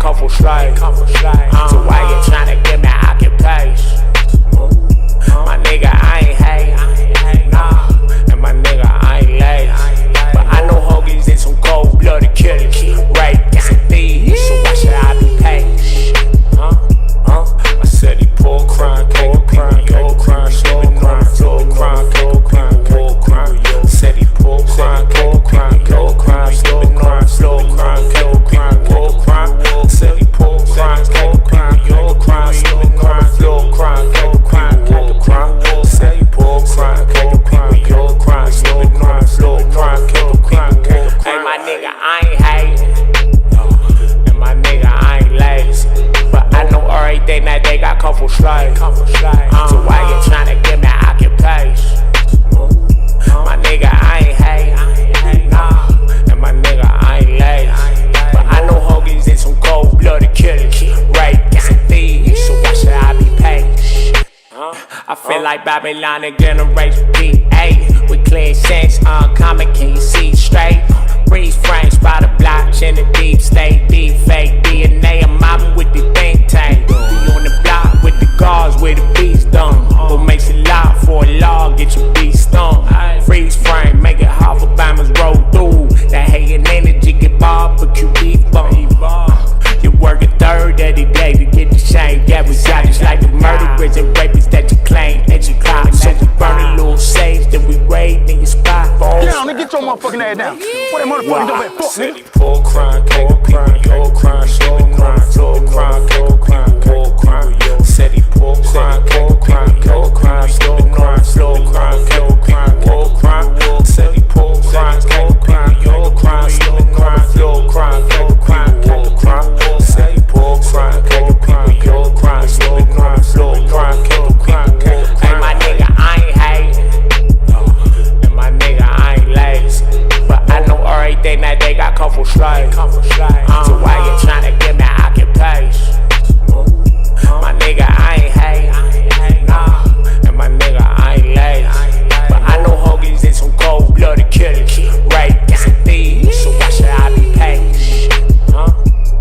come from slave. So why you tryna give me occupation? My nigga, I ain't hate, nah. And my nigga, I ain't lazy. But I know hoagies and some cold-blooded killers, rape, and thieves. So why should I be patient? I said he pull crime, cold crime, cold crime, slow crime, slow crime, cold crime, cold crime. Said he pull crime, cold crime, cold crime, slow crime, slow crime, cold crime, cold crime. Said he pull crime, cold crime, cold crime, slow crime, slow crime, cold crime, cold crime. Said he pull crime, cold crime, cold crime, slow crime, slow crime, cold crime, cold crime. Hey, my nigga, I ain't hating, and my nigga, I ain't lazy. But I know everything that they got come from slave. So why you tryna give me occupation? My nigga, I ain't hating, nah. And my nigga, I ain't lazy. But I know hoagies and some cold-blooded killers, rape, and thieves. So why should I be patient? I feel like Babylon and Generation B8 with clear sense, uncommon, can you see straight? Freeze frames by the block in the deep state, deep fake DNA. I'm mobbing with the think tank. Be on the block with the guards where the beats done. What makes it loud for a law, get your beat stung. Freeze frame, make it hard for Bama's roll through. That hating energy get barbecue beef bum. You work a third every day to get the shame. Yeah, we got just like the murderers and rapists that you claim that you clock. So we burn a little sage, then we raid in your spot. Get down, nigga, get your motherfucking ass down. What that motherfucking dope at? Fuck, said he pull crime, cold crime, cold crime, slow crime, slow crime, cold crime, cold crime. Said he pull crime, cold crime, cold crime, slow crime, slow crime, cold crime, cold crime. Said he pull crime, cold crime, cold crime, slow crime, slow crime, cold crime, cold crime. Said he pull crime, cold crime, cold crime, slow crime, slow crime, cold crime, cold crime. Hey, my nigga, I ain't hating, and my nigga, I ain't lazy. But I know everything that they got come from slave. So why you tryna give me occupation? My nigga, I ain't hating, nah. And my nigga, I ain't lazy. But I know hoagies and some cold-blooded killers, rape, and thieves. So why should I be patient?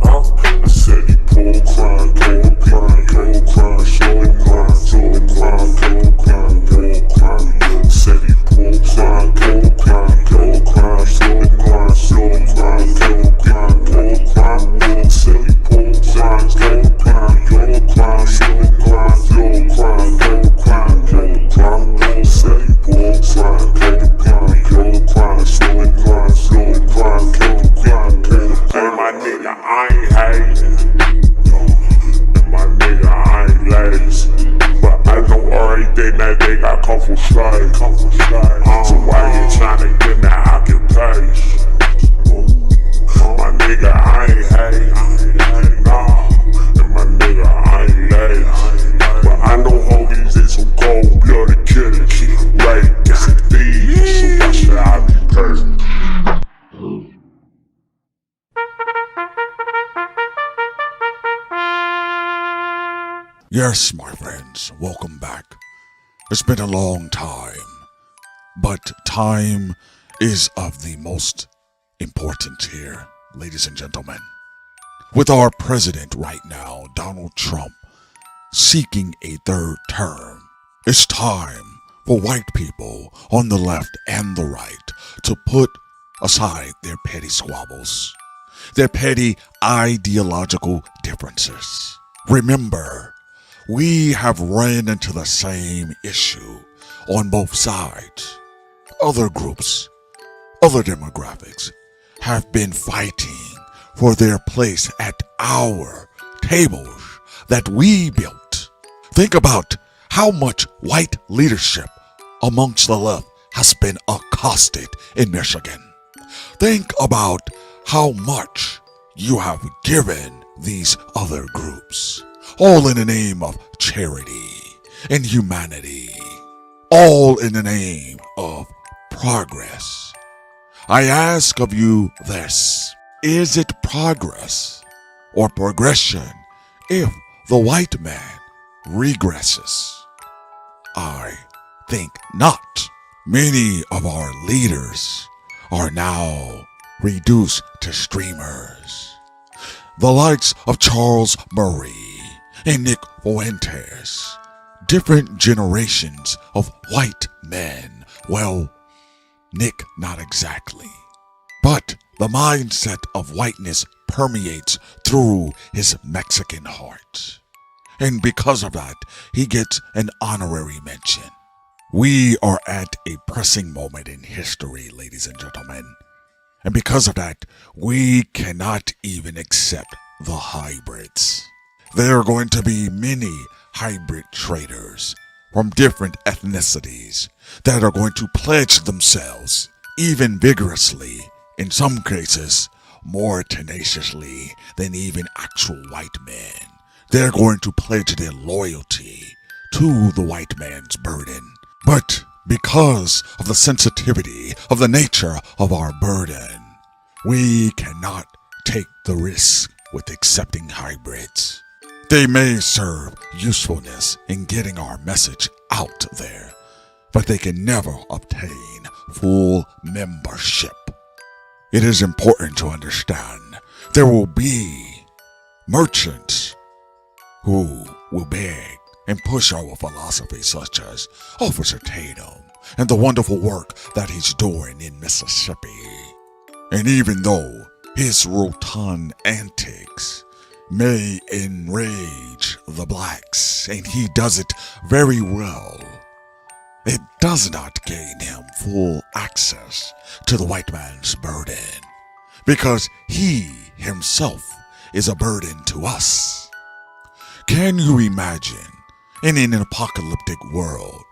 I said he pull crime, cold crime, cold crime, slow crime, slow crime, cold crime, cold crime. Said he pull crime, cold crime, cold crime, slow crime, slow crime, cold crime, cold crime. Said he pull crime, cold crime, cold crime, slow crime, slow crime, cold crime, cold crime. Said he pull crime, cold crime, cold crime, slow crime, slow crime, cold crime, cold crime. Hey, my nigga, I ain't hating. And my nigga, I ain't lazy. But I know everything that they got come from slave. So why you tryna give me occupation? My nigga, I ain't hating, nah. And my nigga, I ain't lazy. But I know hoagies and some cold-blooded killers, rape, and thieves. So why should I be patient? Yes, my friends, welcome back. It's been a long time, but time is of the most important here, ladies and gentlemen. With our president right now, Donald Trump, seeking a third term, it's time for white people on the left and the right to put aside their petty squabbles, their petty ideological differences. Remember, we have run into the same issue on both sides. Other groups, other demographics have been fighting for their place at our tables that we built. Think about how much white leadership amongst the left has been accosted in Michigan. Think about how much you have given these other groups, all in the name of charity and humanity, all in the name of progress. I ask of you this: is it progress or progression if the white man regresses? I think not. Many of our leaders are now reduced to streamers. the likes of Charles Murray and Nick Fuentes, different generations of white men. Well, Nick, not exactly. But the mindset of whiteness permeates through his Mexican heart. And because of that, he gets an honorary mention. We are at a pressing moment in history, ladies and gentlemen. And because of that, we cannot even accept the hybrids. There are going to be many hybrid traders from different ethnicities that are going to pledge themselves, even vigorously, in some cases, more tenaciously than even actual white men. They're going to pledge their loyalty to the white man's burden. But because of the sensitivity of the nature of our burden, we cannot take the risk with accepting hybrids. They may serve usefulness in getting our message out there, but they can never obtain full membership. It is important to understand there will be merchants who will beg and push our philosophy, such as Officer Tatum and the wonderful work that he's doing in Mississippi. And even though his rotund antics may enrage the blacks, and he does it very well, it does not gain him full access to the white man's burden, because he himself is a burden to us. Can you imagine, in an apocalyptic world,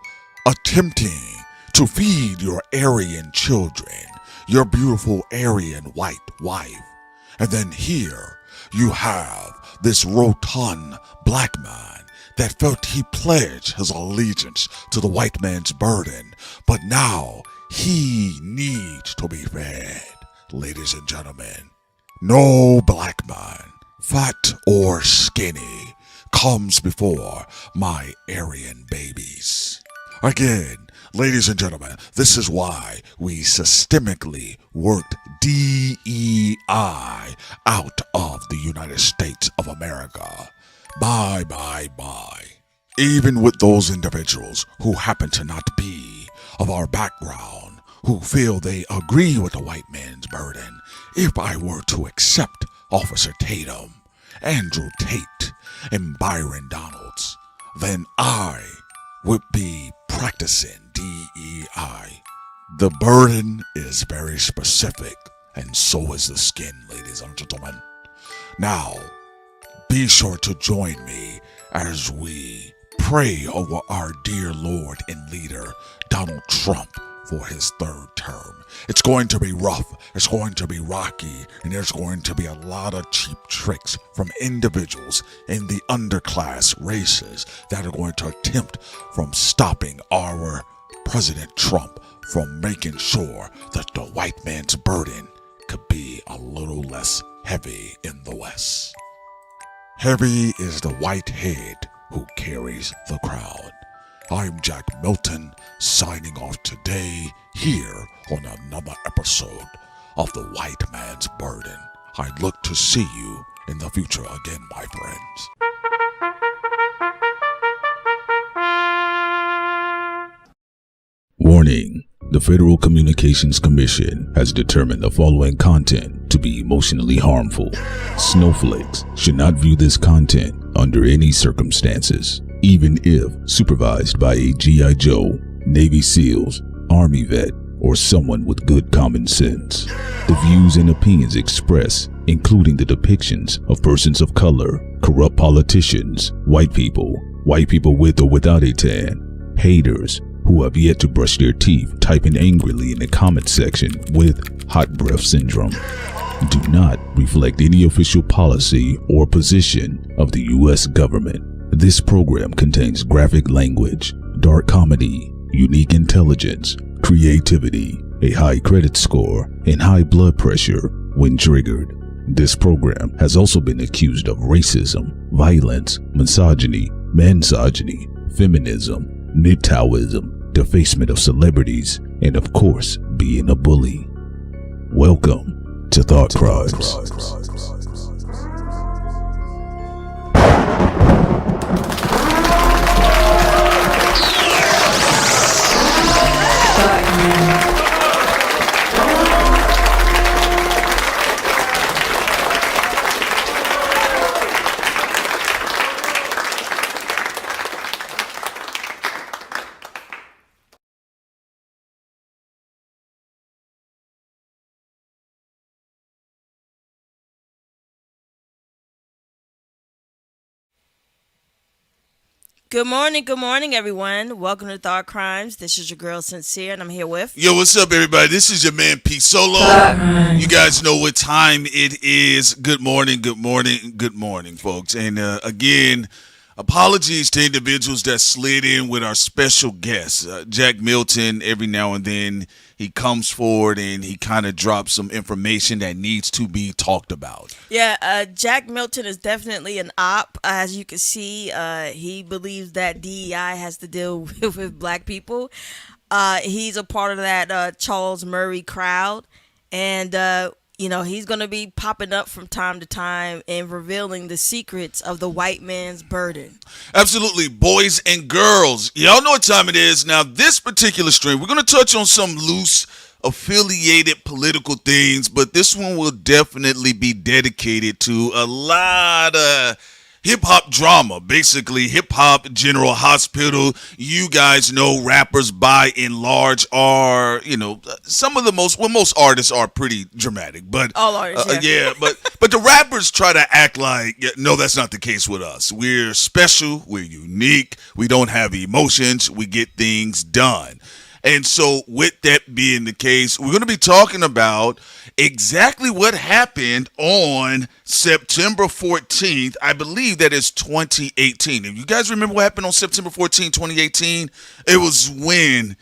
attempting to feed your Aryan children your beautiful Aryan white wife, and then here you have this rotund black man that felt he pledged his allegiance to the white man's burden, but now he needs to be fed, ladies and gentlemen. No black man, fat or skinny, comes before my Aryan babies. Again, ladies and gentlemen, this is why we systemically worked DEI out of the United States of America. Bye. Even with those individuals who happen to not be of our background, who feel they agree with the white man's burden, if I were to accept Officer Tatum, Andrew Tate, and Byron Donalds, then I would be practicing DEI. The burden is very specific, and so is the skin, ladies and gentlemen. Now, be sure to join me as we pray over our dear Lord and leader, Donald Trump, for his third term. It's going to be rough, it's going to be rocky, and there's going to be a lot of cheap tricks from individuals in the underclass races that are going to attempt from stopping our President Trump from making sure that the white man's burden could be a little less heavy in the West. Heavy is the white head who carries the crown. I'm Jack Milton, signing off today here on another episode of The White Man's Burden. I look to see you in the future again, my friends. Warning. The Federal Communications Commission has determined the following content to be emotionally harmful. Snowflakes should not view this content under any circumstances, even if supervised by a G.I. Joe, Navy SEALs, Army vet, or someone with good common sense. The views and opinions expressed, including the depictions of persons of color, corrupt politicians, white people with or without a tan, haters who have yet to brush their teeth typing angrily in the comment section with hot breath syndrome, do not reflect any official policy or position of the U.S. government. This program contains graphic language, dark comedy, unique intelligence, creativity, a high credit score, and high blood pressure when triggered. This program has also been accused of racism, violence, misogyny, mansogyny, feminism, MGTOWism, defacement of celebrities, and of course, being a bully. Welcome to Thought Crimes. Good morning, everyone. Welcome to Thought Crimes. This is your girl Sincere, and I'm here with. Yo, what's up, everybody? This is your man P Solo. You guys know what time it is. Good morning, folks. And again, apologies to individuals that slid in with our special guest, Jack Milton. Every now and then he comes forward and he kind of drops some information that needs to be talked about. Yeah, Jack Milton is definitely an op. As you can see, he believes that DEI has to deal with black people. He's a part of that Charles Murray crowd. And, he's going to be popping up from time to time and revealing the secrets of the white man's burden. Absolutely. Boys and girls, y'all know what time it is. Now, this particular stream, we're going to touch on some loose affiliated political things, but this one will definitely be dedicated to a lot of hip-hop drama, basically hip-hop general hospital. You guys know rappers by and large are, some of the most artists are pretty dramatic, but all artists, yeah, but the rappers try to act like, no, that's not the case with us. We're special, we're unique, we don't have emotions, we get things done. And so with that being the case, we're going to be talking about exactly what happened on September 14th. I believe that is 2018. If you guys remember what happened on September 14th, 2018, it was when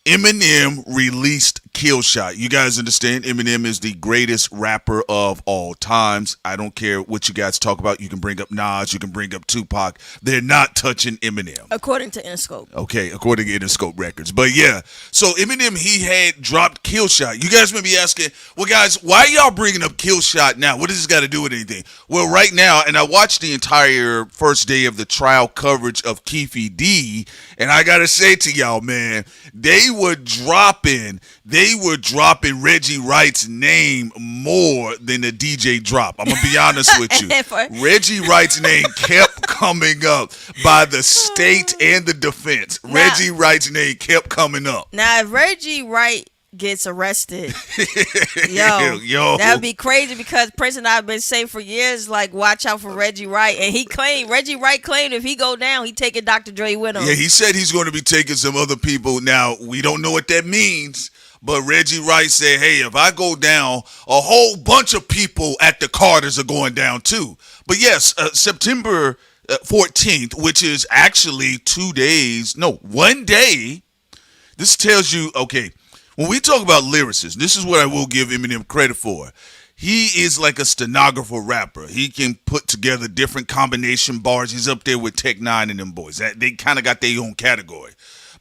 Eminem released Killshot. You guys understand Eminem is the greatest rapper of all times. I don't care what you guys talk about. You can bring up Nas, you can bring up Tupac. They're not touching Eminem. According to Interscope. Okay, according to Interscope Records. But yeah, so Eminem, he had dropped Killshot. You guys may be asking, well, guys, why are y'all bringing up Killshot now? What does this got to do with anything? Well, right now, and I watched the entire first day of the trial coverage of Keefe D, and I got to say to y'all, man, they were dropping Reggie Wright's name more than the DJ drop. I'm going to be honest with you. Reggie Wright's name kept coming up by the state and the defense. Reggie Wright's name kept coming up. Now, if Reggie Wright gets arrested, yo, that would be crazy, because Prince and I have been saying for years, like, watch out for Reggie Wright. And Reggie Wright claimed if he go down, he taking Dr. Dre with him. Yeah, he said he's going to be taking some other people. Now, we don't know what that means, but Reggie Wright said, hey, if I go down, a whole bunch of people at the Carters are going down too. But yes, September 14th, which is actually 1 day. This tells you, okay, when we talk about lyricists, this is what I will give Eminem credit for. He is like a stenographer rapper. He can put together different combination bars. He's up there with Tech Nine and them boys. They kind of got their own category.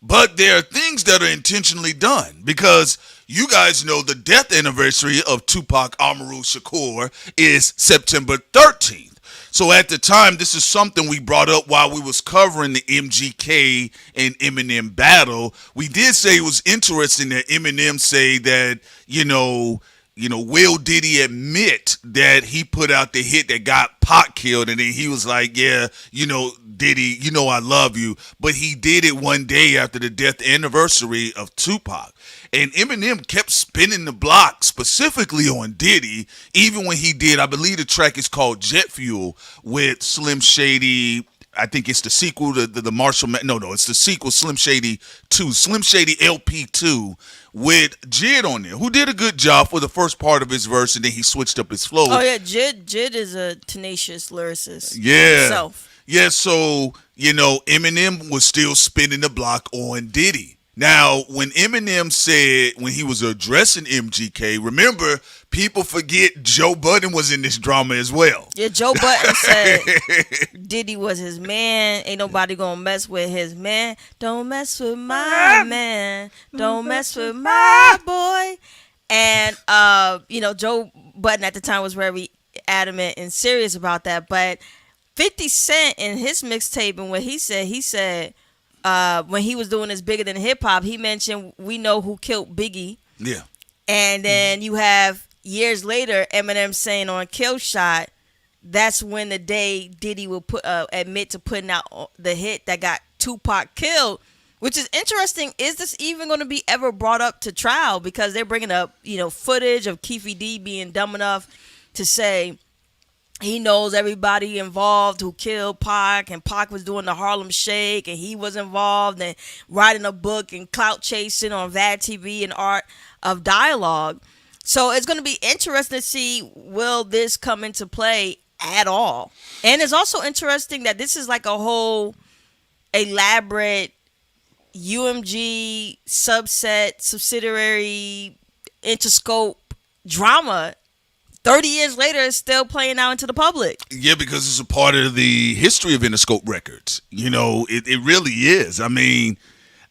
But there are things that are intentionally done, because you guys know the death anniversary of Tupac Amaru Shakur is September 13th. So at the time, this is something we brought up while we was covering the MGK and Eminem battle. We did say it was interesting that Eminem say that, will Diddy admit that he put out the hit that got Pac killed? And then he was like, yeah, Diddy, I love you. But he did it one day after the death anniversary of Tupac. And Eminem kept spinning the block specifically on Diddy, even when he did, I believe the track is called Jet Fuel with Slim Shady. I think it's the sequel to the Marshall. No, it's the sequel, Slim Shady 2, Slim Shady LP 2 with Jid on there, who did a good job for the first part of his verse, and then he switched up his flow. Oh yeah, Jid is a tenacious lyricist. Yeah. Himself. Yeah, so, Eminem was still spinning the block on Diddy. Now, when Eminem said, when he was addressing MGK, remember, people forget Joe Budden was in this drama as well. Yeah, Joe Budden said Diddy was his man. Ain't nobody gonna mess with his man. Don't mess with my man. Don't mess with my boy. And, Joe Budden at the time was very adamant and serious about that. But 50 Cent in his mixtape, and what he said, when he was doing this Bigger Than Hip Hop, he mentioned we know who killed Biggie. Yeah. And then you have years later Eminem saying on Killshot, that's when the day Diddy will admit to putting out the hit that got Tupac killed, which is interesting. Is this even going to be ever brought up to trial? Because they're bringing up, footage of Keefe D being dumb enough to say he knows everybody involved who killed Pac, and Pac was doing the Harlem Shake, and he was involved and writing a book and clout chasing on VAD TV and Art of Dialogue. So it's going to be interesting to see, will this come into play at all? And it's also interesting that this is like a whole elaborate UMG subsidiary Interscope drama 30 years later is still playing out into the public. Yeah, because it's a part of the history of Interscope Records. You know, it really is. I mean,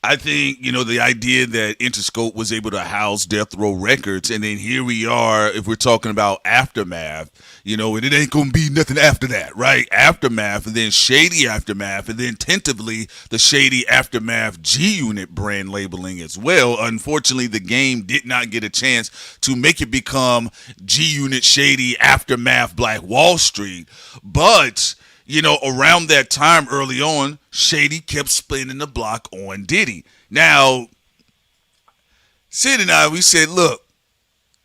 I think, you know, the idea that Interscope was able to house Death Row Records, and then here we are, if we're talking about Aftermath, you know, and it ain't going to be nothing after that, right? Aftermath, and then Shady Aftermath, and then tentatively the Shady Aftermath G-Unit brand labeling as well. Unfortunately, the game did not get a chance to make it become G-Unit Shady Aftermath Black Wall Street, but you know, around that time early on, Shady kept spinning the block on Diddy. Now, Sid and I, we said, look,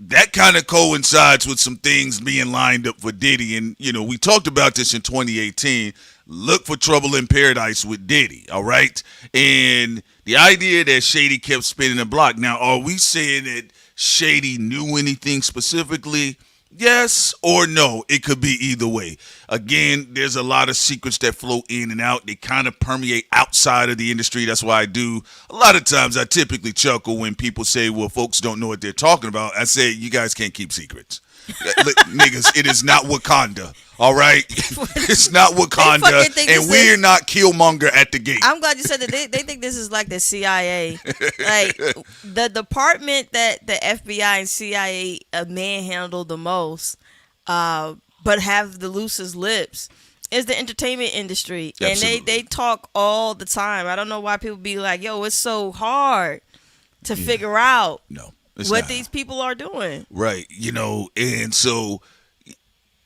that kind of coincides with some things being lined up for Diddy. And, you know, we talked about this in 2018. Look for trouble in paradise with Diddy, all right? And the idea that Shady kept spinning the block. Now, are we saying that Shady knew anything specifically? Yes or no. It could be either way. Again, there's a lot of secrets that flow in and out. They kind of permeate outside of the industry. That's why a lot of times I typically chuckle when people say, well, folks don't know what they're talking about. I say, you guys can't keep secrets. Niggas, it is not Wakanda. All right? It's not Wakanda, and we're not Killmonger at the gate. I'm glad you said that. They think this is like the CIA. Like, the department that the FBI and CIA manhandle the most, but have the loosest lips, is the entertainment industry. Absolutely. And they talk all the time. I don't know why people be like, yo, it's so hard to figure out what these people are doing. Right. You know, and so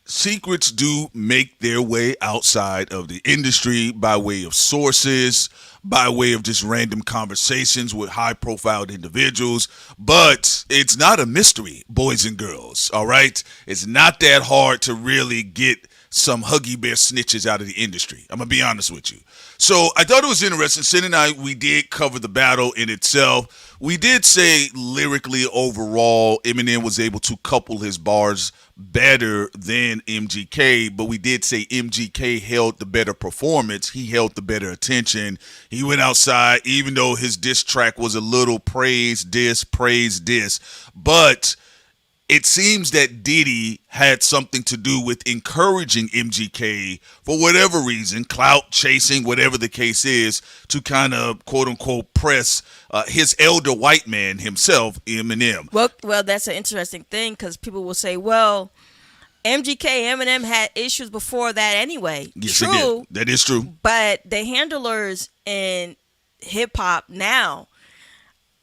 secrets do make their way outside of the industry by way of sources, by way of just random conversations with high-profile individuals. But it's not a mystery, boys and girls, all right? It's not that hard to really get some Huggy Bear snitches out of the industry. I'm going to be honest with you. So I thought it was interesting. Sid and I, we did cover the battle in itself. We did say lyrically overall, Eminem was able to couple his bars better than MGK, but we did say MGK held the better performance. He held the better attention. He went outside, even though his diss track was a little praise diss. But it seems that Diddy had something to do with encouraging MGK for whatever reason, clout chasing, whatever the case is, to kind of quote unquote press his elder white man himself, Eminem. Well, that's an interesting thing because people will say, well, MGK, Eminem had issues before that anyway. Yes, true. That is true. But the handlers in hip hop now,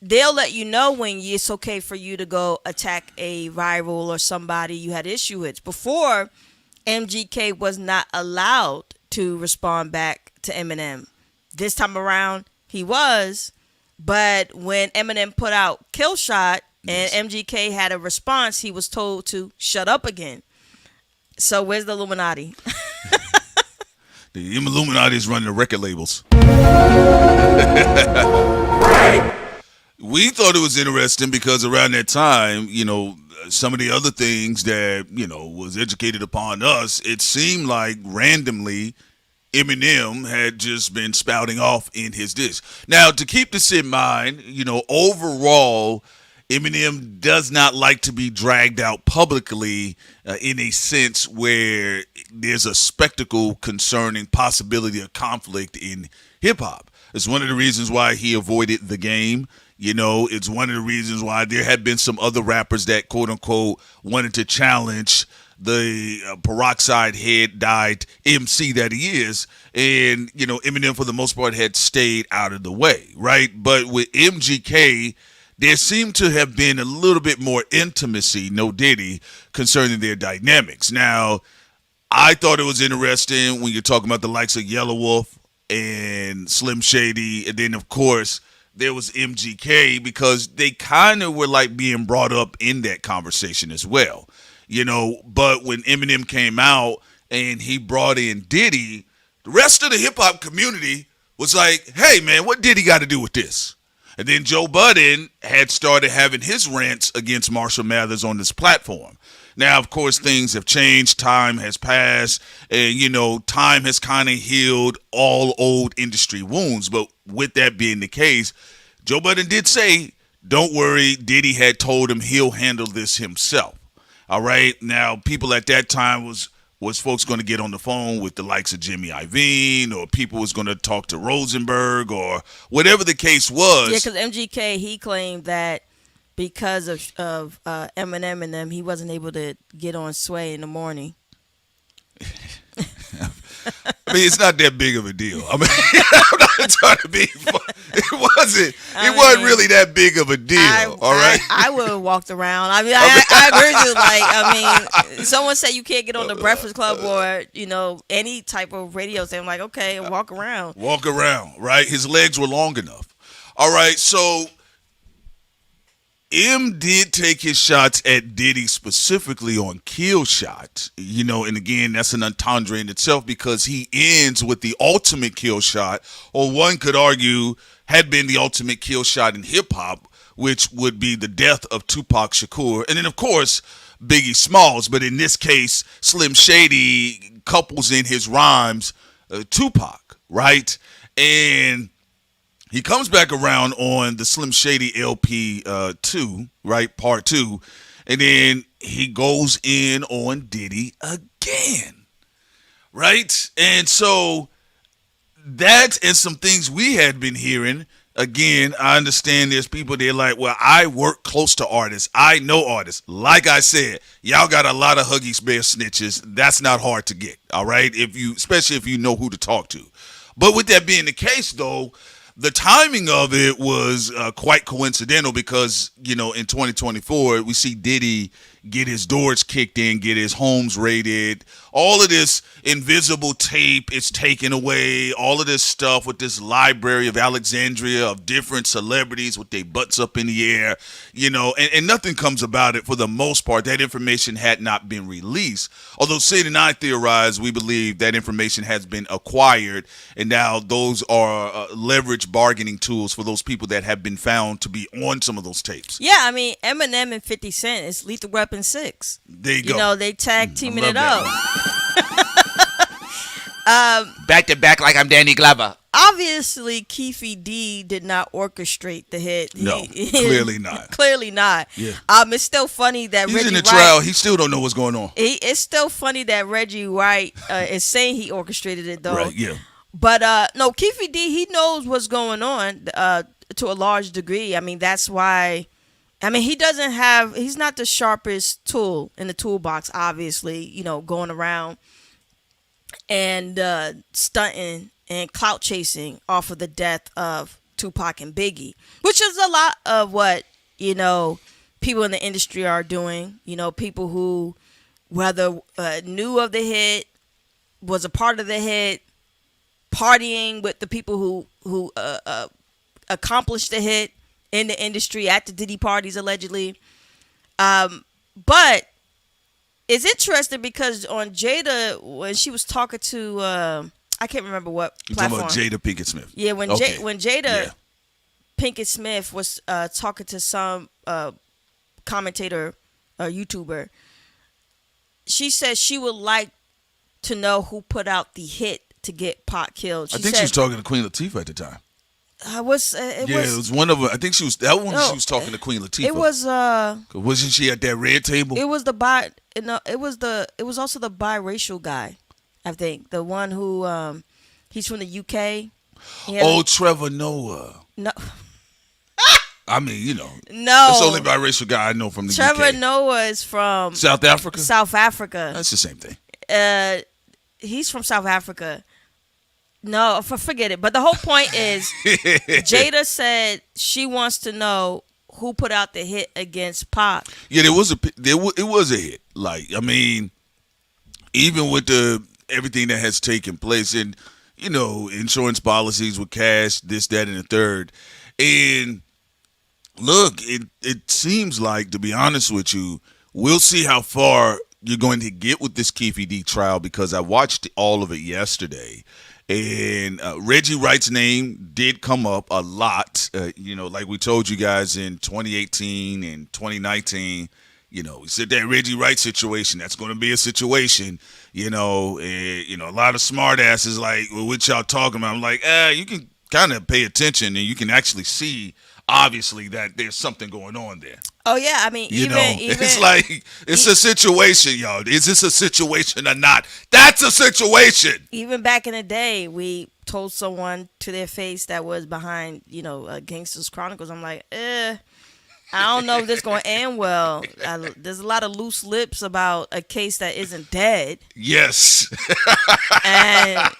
they'll let you know when it's okay for you to go attack a rival or somebody you had issue with. Before, MGK was not allowed to respond back to Eminem. This time around, he was. But when Eminem put out Killshot and MGK had a response, he was told to shut up again. So where's the Illuminati? The Illuminati is running the record labels. We thought it was interesting because around that time, you know, some of the other things that, you know, was educated upon us, it seemed like randomly Eminem had just been spouting off in his diss. Now, to keep this in mind, you know, overall, Eminem does not like to be dragged out publicly in a sense where there's a spectacle concerning possibility of conflict in hip-hop. It's one of the reasons why he avoided the game. You know, it's one of the reasons why there had been some other rappers that, quote unquote, wanted to challenge the peroxide head dyed MC that he is. And, you know, Eminem, for the most part, had stayed out of the way, right? But with MGK, there seemed to have been a little bit more intimacy, no Diddy, concerning their dynamics. Now, I thought it was interesting when you're talking about the likes of Yellow Wolf and Slim Shady, and then, of course, there was MGK, because they kind of were like being brought up in that conversation as well. But when Eminem came out and he brought in Diddy, the rest of the hip hop community was like, hey, man, what Diddy got to do with this? And then Joe Budden had started having his rants against Marshall Mathers on this platform. Now, of course, things have changed. Time has passed. And, time has kind of healed all old industry wounds. But with that being the case, Joe Budden did say, don't worry, Diddy had told him he'll handle this himself. All right? Now, people at that time was folks going to get on the phone with the likes of Jimmy Iovine, or people was going to talk to Rosenberg, or whatever the case was. Yeah, because MGK, he claimed that because of Eminem and them, he wasn't able to get on Sway in the morning. I mean, it's not that big of a deal. I mean, I'm not trying to be funny. It wasn't really that big of a deal. All right. I would have walked around. I mean, I agree with you. Like, someone said you can't get on the Breakfast Club or any type of radio station. I'm like, okay, walk around. Walk around, right? His legs were long enough. All right, so M did take his shots at Diddy specifically on Killshot, and again, that's an entendre in itself because he ends with the ultimate kill shot, or one could argue had been the ultimate kill shot in hip-hop, which would be the death of Tupac Shakur, and then, of course, Biggie Smalls, but in this case, Slim Shady couples in his rhymes Tupac, right? And he comes back around on the Slim Shady LP 2, right, part 2, and then he goes in on Diddy again, right? And so that and some things we had been hearing. Again, I understand there's people they're like, well, I work close to artists. I know artists. Like I said, y'all got a lot of Huggies Bear snitches. That's not hard to get, all right? Especially if you know who to talk to. But with that being the case, though, the timing of it was quite coincidental because, in 2024, we see Diddy get his doors kicked in, get his homes raided. All of this invisible tape is taken away. All of this stuff with this library of Alexandria of different celebrities with their butts up in the air, and nothing comes about it for the most part. That information had not been released. Although Sid and I theorize, we believe that information has been acquired, and now those are leverage bargaining tools for those people that have been found to be on some of those tapes. Yeah, I mean, Eminem and 50 Cent is Lethal Weapon 6. There you go. They tag teaming it up. Back to back like I'm Danny Glover. Obviously, Keefe D did not orchestrate the hit. No, clearly not. Clearly not. Yeah. It's still funny that he's Reggie in the Wright, trial. He still don't know what's going on. It's still funny that Reggie Wright is saying he orchestrated it, though. Right, yeah. But no, Keefe D, he knows what's going on to a large degree. I mean, that's why. I mean, he's not the sharpest tool in the toolbox, obviously, going around and stunting and clout chasing off of the death of Tupac and Biggie, which is a lot of what, people in the industry are doing. People who whether knew of the hit, was a part of the hit, partying with the people who accomplished the hit in the industry at the Diddy parties, allegedly. But it's interesting because on Jada, when she was talking to, I can't remember what platform. You're talking about Jada Pinkett Smith. Yeah, when Jada Pinkett Smith was talking to some commentator, YouTuber, she said she would like to know who put out the hit to get Pac killed. I think she was talking to Queen Latifah at the time. It was one of them. I think she was that one. She was talking to Queen Latifah. It was. Wasn't she at that red table? It was it was also the biracial guy. I think the one who he's from the UK. Trevor Noah. No. I mean, No. It's the only biracial guy I know from the UK. Trevor Noah is from South Africa. South Africa. That's the same thing. He's from South Africa. No, forget it. But the whole point is, Jada said she wants to know who put out the hit against Pac. Yeah, it was a hit. Like, I mean, even with everything that has taken place, and insurance policies with cash, this, that, and the third, and look, it seems like, to be honest with you, we'll see how far you're going to get with this Keefe D trial because I watched all of it yesterday. And Reggie Wright's name did come up a lot. Like we told you guys in 2018 and 2019, we said that Reggie Wright situation, that's going to be a situation, and, a lot of smart asses like, well, what y'all talking about? I'm like, you can kind of pay attention and you can actually see, obviously, that there's something going on there. Oh, yeah. I mean, even it's like, it's a situation, y'all. Is this a situation or not? That's a situation. Even back in the day, we told someone to their face that was behind, Gangsters Chronicles. I'm like, I don't know if this is going to end well. There's a lot of loose lips about a case that isn't dead. Yes. And,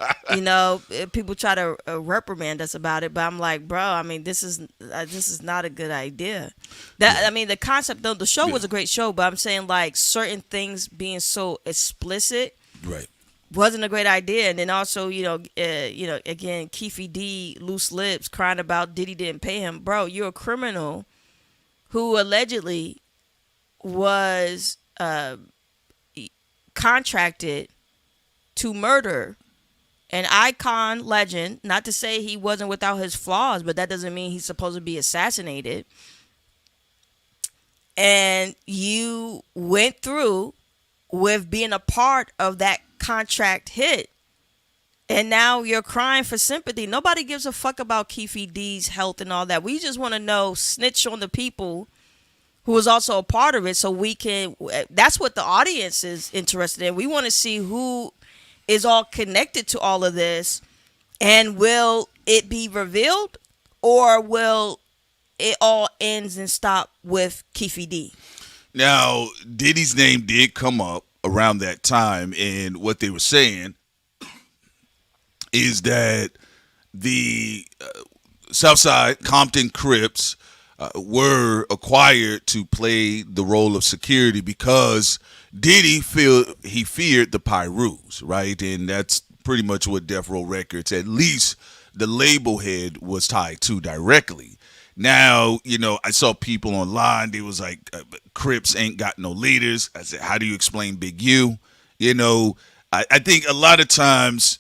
people try to reprimand us about it. But I'm like, bro, I mean, this is not a good idea. The concept of the show was a great show. But I'm saying, like, certain things being so explicit. Right. Wasn't a great idea. And then also, again, Keefe D, loose lips, crying about Diddy didn't pay him. Bro, you're a criminal who allegedly was contracted to murder an icon legend. Not to say he wasn't without his flaws, but that doesn't mean he's supposed to be assassinated. And you went through with being a part of that contract hit. And now you're crying for sympathy. Nobody gives a fuck about Keefe D's health and all that. We just want to know, snitch on the people who was also a part of it so we can, that's what the audience is interested in. We want to see who is all connected to all of this, and will it be revealed, or will it all ends and stop with Keefe D? Now, Diddy's name did come up around that time, and what they were saying is that the Southside Compton Crips were acquired to play the role of security because Diddy feared the Pyrus, right? And that's pretty much what Death Row Records, at least the label head, was tied to directly. Now, I saw people online, they was like, Crips ain't got no leaders. I said, how do you explain Big U? I think a lot of times,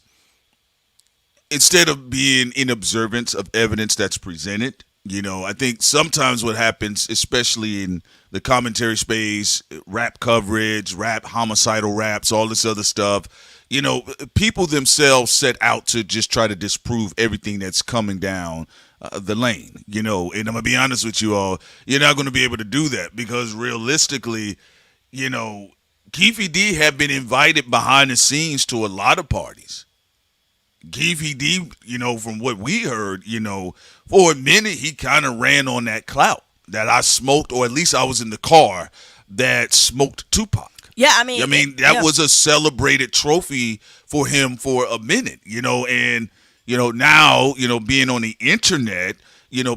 instead of being in observance of evidence that's presented, I think sometimes what happens, especially in the commentary space, rap coverage, rap, homicidal raps, all this other stuff, people themselves set out to just try to disprove everything that's coming down the lane, and I'm going to be honest with you all, you're not going to be able to do that because realistically, Keefe D have been invited behind the scenes to a lot of parties. Keefe D, from what we heard, for a minute, he kind of ran on that clout that I smoked, or at least I was in the car that smoked Tupac. Yeah, that was a celebrated trophy for him for a minute, and, now, being on the internet,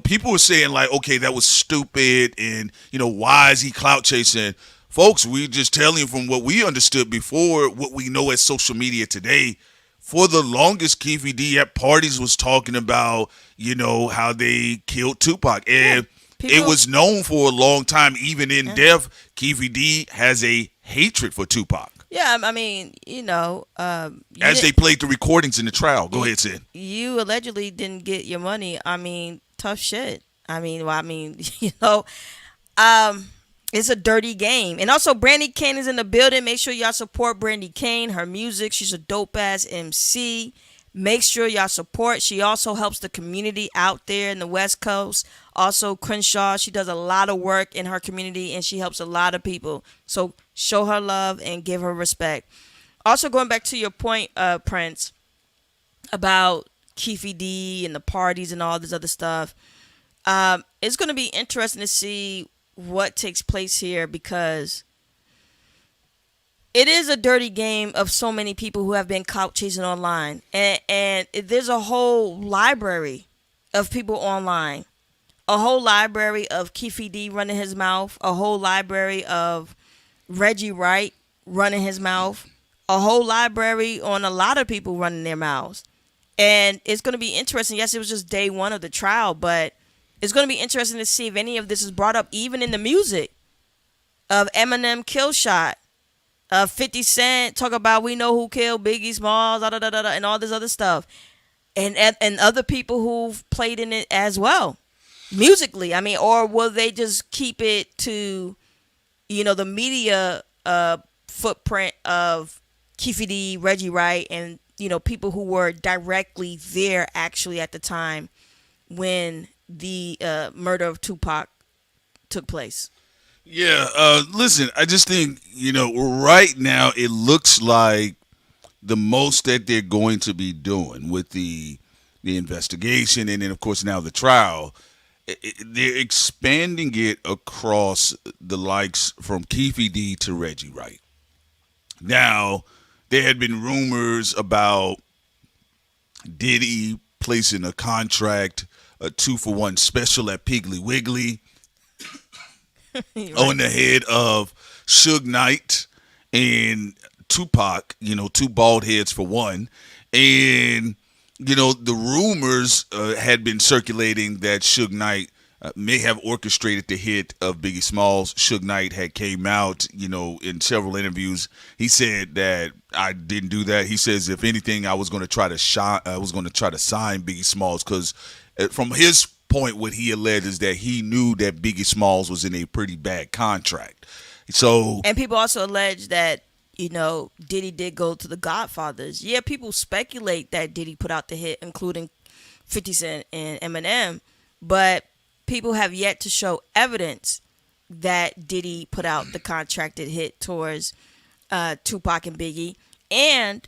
people were saying like, okay, that was stupid. And, why is he clout chasing? Folks, we just telling you from what we understood before, what we know as social media today. For the longest, Keefe D at parties was talking about, how they killed Tupac. And it was known for a long time, even in death, Keefe D has a hatred for Tupac. Yeah, as they played the recordings in the trial. Go ahead, Sid. You allegedly didn't get your money. Tough shit. It's a dirty game. And also, Brandy Kane is in the building. Make sure y'all support Brandy Kane, her music. She's a dope-ass MC. Make sure y'all support. She also helps the community out there in the West Coast. Also, Crenshaw, she does a lot of work in her community, and she helps a lot of people. So show her love and give her respect. Also, going back to your point, Prince, about Keefe D and the parties and all this other stuff, it's going to be interesting to see what takes place here, because it is a dirty game of so many people who have been clout chasing online, and there's a whole library of people online, a whole library of Keefe D running his mouth, a whole library of Reggie Wright running his mouth, a whole library on a lot of people running their mouths. And it's going to be interesting. Yes, it was just day one of the trial, but it's going to be interesting to see if any of this is brought up, even in the music. of Eminem Killshot, 50 Cent talk about we know who killed Biggie Smalls, da, da, da, da, da, and all this other stuff, and other people who've played in it as well, musically. I mean, or will they just keep it to, the media footprint of Keefe D, Reggie Wright, and people who were directly there actually at the time when the murder of Tupac took place? Yeah, listen, I just think, right now it looks like the most that they're going to be doing with the investigation and then, of course, now the trial, they're expanding it across the likes from Keefe D to Reggie Wright. Now, there had been rumors about Diddy placing a contract, a 2-for-1 special at Piggly Wiggly on the head of Suge Knight and Tupac, two bald heads for one. And, the rumors had been circulating that Suge Knight may have orchestrated the hit of Biggie Smalls. Suge Knight had came out, in several interviews. He said that I didn't do that. He says, if anything, I was going to try to sign Biggie Smalls because from his point, what he alleged is that he knew that Biggie Smalls was in a pretty bad contract. So, and people also allege that Diddy did go to the Godfathers. Yeah, people speculate that Diddy put out the hit, including 50 Cent and Eminem, but people have yet to show evidence that Diddy put out the contracted hit towards Tupac and Biggie. And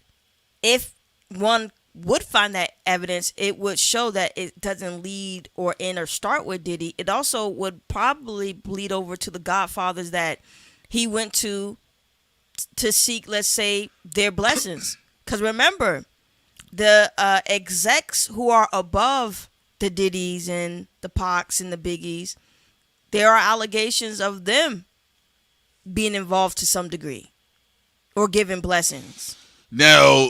if one would find that evidence, it would show that it doesn't lead or end or start with Diddy. It also would probably bleed over to the Godfathers that he went to seek, let's say, their blessings. Because remember, the execs who are above the Diddys and the Pacs and the Biggies, there are allegations of them being involved to some degree or giving blessings. Now,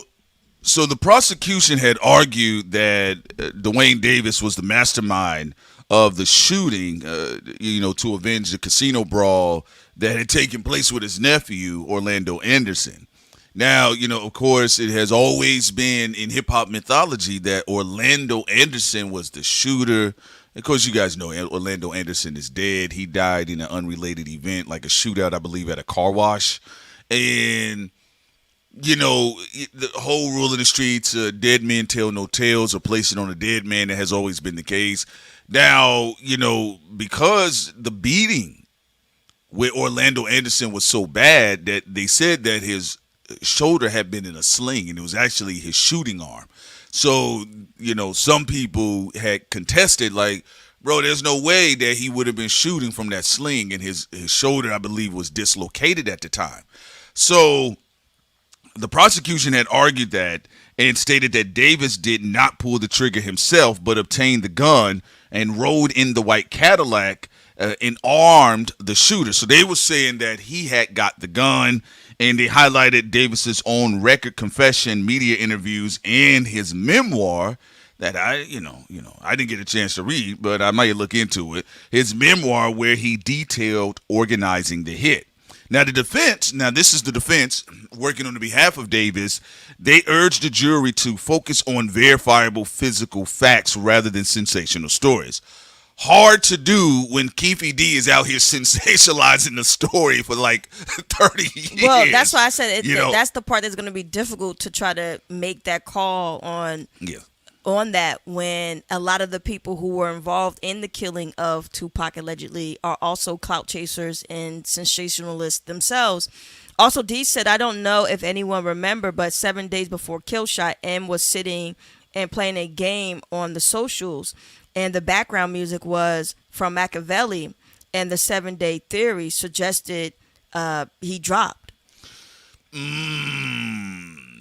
so the prosecution had argued that Dwayne Davis was the mastermind of the shooting, to avenge the casino brawl that had taken place with his nephew, Orlando Anderson. Now, of course, it has always been in hip-hop mythology that Orlando Anderson was the shooter. Of course, you guys know Orlando Anderson is dead. He died in an unrelated event, like a shootout, I believe, at a car wash. And the whole rule in the streets, dead men tell no tales, or place it on a dead man. That has always been the case. Now, because the beating with Orlando Anderson was so bad that they said that his shoulder had been in a sling, and it was actually his shooting arm. So, some people had contested, like, bro, there's no way that he would have been shooting from that sling, and his shoulder, I believe, was dislocated at the time. So the prosecution had argued that and stated that Davis did not pull the trigger himself, but obtained the gun and rode in the white Cadillac and armed the shooter. So they were saying that he had got the gun, and they highlighted Davis's own record confession, media interviews, and his memoir that I didn't get a chance to read, but I might look into it. His memoir where he detailed organizing the hit. Now, this is the defense working on the behalf of Davis. They urged the jury to focus on verifiable physical facts rather than sensational stories. Hard to do when Keefe D is out here sensationalizing the story for like 30 years. Well, that's why I said that's the part that's going to be difficult to try to make that call on. Yeah. On that, when a lot of the people who were involved in the killing of Tupac allegedly are also clout chasers and sensationalists themselves. Also, D said, I don't know if anyone remember, but 7 days before Killshot, M was sitting and playing a game on the socials, and the background music was from Machiavelli, and the 7-day theory suggested he dropped.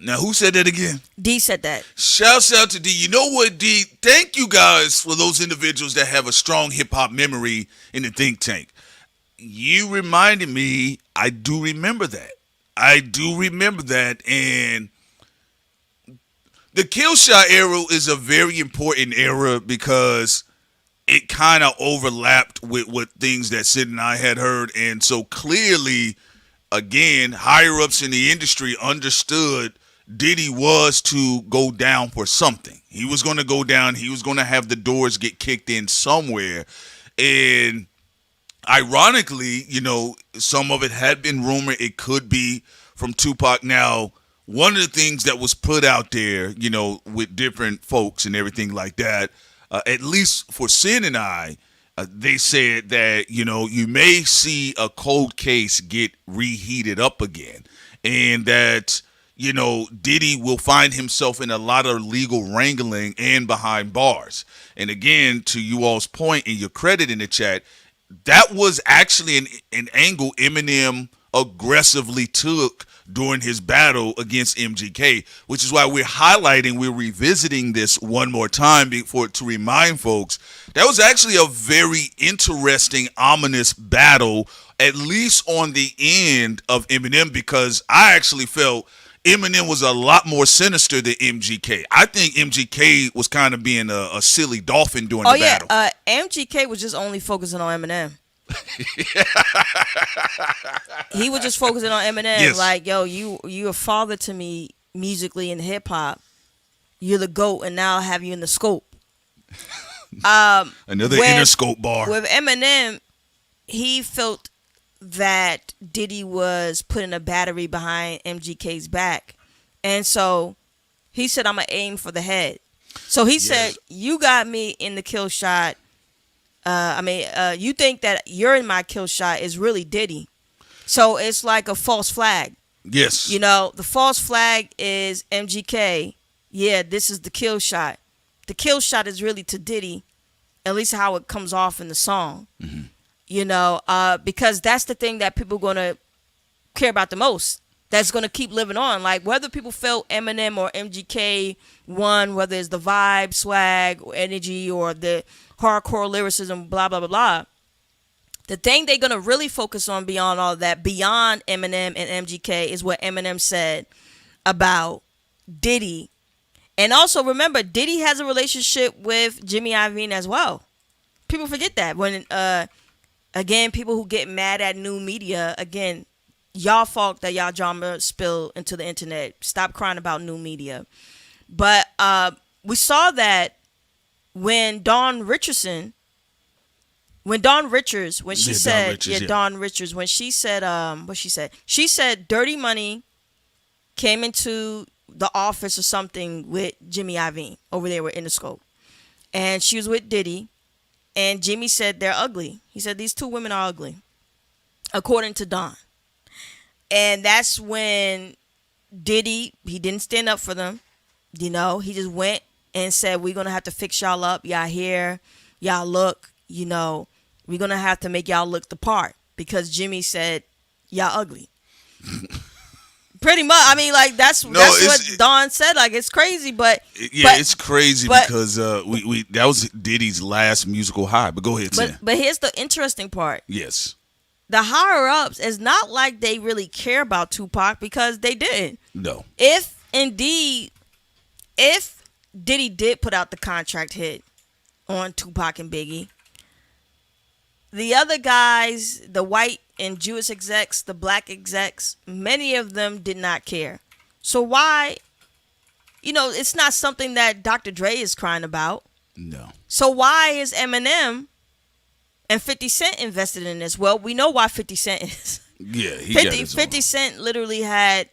Now, who said that again? D said that. Shouts out to D. You know what, D? Thank you guys for those individuals that have a strong hip-hop memory in the think tank. You reminded me, I do remember that. And the Killshot era is a very important era because it kind of overlapped with things that Sid and I had heard. And so clearly, again, higher ups in the industry understood Diddy was to go down for something. He was going to go down. He was going to have the doors get kicked in somewhere. And ironically, some of it had been rumored it could be from Tupac. Now, one of the things that was put out there, with different folks and everything like that, at least for Sin and I, they said that, you may see a cold case get reheated up again, and that, Diddy will find himself in a lot of legal wrangling and behind bars. And again, to you all's point and your credit in the chat, that was actually an angle Eminem aggressively took during his battle against MGK, which is why we're revisiting this one more time to remind folks that was actually a very interesting, ominous battle, at least on the end of Eminem, because I actually felt Eminem was a lot more sinister than MGK. I think MGK was kind of being a silly dolphin during the battle. MGK was just only focusing on Eminem. He was just focusing on Eminem. Yes. Like, yo, you a father to me musically in hip hop. You're the GOAT, and now I have you in the scope. Another Interscope bar. With Eminem, he felt that Diddy was putting a battery behind MGK's back, and so he said, "I'm gonna aim for the head." So he said, "You got me in the kill shot. You think that you're in my kill shot is really Diddy." So it's like a false flag. Yes. The false flag is MGK. Yeah, this is the kill shot. The kill shot is really to Diddy, at least how it comes off in the song. Mm-hmm. Because that's the thing that people are going to care about the most. That's going to keep living on. Like, whether people felt Eminem or MGK won, whether it's the vibe, swag, or energy, or the hardcore lyricism, blah, blah, blah, blah. The thing they're going to really focus on beyond all that, beyond Eminem and MGK, is what Eminem said about Diddy. And also, remember, Diddy has a relationship with Jimmy Iovine as well. People forget that. When, again, people who get mad at new media, again, y'all fault that y'all drama spill into the internet. Stop crying about new media. But we saw that when Dawn Richards, when she said Dirty Money came into the office or something with Jimmy Iovine over there with Interscope, and she was with Diddy, and Jimmy said they're ugly. He said these two women are ugly, according to Dawn. And that's when Diddy, he didn't stand up for them. He just went and said, we're going to have to fix y'all up. Y'all here, y'all look, we're going to have to make y'all look the part, because Jimmy said, y'all ugly. Pretty much. I mean, like, that's what Dawn said. Like, it's crazy, but it's crazy because we that was Diddy's last musical high. But go ahead, Tim. But here's the interesting part. Yes. The higher ups, it's not like they really care about Tupac, because they didn't. No. If Diddy did put out the contract hit on Tupac and Biggie, the other guys, the white and Jewish execs, the black execs, many of them did not care. So why, it's not something that Dr. Dre is crying about. No. So why is Eminem and 50 Cent invested in this? Well, we know why 50 Cent is. Yeah, 50 Cent literally had,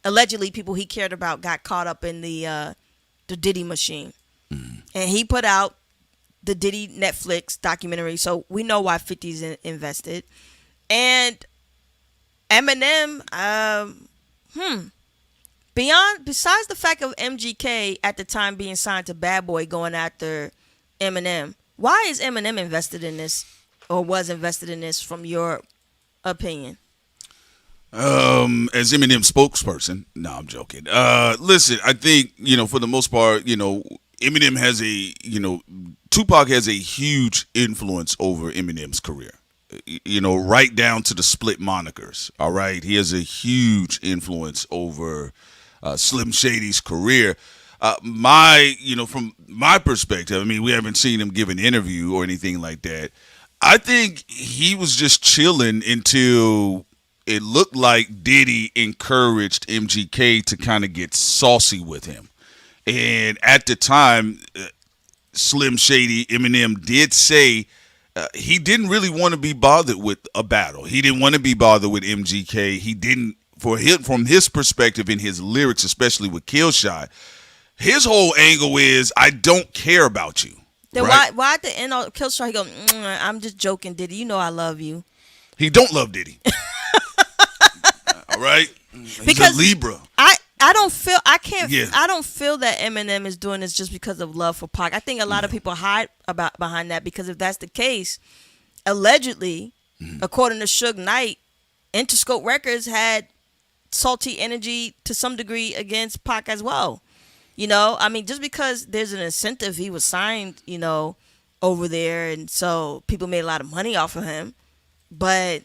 allegedly, people he cared about got caught up in the Diddy machine. Mm. And he put out the Diddy Netflix documentary, so we know why 50's invested. And Eminem, besides the fact of MGK at the time being signed to Bad Boy going after Eminem, why is Eminem invested in this, or was invested in this, from your opinion? As Eminem's spokesperson, no, I'm joking. Listen, I think, for the most part, Eminem has Tupac has a huge influence over Eminem's career, right down to the split monikers. All right. He has a huge influence over Slim Shady's career. From my perspective, I mean, we haven't seen him give an interview or anything like that. I think he was just chilling until it looked like Diddy encouraged MGK to kind of get saucy with him. And at the time, Slim Shady, Eminem did say he didn't really want to be bothered with a battle. He didn't want to be bothered with MGK. He didn't, from his perspective in his lyrics, especially with Killshot, his whole angle is, I don't care about you. Then right? why at the end of Killshot he go, I'm just joking, Diddy. You know I love you. He don't love Diddy. All right? He's a Libra. I don't feel Yeah. I don't feel that Eminem is doing this just because of love for Pac. I think a lot of people hide behind that, because if that's the case, allegedly, according to Suge Knight, Interscope Records had salty energy to some degree against Pac as well. You know, I mean, just because there's an incentive, he was signed, you know, over there, and so people made a lot of money off of him. But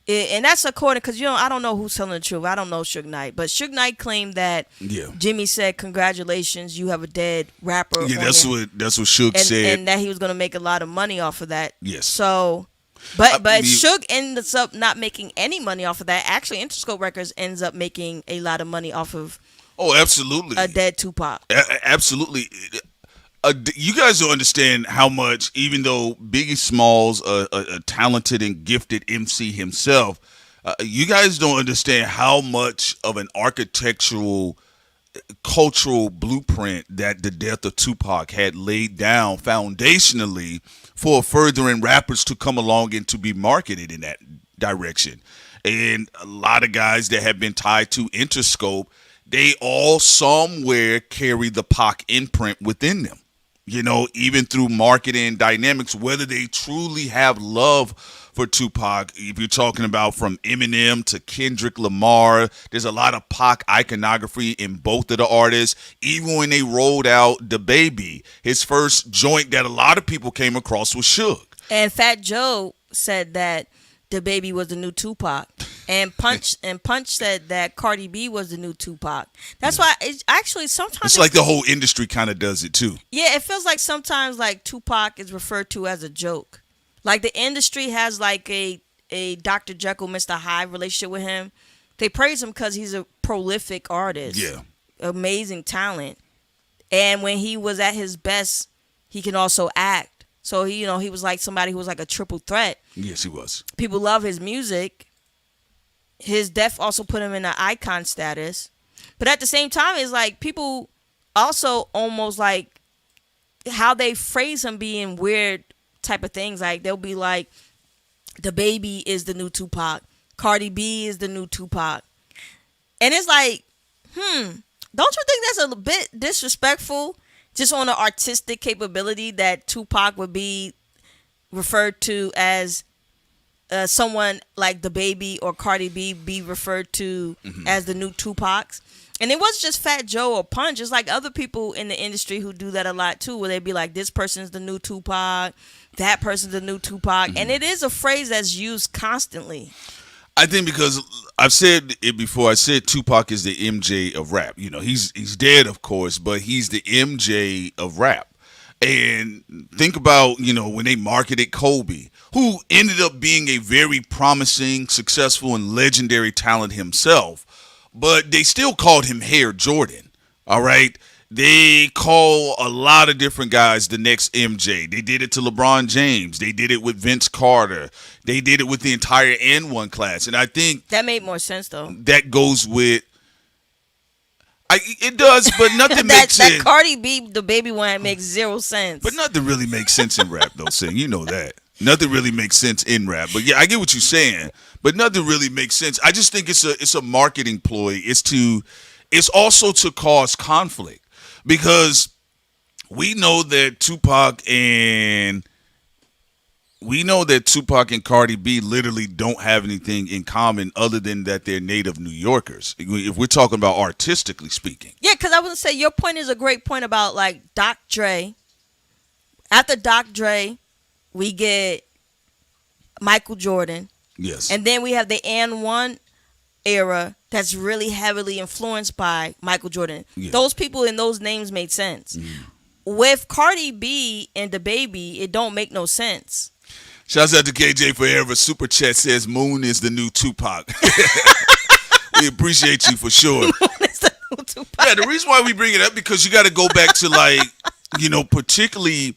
and that's according, because I don't know who's telling the truth. I don't know Suge Knight, but Suge Knight claimed that Jimmy said, "Congratulations, you have a dead rapper." Yeah, that's what Suge said, and that he was going to make a lot of money off of that. Yes. So, but Suge ends up not making any money off of that. Actually, Interscope Records ends up making a lot of money off of. Oh, absolutely. A dead Tupac. Absolutely. You guys don't understand how much, even though Biggie Smalls, a talented and gifted MC himself, you guys don't understand how much of an architectural, cultural blueprint that the death of Tupac had laid down foundationally for furthering rappers to come along and to be marketed in that direction. And a lot of guys that have been tied to Interscope, they all somewhere carry the Pac imprint within them. Even through marketing dynamics, whether they truly have love for Tupac. If you're talking about from Eminem to Kendrick Lamar, there's a lot of Pac iconography in both of the artists. Even when they rolled out The Baby, his first joint that a lot of people came across was Suge. And Fat Joe said that The Baby was the new Tupac. And Punch said that Cardi B was the new Tupac. That's why it's actually sometimes it's like the whole industry kind of does it too. Yeah, it feels like sometimes like Tupac is referred to as a joke. Like the industry has like a Dr. Jekyll, Mr. Hyde relationship with him. They praise him because he's a prolific artist. Yeah. Amazing talent. And when he was at his best, he can also act. So he was like somebody who was like a triple threat. Yes, he was. People love his music. His death also put him in an icon status. But at the same time, it's like people also almost like how they phrase him being weird type of things. Like they'll be like, The Baby is the new Tupac. Cardi B is the new Tupac. And it's like, don't you think that's a bit disrespectful just on the artistic capability that Tupac would be referred to as someone like The Baby or Cardi B be referred to as the new Tupacs? And it wasn't just Fat Joe or Punch. It's like other people in the industry who do that a lot too, where they'd be like, this person's the new Tupac, that person's the new Tupac. And it is a phrase that's used constantly. I think because I've said it before, I said Tupac is the MJ of rap. He's dead, of course, but he's the MJ of rap. And think about, when they marketed Kobe, who ended up being a very promising, successful, and legendary talent himself, but they still called him Hair Jordan, all right? They call a lot of different guys the next MJ. They did it to LeBron James. They did it with Vince Carter. They did it with the entire N1 class. And I think that made more sense, though. That goes with... it does, but nothing makes sense. That Cardi B, The Baby one makes zero sense. But nothing really makes sense in rap, though, Sing. You know that. Nothing really makes sense in rap. But yeah, I get what you're saying. But nothing really makes sense. I just think it's a marketing ploy. It's also to cause conflict. Because we know that Tupac and Cardi B literally don't have anything in common other than that they're native New Yorkers. If we're talking about artistically speaking. Yeah, because I would say your point is a great point about like Dr. Dre. After Dr. Dre, we get Michael Jordan. Yes. And then we have the N1 era that's really heavily influenced by Michael Jordan. Yeah. Those people and those names made sense. With Cardi B and the baby, it don't make no sense. Shouts out to KJ Forever. Super chat says Moon is the new Tupac. We appreciate you for sure. Yeah, the reason why we bring it up because you got to go back to like, particularly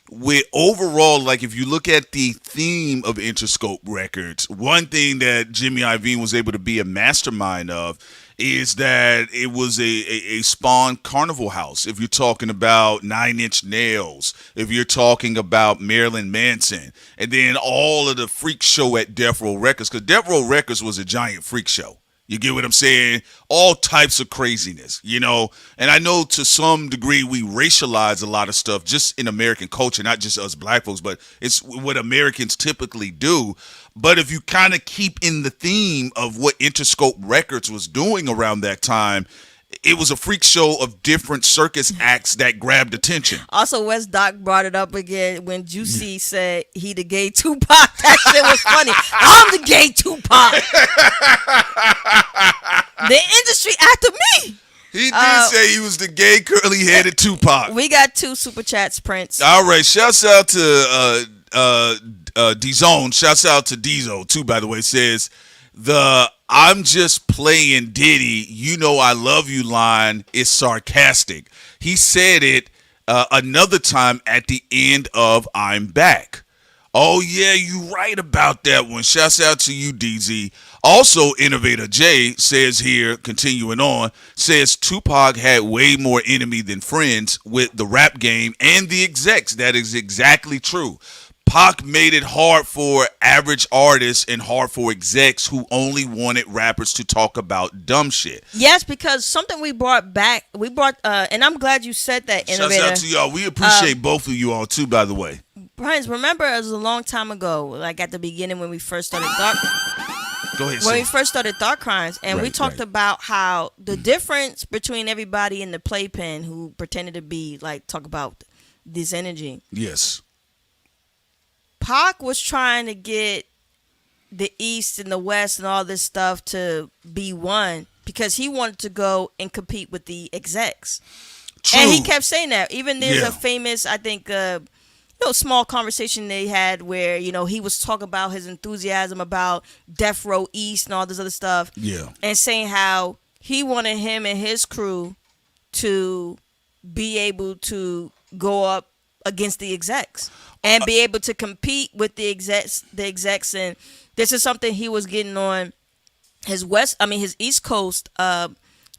with overall, like if you look at the theme of Interscope Records, one thing that Jimmy Iovine was able to be a mastermind of is that it was a Spawn Carnival House. If you're talking about 9 Inch Nails, if you're talking about Marilyn Manson, and then all of the freak show at Death Row Records, because Death Row Records was a giant freak show. You get what I'm saying? All types of craziness, And I know to some degree we racialize a lot of stuff just in American culture, not just us black folks, but it's what Americans typically do. But if you kind of keep in the theme of what Interscope Records was doing around that time, it was a freak show of different circus acts that grabbed attention. Also, West Doc brought it up again when Juicy said he the gay Tupac. That shit was funny. I'm the gay Tupac. The industry after me. He did say he was the gay curly-headed Tupac. We got 2 super chats, Prince. All right, shouts out to D-Zone. Shouts out to Diesel, too, by the way, says the I'm just playing Diddy, I love you line is sarcastic. He said it another time at the end of I'm Back. Oh, yeah, you right about that one. Shouts out to you, DZ. Also, Innovator J says here, continuing on, says Tupac had way more enemy than friends with the rap game and the execs. That is exactly true. Pac made it hard for average artists and hard for execs who only wanted rappers to talk about dumb shit. Yes, because something we brought, and I'm glad you said that, Innovator. Shouts out to y'all. We appreciate both of you all, too, by the way. Brian, remember it was a long time ago, like at the beginning when we first started Go ahead, we first started Thought Crimes, and we talked about how the difference between everybody in the playpen who pretended to be, talk about this energy. Yes. Pac was trying to get the East and the West and all this stuff to be one because he wanted to go and compete with the execs. True. And he kept saying that. Even there's a famous, I think, small conversation they had where, he was talking about his enthusiasm about Death Row East and all this other stuff. Yeah. And saying how he wanted him and his crew to be able to go up against the execs and be able to compete with the execs, and this is something he was getting on his East Coast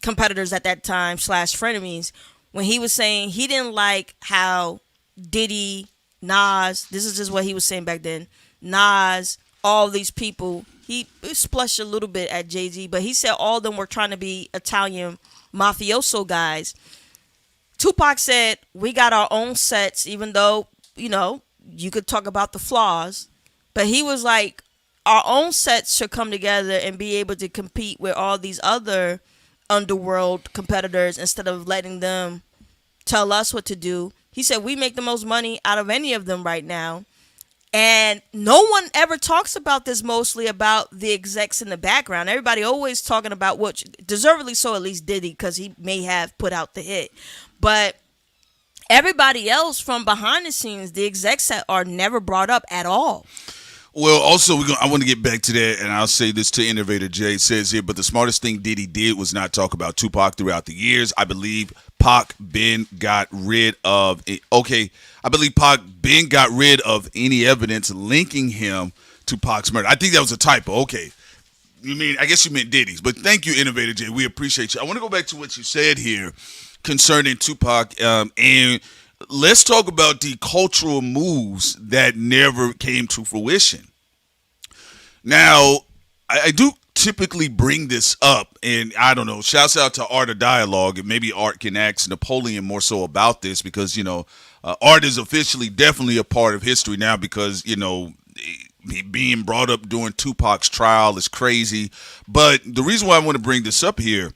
competitors at that time / frenemies, when he was saying he didn't like how Diddy, Nas, this is just what he was saying back then, Nas, all these people, he splashed a little bit at Jay-Z, but he said all of them were trying to be Italian mafioso guys. Tupac said, we got our own sets, even though, you could talk about the flaws, but he was like, our own sets should come together and be able to compete with all these other underworld competitors instead of letting them tell us what to do. He said, we make the most money out of any of them right now. And no one ever talks about this, mostly about the execs in the background. Everybody always talking about what, deservedly so, at least Diddy, because he may have put out the hit. But everybody else from behind the scenes, the execs are never brought up at all. Well, also, I want to get back to that, and I'll say this to Innovator Jay. It says here, but the smartest thing Diddy did was not talk about Tupac throughout the years. I believe Pac Ben got rid of it. Okay, I believe Pac Ben got rid of any evidence linking him to Pac's murder. I think that was a typo. Okay. I guess you meant Diddy's, but thank you, Innovator Jay. We appreciate you. I want to go back to what you said here concerning Tupac, and let's talk about the cultural moves that never came to fruition. Now, I do typically bring this up, and I don't know, shouts out to Art of Dialogue, and maybe Art can ask Napoleon more so about this because, Art is officially definitely a part of history now because, being brought up during Tupac's trial is crazy. But the reason why I want to bring this up here,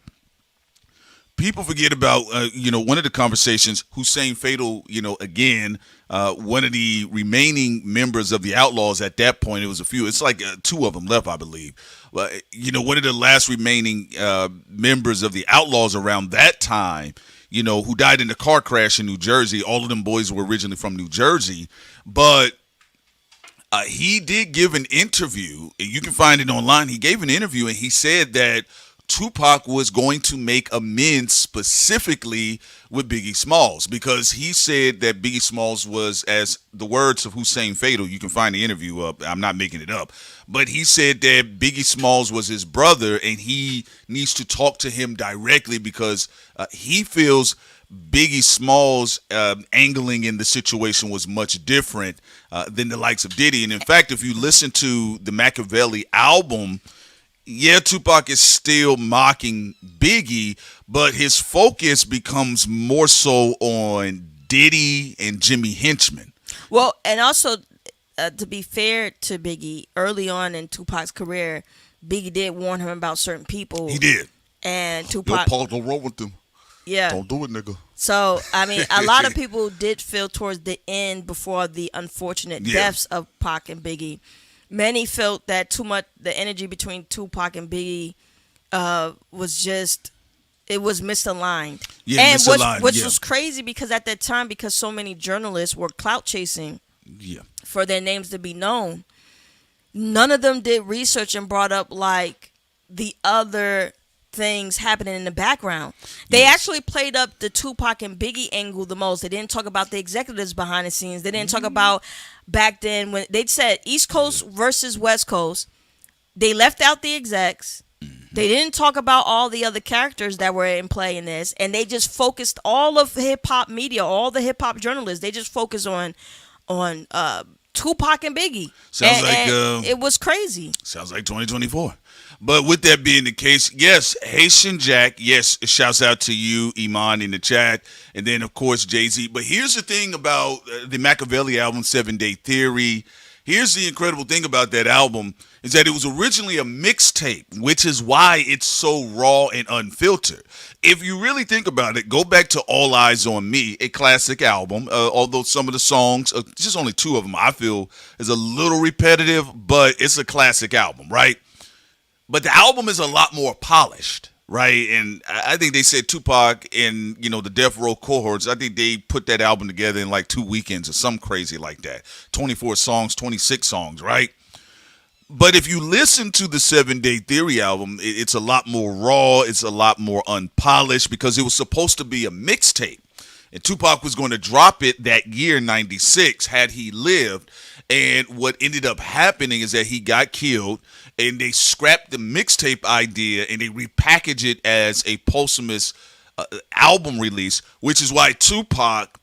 people forget about, one of the conversations, Hussein Fatal, again, one of the remaining members of the Outlaws at that point, it was a few, it's like 2 of them left, I believe. one of the last remaining members of the Outlaws around that time, who died in a car crash in New Jersey. All of them boys were originally from New Jersey, but he did give an interview. You can find it online. He gave an interview, and he said that Tupac was going to make amends specifically with Biggie Smalls, because he said that Biggie Smalls was, as the words of Hussein Fatal, you can find the interview up, I'm not making it up, but he said that Biggie Smalls was his brother and he needs to talk to him directly, because he feels Biggie Smalls angling in the situation was much different than the likes of Diddy. And in fact, if you listen to the Machiavelli album, yeah, Tupac is still mocking Biggie, but his focus becomes more so on Diddy and Jimmy Henchman. Well, and also, to be fair to Biggie, early on in Tupac's career, Biggie did warn him about certain people. He did. And Tupac... Paul, don't roll with them. Yeah. Don't do it, nigga. So, I mean, a lot of people did feel towards the end, before the unfortunate deaths of Pac and Biggie, many felt that the energy between Tupac and Biggie was just, it was misaligned. Yeah, and misaligned, which was crazy, because at that time, because so many journalists were clout chasing for their names to be known, none of them did research and brought up like the other things happening in the background. They actually played up the Tupac and Biggie angle the most. They didn't talk about the executives behind the scenes. They didn't talk about back then when they said East Coast versus West Coast. They left out the execs. They didn't talk about all the other characters that were in play in this, and they just focused all of hip hop media, all the hip hop journalists. They just focused on Tupac and Biggie. And it was crazy. Sounds like 2024. But with that being the case, yes, Haitian Jack, yes, shouts out to you, Iman, in the chat, and then, of course, Jay-Z. But here's the thing about the Machiavelli album, 7 Day Theory. Here's the incredible thing about that album, is that it was originally a mixtape, which is why it's so raw and unfiltered. If you really think about it, go back to All Eyes on Me, a classic album, although some of the songs, just only 2 of them, I feel is a little repetitive, but it's a classic album, right? But the album is a lot more polished, right? And I think they said Tupac and, the Death Row cohorts, I think they put that album together in like 2 weekends or something crazy like that. 24 songs, 26 songs, right? But if you listen to the 7 Day Theory album, it's a lot more raw. It's a lot more unpolished, because it was supposed to be a mixtape. And Tupac was going to drop it that year, 96, had he lived. And what ended up happening is that he got killed, and they scrapped the mixtape idea and they repackaged it as a posthumous album release, which is why Tupac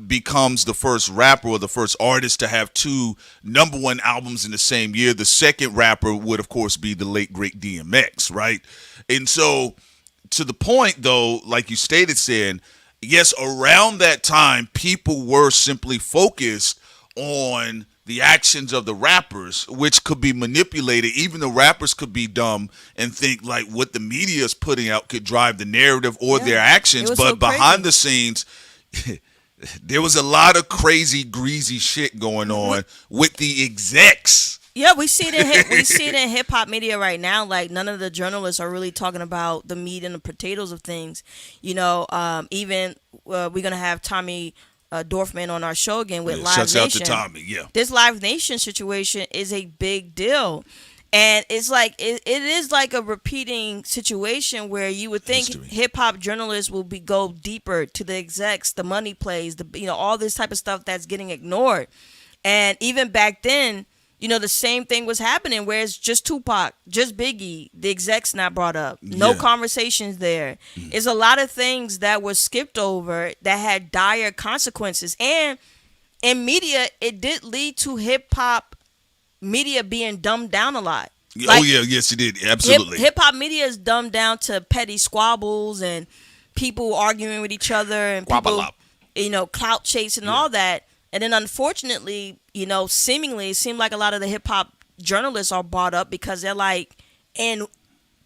becomes the first rapper or the first artist to have 2 #1 albums in the same year. The second rapper would, of course, be the late, great DMX, right? And so, to the point, though, like you stated, saying, yes, around that time, people were simply focused on the actions of the rappers, which could be manipulated. Even the rappers could be dumb and think like what the media is putting out could drive the narrative or their actions. But behind the scenes, there was a lot of crazy, greasy shit going on with the execs. Yeah, we see it in hip hop media right now. Like, none of the journalists are really talking about the meat and the potatoes of things. Even we're gonna have Tommy Dorfman on our show again with Live Nation. Shouts out to Tommy, yeah. This Live Nation situation is a big deal. And it's like it is like a repeating situation where you would think hip hop journalists will go deeper to the execs, the money plays, all this type of stuff that's getting ignored. And even back then, the same thing was happening where it's just Tupac, just Biggie, the execs not brought up, no conversations there. It's a lot of things that were skipped over that had dire consequences. And in media, it did lead to hip hop media being dumbed down a lot. Yes, it did, absolutely. Hip hop media is dumbed down to petty squabbles and people arguing with each other and people, clout chasing and all that. And then unfortunately, seemingly it seemed like a lot of the hip hop journalists are brought up because they're like in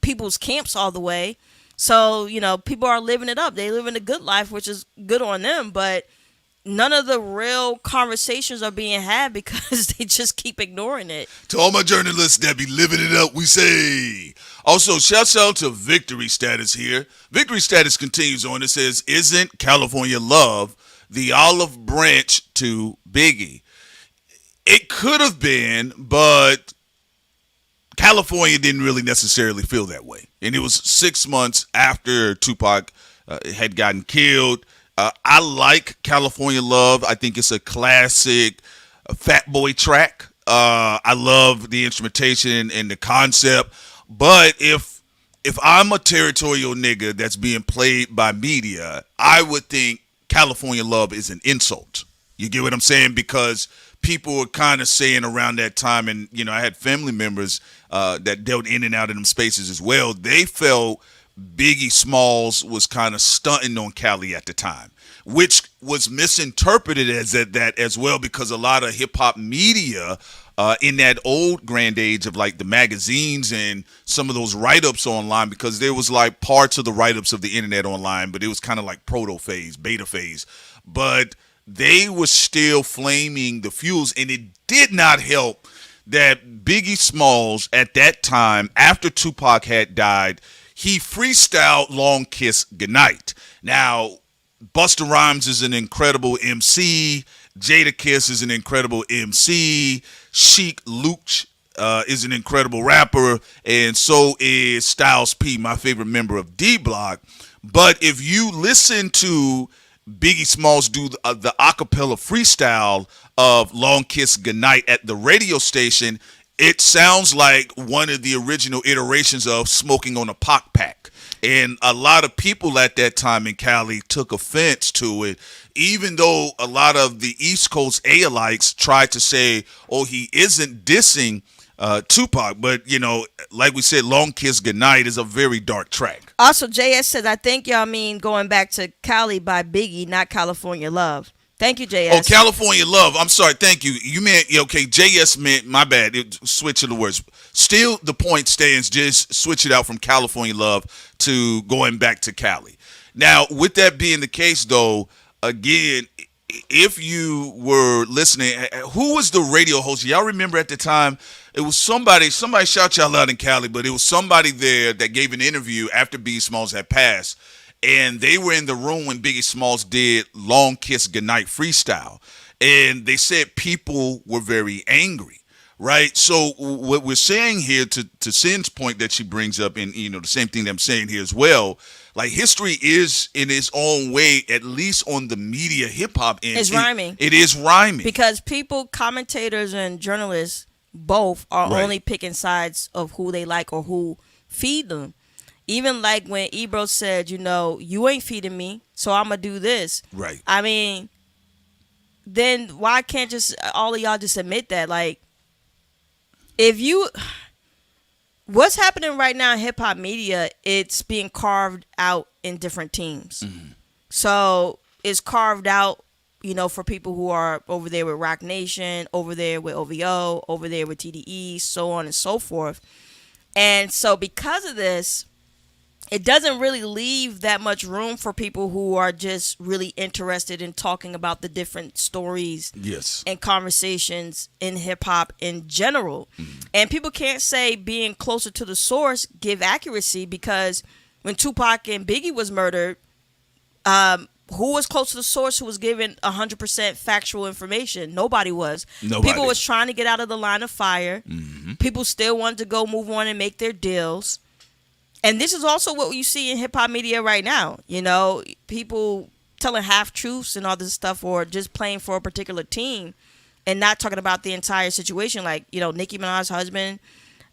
people's camps all the way. So, people are living it up. They live in a good life, which is good on them. But none of the real conversations are being had because they just keep ignoring it. To all my journalists that be living it up, we say. Also, shouts out to Victory Status here. Victory Status continues on. It says, isn't California Love the olive branch to Biggie? It could have been, but California didn't really necessarily feel that way. And it was 6 months after Tupac had gotten killed. I like California Love. I think it's a classic Fat Boy track. I love the instrumentation and the concept. But if I'm a territorial nigga that's being played by media, I would think California Love is an insult. You get what I'm saying? Because people were kind of saying around that time, and I had family members that dealt in and out of them spaces as well. They felt Biggie Smalls was kind of stunting on Cali at the time, which was misinterpreted as that as well, because a lot of hip hop media in that old grand age of like the magazines and some of those write-ups online, because there was like parts of the write-ups of the internet online, but it was kind of like proto phase, beta phase, but they were still flaming the fuels, and it did not help that Biggie Smalls at that time, after Tupac had died, he freestyled Long Kiss Goodnight. Now, Busta Rhymes is an incredible MC. Jadakiss is an incredible MC. Sheik Luke is an incredible rapper. And so is Styles P, my favorite member of D Block. But if you listen to Biggie Smalls do the acapella freestyle of Long Kiss Goodnight at the radio station, it sounds like one of the original iterations of Smoking on a Pac Pack. And a lot of people at that time in Cali took offense to it, even though a lot of the East Coast A-alikes tried to say, oh, he isn't dissing Tupac. But, like we said, Long Kiss Goodnight is a very dark track. Also, JS says, I think y'all mean going back to Cali by Biggie, not California Love. Thank you, JS. Oh, California Love. I'm sorry. Thank you. You meant, okay, JS meant, my bad. Switch of the words. Still, the point stands. Just switch it out from California Love to going back to Cali. Now, with that being the case, though, again, if you were listening, who was the radio host? Y'all remember at the time? It was somebody shout y'all out in Cali, but it was somebody there that gave an interview after Biggie Smalls had passed. And they were in the room when Biggie Smalls did Long Kiss Goodnight freestyle. And they said people were very angry, right? So what we're saying here, to Sin's point that she brings up, and the same thing that I'm saying here as well, like history is in its own way, at least on the media hip-hop end. It's rhyming. It is rhyming. Because people, commentators and journalists, both are Right. only picking sides of who they like or who feed them. Even like when Ebro said, you ain't feeding me, so I'm going to do this. Right. I mean, then why can't just all of y'all just admit that? Like, what's happening right now in hip-hop media, it's being carved out in different teams. Mm-hmm. So it's carved out, for people who are over there with Rock Nation, over there with OVO, over there with TDE, so on and so forth. And so because of this, it doesn't really leave that much room for people who are just really interested in talking about the different stories and conversations in hip-hop in general. Mm-hmm. And people can't say being closer to the source give accuracy, because when Tupac and Biggie was murdered, who was close to the source who was given 100% factual information? Nobody was. People was trying to get out of the line of fire. Mm-hmm. People still wanted to go move on and make their deals. And this is also what you see in hip-hop media right now. People telling half-truths and all this stuff, or just playing for a particular team and not talking about the entire situation. Like, Nicki Minaj's husband,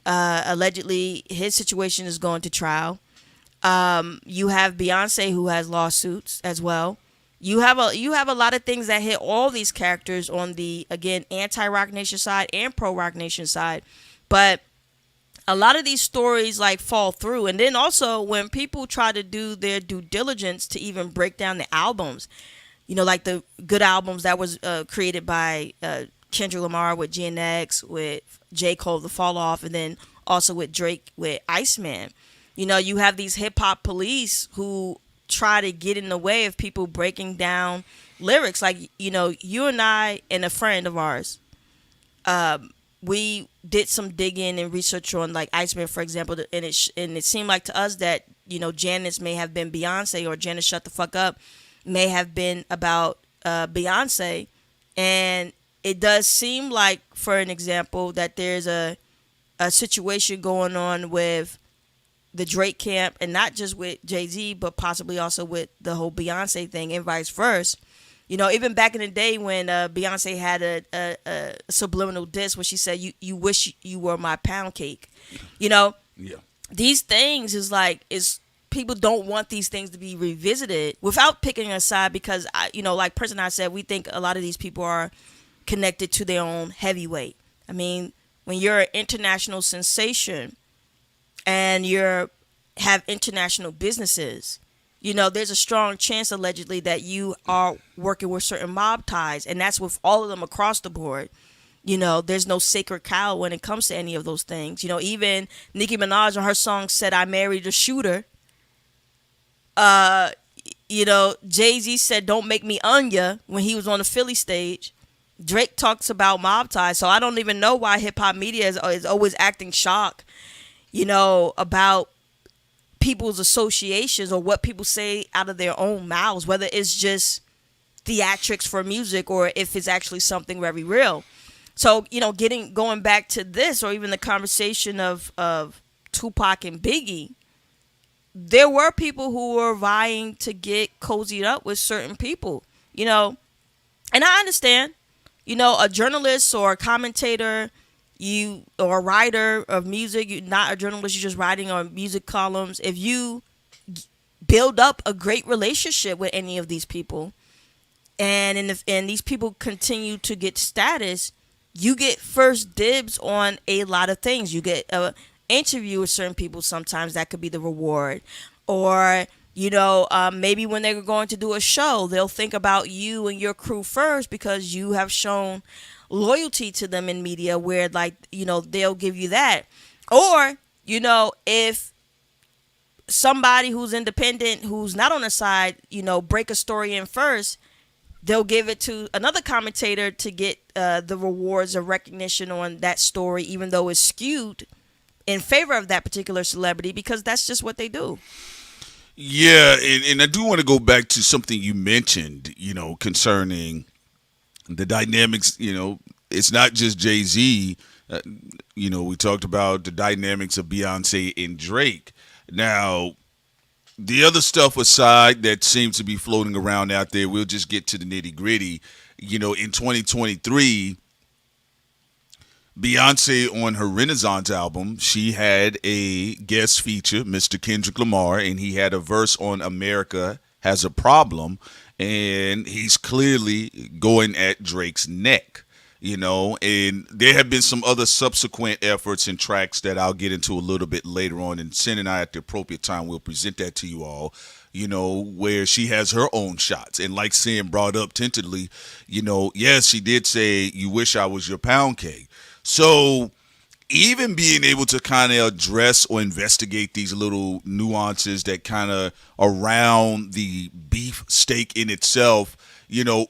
allegedly, his situation is going to trial. You have Beyonce, who has lawsuits as well. You have a lot of things that hit all these characters on the, again, anti-Rock Nation side and pro-Rock Nation side. But a lot of these stories fall through. And then also when people try to do their due diligence to even break down the albums, like the good albums that was created by Kendrick Lamar with GNX, with J. Cole, The Fall Off, and then also with Drake with Iceman. You have these hip hop police who try to get in the way of people breaking down lyrics. Like, you and I and a friend of ours, we did some digging and research on like Iceman, for example, and it seemed like to us that Janice may have been Beyonce, or Janice Shut the Fuck Up may have been about Beyonce, and it does seem like, for an example, that there's a situation going on with the Drake camp, and not just with Jay-Z, but possibly also with the whole Beyonce thing and vice versa. Even back in the day when Beyonce had a subliminal diss where she said, you wish you were my pound cake. Yeah. These things is people don't want these things to be revisited without picking a side, because, like Prince and I said, we think a lot of these people are connected to their own heavyweight. I mean, when you're an international sensation and have international businesses, there's a strong chance, allegedly, that you are working with certain mob ties, and that's with all of them across the board. There's no sacred cow when it comes to any of those things. Even Nicki Minaj on her song said, "I married a shooter." Jay-Z said, "Don't make me Anya" when he was on the Philly stage. Drake talks about mob ties, so I don't even know why hip-hop media is always acting shocked, about people's associations or what people say out of their own mouths, whether it's just theatrics for music or if it's actually something very real. So, going back to this, or even the conversation of Tupac and Biggie, there were people who were vying to get cozied up with certain people, and I understand, a journalist or a commentator, or a writer of music, you're not a journalist, you're just writing on music columns. If you build up a great relationship with any of these people, and these people continue to get status, you get first dibs on a lot of things. You get an interview with certain people. Sometimes that could be the reward, or maybe when they're going to do a show, they'll think about you and your crew first because you have shown loyalty to them in media, where they'll give you that. Or if somebody who's independent, who's not on the side, break a story in first, they'll give it to another commentator to get the rewards of recognition on that story, even though it's skewed in favor of that particular celebrity, because that's just what they do. Yeah, and I do want to go back to something you mentioned, concerning the dynamics. It's not just Jay-Z. We talked about the dynamics of Beyonce and Drake. Now, the other stuff aside that seems to be floating around out there, we'll just get to the nitty gritty. In 2023, Beyonce, on her Renaissance album, she had a guest feature, Mr. Kendrick Lamar, and he had a verse on America Has a Problem, and he's clearly going at Drake's neck. And there have been some other subsequent efforts and tracks that I'll get into a little bit later on, and Sin and I at the appropriate time will present that to you all, where she has her own shots. And like Sin brought up tentatively, yes, she did say, "You wish I was your pound cake." So even being able to kind of address or investigate these little nuances that kind of around the beef steak in itself,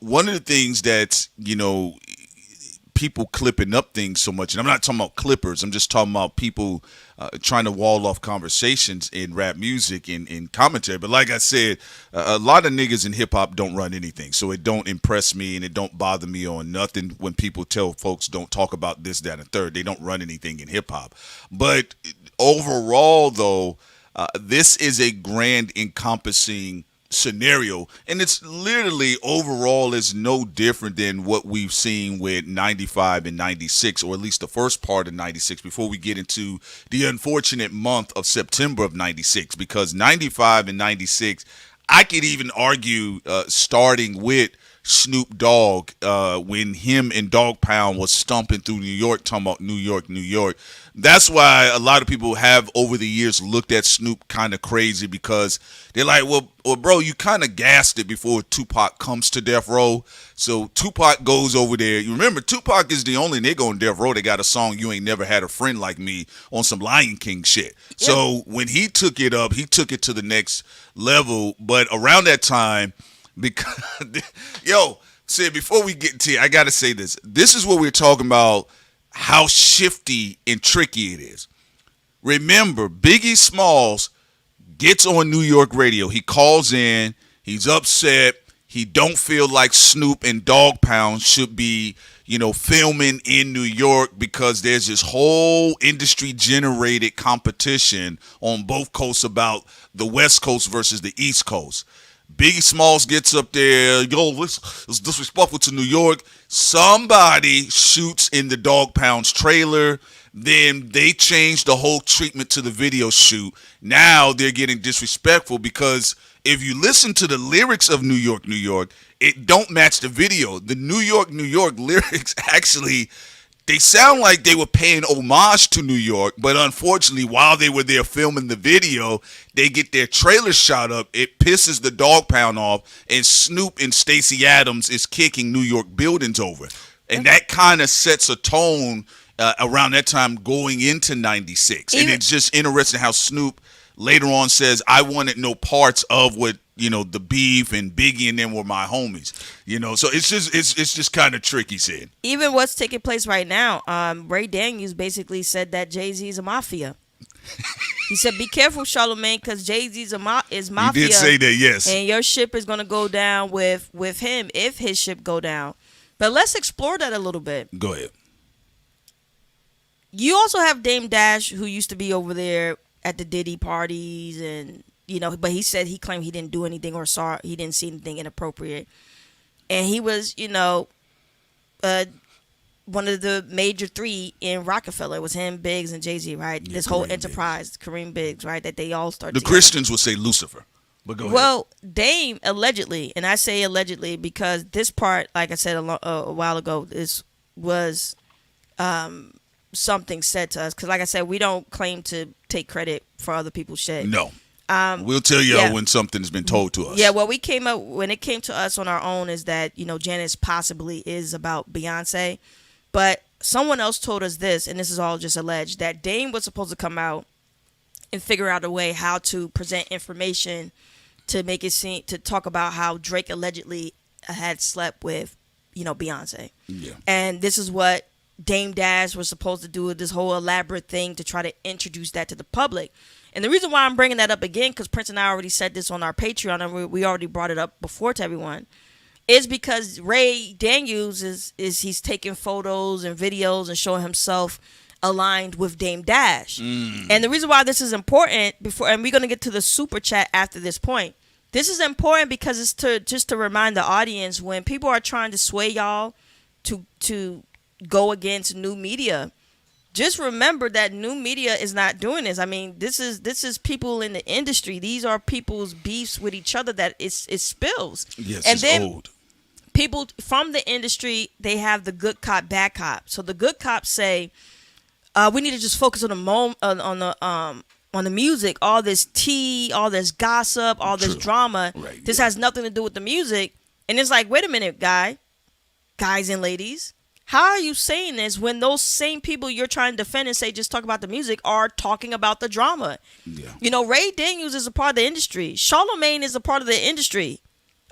one of the things that's, people clipping up things so much, and I'm not talking about clippers, I'm just talking about people trying to wall off conversations in rap music and commentary. But like I said, a lot of niggas in hip hop don't run anything, so it don't impress me and it don't bother me on nothing when people tell folks don't talk about this, that, and third. They don't run anything in hip hop. But overall, though, this is a grand encompassing scenario, and it's literally overall is no different than what we've seen with 95 and 96, or at least the first part of 96, before we get into the unfortunate month of September of 96, because 95 and 96, I could even argue starting with Snoop Dogg when him and Dog Pound was stomping through New York, talking about New York, New York. That's why a lot of people have over the years looked at Snoop kind of crazy because they're like, well, bro, you kind of gassed it before Tupac comes to Death Row. So Tupac goes over there. You remember, Tupac is the only nigga on Death Row that got a song, You Ain't Never Had a Friend Like Me, on some Lion King shit. Yeah. So when he took it up, he took it to the next level. But around that time, because, yo, Sid, before we get to it, I got to say this. This is what we're talking about, how shifty and tricky it is. Remember, Biggie Smalls gets on New York radio. He calls in. He's upset. He don't feel like Snoop and Dog Pound should be, filming in New York because there's this whole industry-generated competition on both coasts about the West Coast versus the East Coast. Biggie Smalls gets up there, it's disrespectful to New York. Somebody shoots in the Dog Pound's trailer. Then they change the whole treatment to the video shoot. Now they're getting disrespectful because if you listen to the lyrics of New York, New York, it don't match the video. The New York, New York lyrics actually, they sound like they were paying homage to New York, but unfortunately, while they were there filming the video, they get their trailer shot up. It pisses the Dog Pound off, and Snoop and Stacey Adams is kicking New York buildings over. And that kind of sets a tone around that time going into 96. And it's just interesting how Snoop later on says, I wanted no parts of what, the beef, and Biggie and them were my homies. So it's just kind of tricky, Sid. Even what's taking place right now, Ray Daniels basically said that Jay-Z is a mafia. He said, be careful, Charlamagne, because Jay-Z is mafia. He did say that, yes. And your ship is going to go down with him if his ship go down. But let's explore that a little bit. Go ahead. You also have Dame Dash, who used to be over there at the Diddy parties, and but he claimed he didn't do anything or he didn't see anything inappropriate, and he was one of the major three in Rockefeller. It was him, Biggs, and Jay-Z, right? Yeah, this whole enterprise, Kareem Biggs, right? That they all started. The together. Christians would say Lucifer, but go ahead. Well, Dame allegedly, and I say allegedly because this part, like I said a while ago, this was something said to us, because like I said, we don't claim to take credit for other people's shit. No. We'll tell y'all when something's been told to us. Yeah, what we came up when it came to us on our own is that Janice possibly is about Beyonce, but someone else told us this, and this is all just alleged, that Dame was supposed to come out and figure out a way how to present information to make it seem, to talk about how Drake allegedly had slept with Beyonce. Yeah. And this is what Dame Dash was supposed to do, this whole elaborate thing to try to introduce that to the public. And the reason why I'm bringing that up again, because Prince and I already said this on our Patreon, and we already brought it up before to everyone, is because Ray Daniels is he's taking photos and videos and showing himself aligned with Dame Dash. And the reason why this is important, and we're going to get to the super chat after this point, this is important because it's to remind the audience, when people are trying to sway y'all to go against new media, just remember that new media is not doing this. I mean, this is people in the industry. These are people's beefs with each other that it spills. Yes, and it's then old. People from the industry, they have the good cop, bad cop. So the good cops say, we need to just focus on the music. All this tea, all this gossip, all this drama. Right, this has nothing to do with the music. And it's like, wait a minute, guys and ladies. How are you saying this when those same people you're trying to defend and say just talk about the music are talking about the drama? Yeah. Ray Daniels is a part of the industry. Charlamagne is a part of the industry.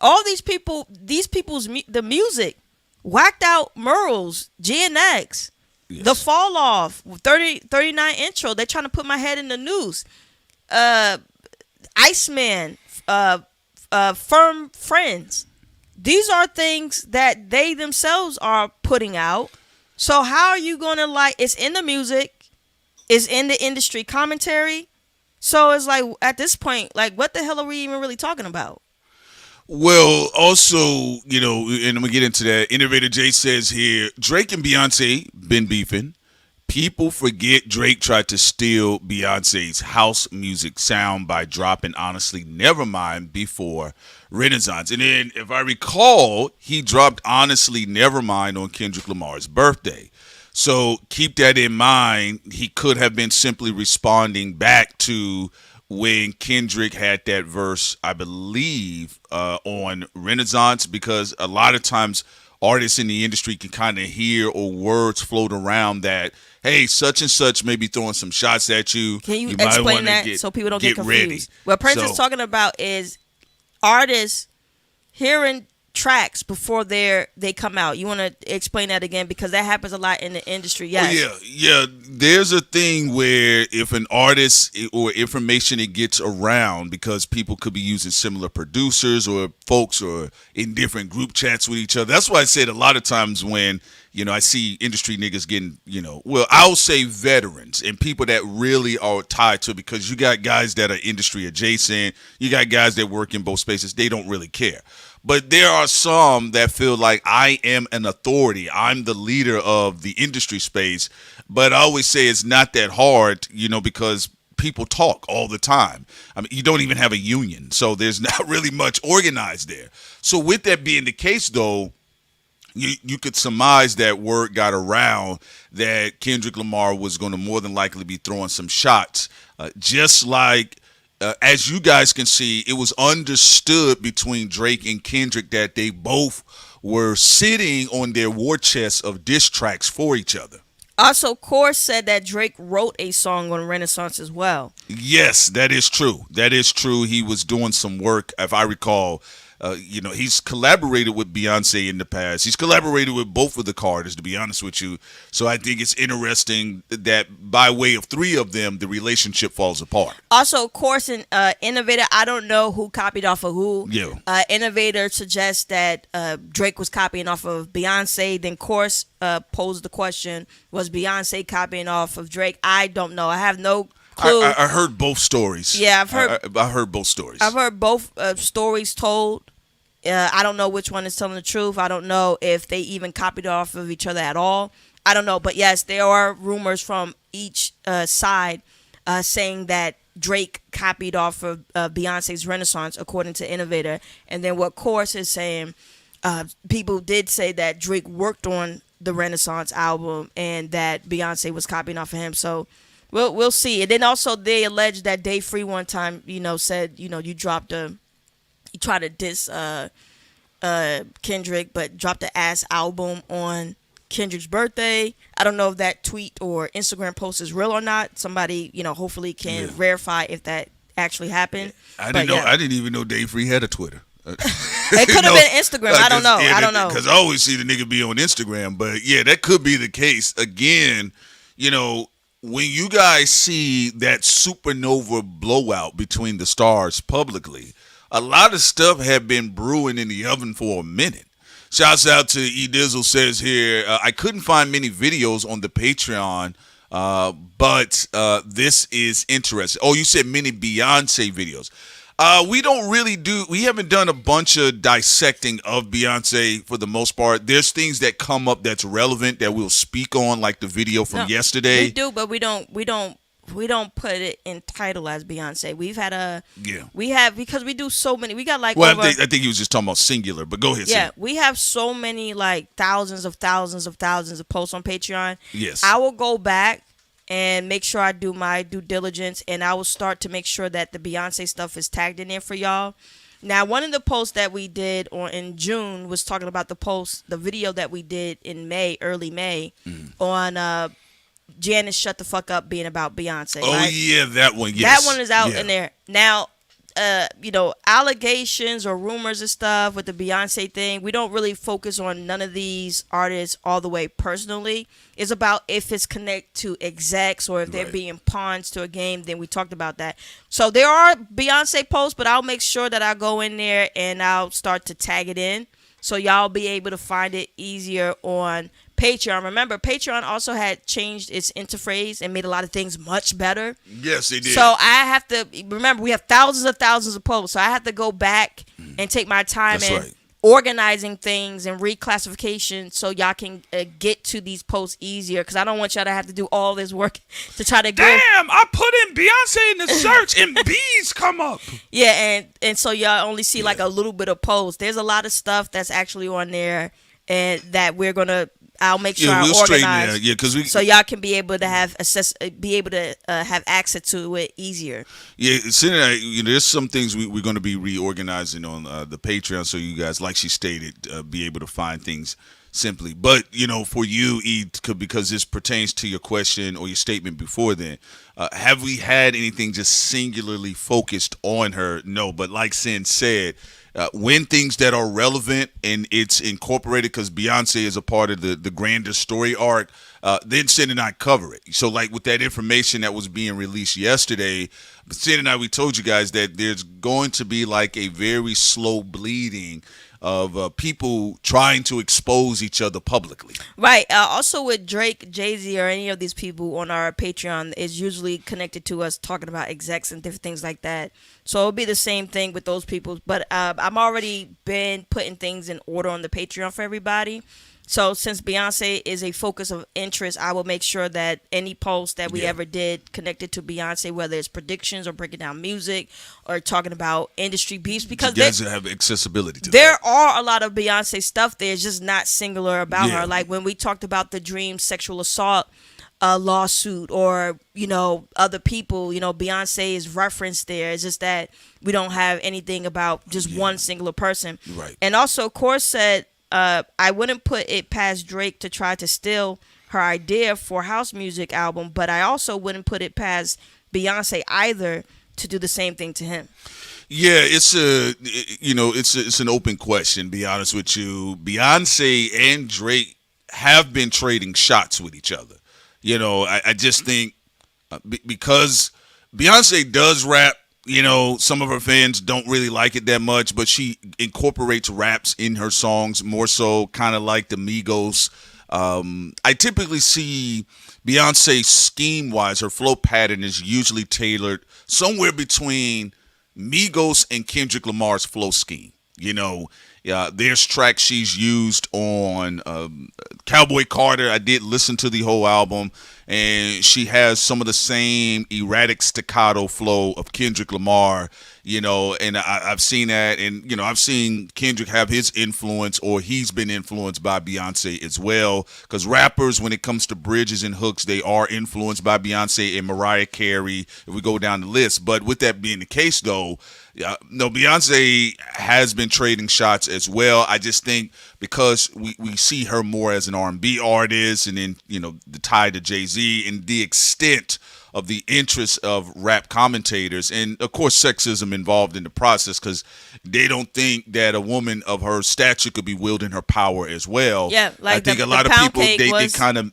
All these people's the music, Whacked Out Merles, GNX, yes. The Fall Off, 39 intro. They're trying to put my head in the news. Iceman, Firm Friends. These are things that they themselves are putting out. So how are you going to it's in the music, it's in the industry commentary. So it's like, at this point, what the hell are we even really talking about? Well, also, and I'm going to get into that. Innovator J says here, Drake and Beyonce been beefing. People forget Drake tried to steal Beyonce's house music sound by dropping Honestly Nevermind before Renaissance. And then, if I recall, he dropped Honestly Nevermind on Kendrick Lamar's birthday. So keep that in mind. He could have been simply responding back to when Kendrick had that verse, I believe, on Renaissance, because a lot of times artists in the industry can kind of hear or words float around that, hey, such and such may be throwing some shots at you. Can you might explain wanna that so people don't get confused? Ready. What Prince So- is talking about is artists hearing tracks before they come out. You want to explain that again, because that happens a lot in the industry. Yes. Oh, yeah. There's a thing where if an artist or information it gets around, because people could be using similar producers or folks or in different group chats with each other. That's why I said a lot of times when, I see industry niggas getting, I'll say veterans and people that really are tied to it, because you got guys that are industry adjacent. You got guys that work in both spaces. They don't really care. But there are some that feel like I am an authority. I'm the leader of the industry space. But I always say it's not that hard, because people talk all the time. I mean, you don't even have a union. So there's not really much organized there. So with that being the case, though, you could surmise that word got around that Kendrick Lamar was going to more than likely be throwing some shots. Just like, as you guys can see, it was understood between Drake and Kendrick that they both were sitting on their war chests of diss tracks for each other. Also, Core said that Drake wrote a song on Renaissance as well. Yes, that is true. That is true. He was doing some work, if I recall. He's collaborated with Beyonce in the past. He's collaborated with both of the Carters, to be honest with you. So I think it's interesting that by way of three of them, the relationship falls apart. Also, of course, Innovator, I don't know who copied off of who. Yeah. Innovator suggests that Drake was copying off of Beyonce. Then Course posed the question, was Beyonce copying off of Drake? I don't know. I have no clue. I heard both stories. Yeah, I've heard. I heard both stories. I've heard both stories told. I don't know which one is telling the truth. I don't know if they even copied off of each other at all. I don't know. But yes, there are rumors from each side saying that Drake copied off of Beyonce's Renaissance, according to Innovator. And then what Course is saying, people did say that Drake worked on the Renaissance album and that Beyonce was copying off of him. So we'll see. And then also they alleged that Day Free one time, said, you dropped you try to diss Kendrick, but dropped the ass album on Kendrick's birthday. I don't know if that tweet or Instagram post is real or not. Somebody, hopefully can verify if that actually happened. I didn't know. Yeah. I didn't even know Dave Free had a Twitter. It could have been Instagram. I don't know. I don't know. Because I always see the nigga be on Instagram. But yeah, that could be the case. Again, when you guys see that supernova blowout between the stars publicly, a lot of stuff had been brewing in the oven for a minute. Shouts out to E Dizzle says here, I couldn't find many videos on the Patreon, but this is interesting. Oh, you said many Beyonce videos. We haven't done a bunch of dissecting of Beyonce for the most part. There's things that come up that's relevant that we'll speak on, like the video from yesterday. We do, but we don't put it in title as Beyonce. Because we do so many. We got like I think he was just talking about singular, but go ahead. Yeah, we have so many, like thousands of posts on Patreon. Yes. I will go back and make sure I do my due diligence, and I will start to make sure that the Beyonce stuff is tagged in there for y'all. Now, one of the posts that we did in June was talking about the video that we did in early May, on Janice Shut the Fuck Up being about Beyonce. Oh, right? Yeah, that one, yes. That one is out in there. Now, allegations or rumors and stuff with the Beyonce thing, we don't really focus on none of these artists all the way personally. It's about if it's connected to execs or if they're being pawns to a game, then we talked about that. So there are Beyonce posts, but I'll make sure that I go in there and I'll start to tag it in so y'all be able to find it easier on Patreon. Remember, Patreon also had changed its interface and made a lot of things much better. Yes, they did. So I have to remember we have thousands of posts, so I have to go back and take my time organizing things and reclassification so y'all can get to these posts easier, because I don't want y'all to have to do all this work to try to Damn, I put in Beyonce in the search and bees come up. Yeah, and so y'all only see like a little bit of posts. There's a lot of stuff that's actually on there, and that I'll make sure I organize. Yeah, because so y'all can be able to have have access to it easier. Yeah, Cindy, there's some things we're going to be reorganizing on the Patreon, so you guys, like she stated, be able to find things simply. But for you, E, because this pertains to your question or your statement before then, have we had anything just singularly focused on her? No, but like Sin said, when things that are relevant and it's incorporated, because Beyonce is a part of the grander story arc, then Sin and I cover it. So like with that information that was being released yesterday, Sin and I, we told you guys that there's going to be like a very slow bleeding of people trying to expose each other publicly. Right. Also with Drake, Jay-Z, or any of these people on our Patreon is usually connected to us talking about execs and different things like that. So it'll be the same thing with those people. But I'm already been putting things in order on the Patreon for everybody. So since Beyonce is a focus of interest, I will make sure that any post that we ever did connected to Beyonce, whether it's predictions or breaking down music or talking about industry beefs, because you guys have accessibility to there that. are a lot of Beyonce stuff there. It's just not singular about her. Like when we talked about the Dream sexual assault lawsuit, or other people, Beyonce is referenced there. It's just that we don't have anything about just one singular person. Right. And also, Core said, I wouldn't put it past Drake to try to steal her idea for house music album, but I also wouldn't put it past Beyonce either to do the same thing to him. Yeah, it's it's an open question. Be honest with you, Beyonce and Drake have been trading shots with each other. I just think because Beyonce does rap. Some of her fans don't really like it that much, but she incorporates raps in her songs more so, kind of like the Migos. I typically see Beyonce scheme-wise, her flow pattern is usually tailored somewhere between Migos and Kendrick Lamar's flow scheme. There's tracks she's used on Cowboy Carter. I did listen to the whole album, and she has some of the same erratic staccato flow of Kendrick Lamar, and I've seen that. And, I've seen Kendrick have his influence, or he's been influenced by Beyonce as well. Because rappers, when it comes to bridges and hooks, they are influenced by Beyonce and Mariah Carey, if we go down the list. But with that being the case, though, no, Beyonce has been trading shots as well. I just think because we see her more as an R&B artist, and then, the tie to Jay-Z and the extent of the interest of rap commentators, and of course sexism involved in the process, because they don't think that a woman of her stature could be wielding her power as well. Yeah, like I think a lot of people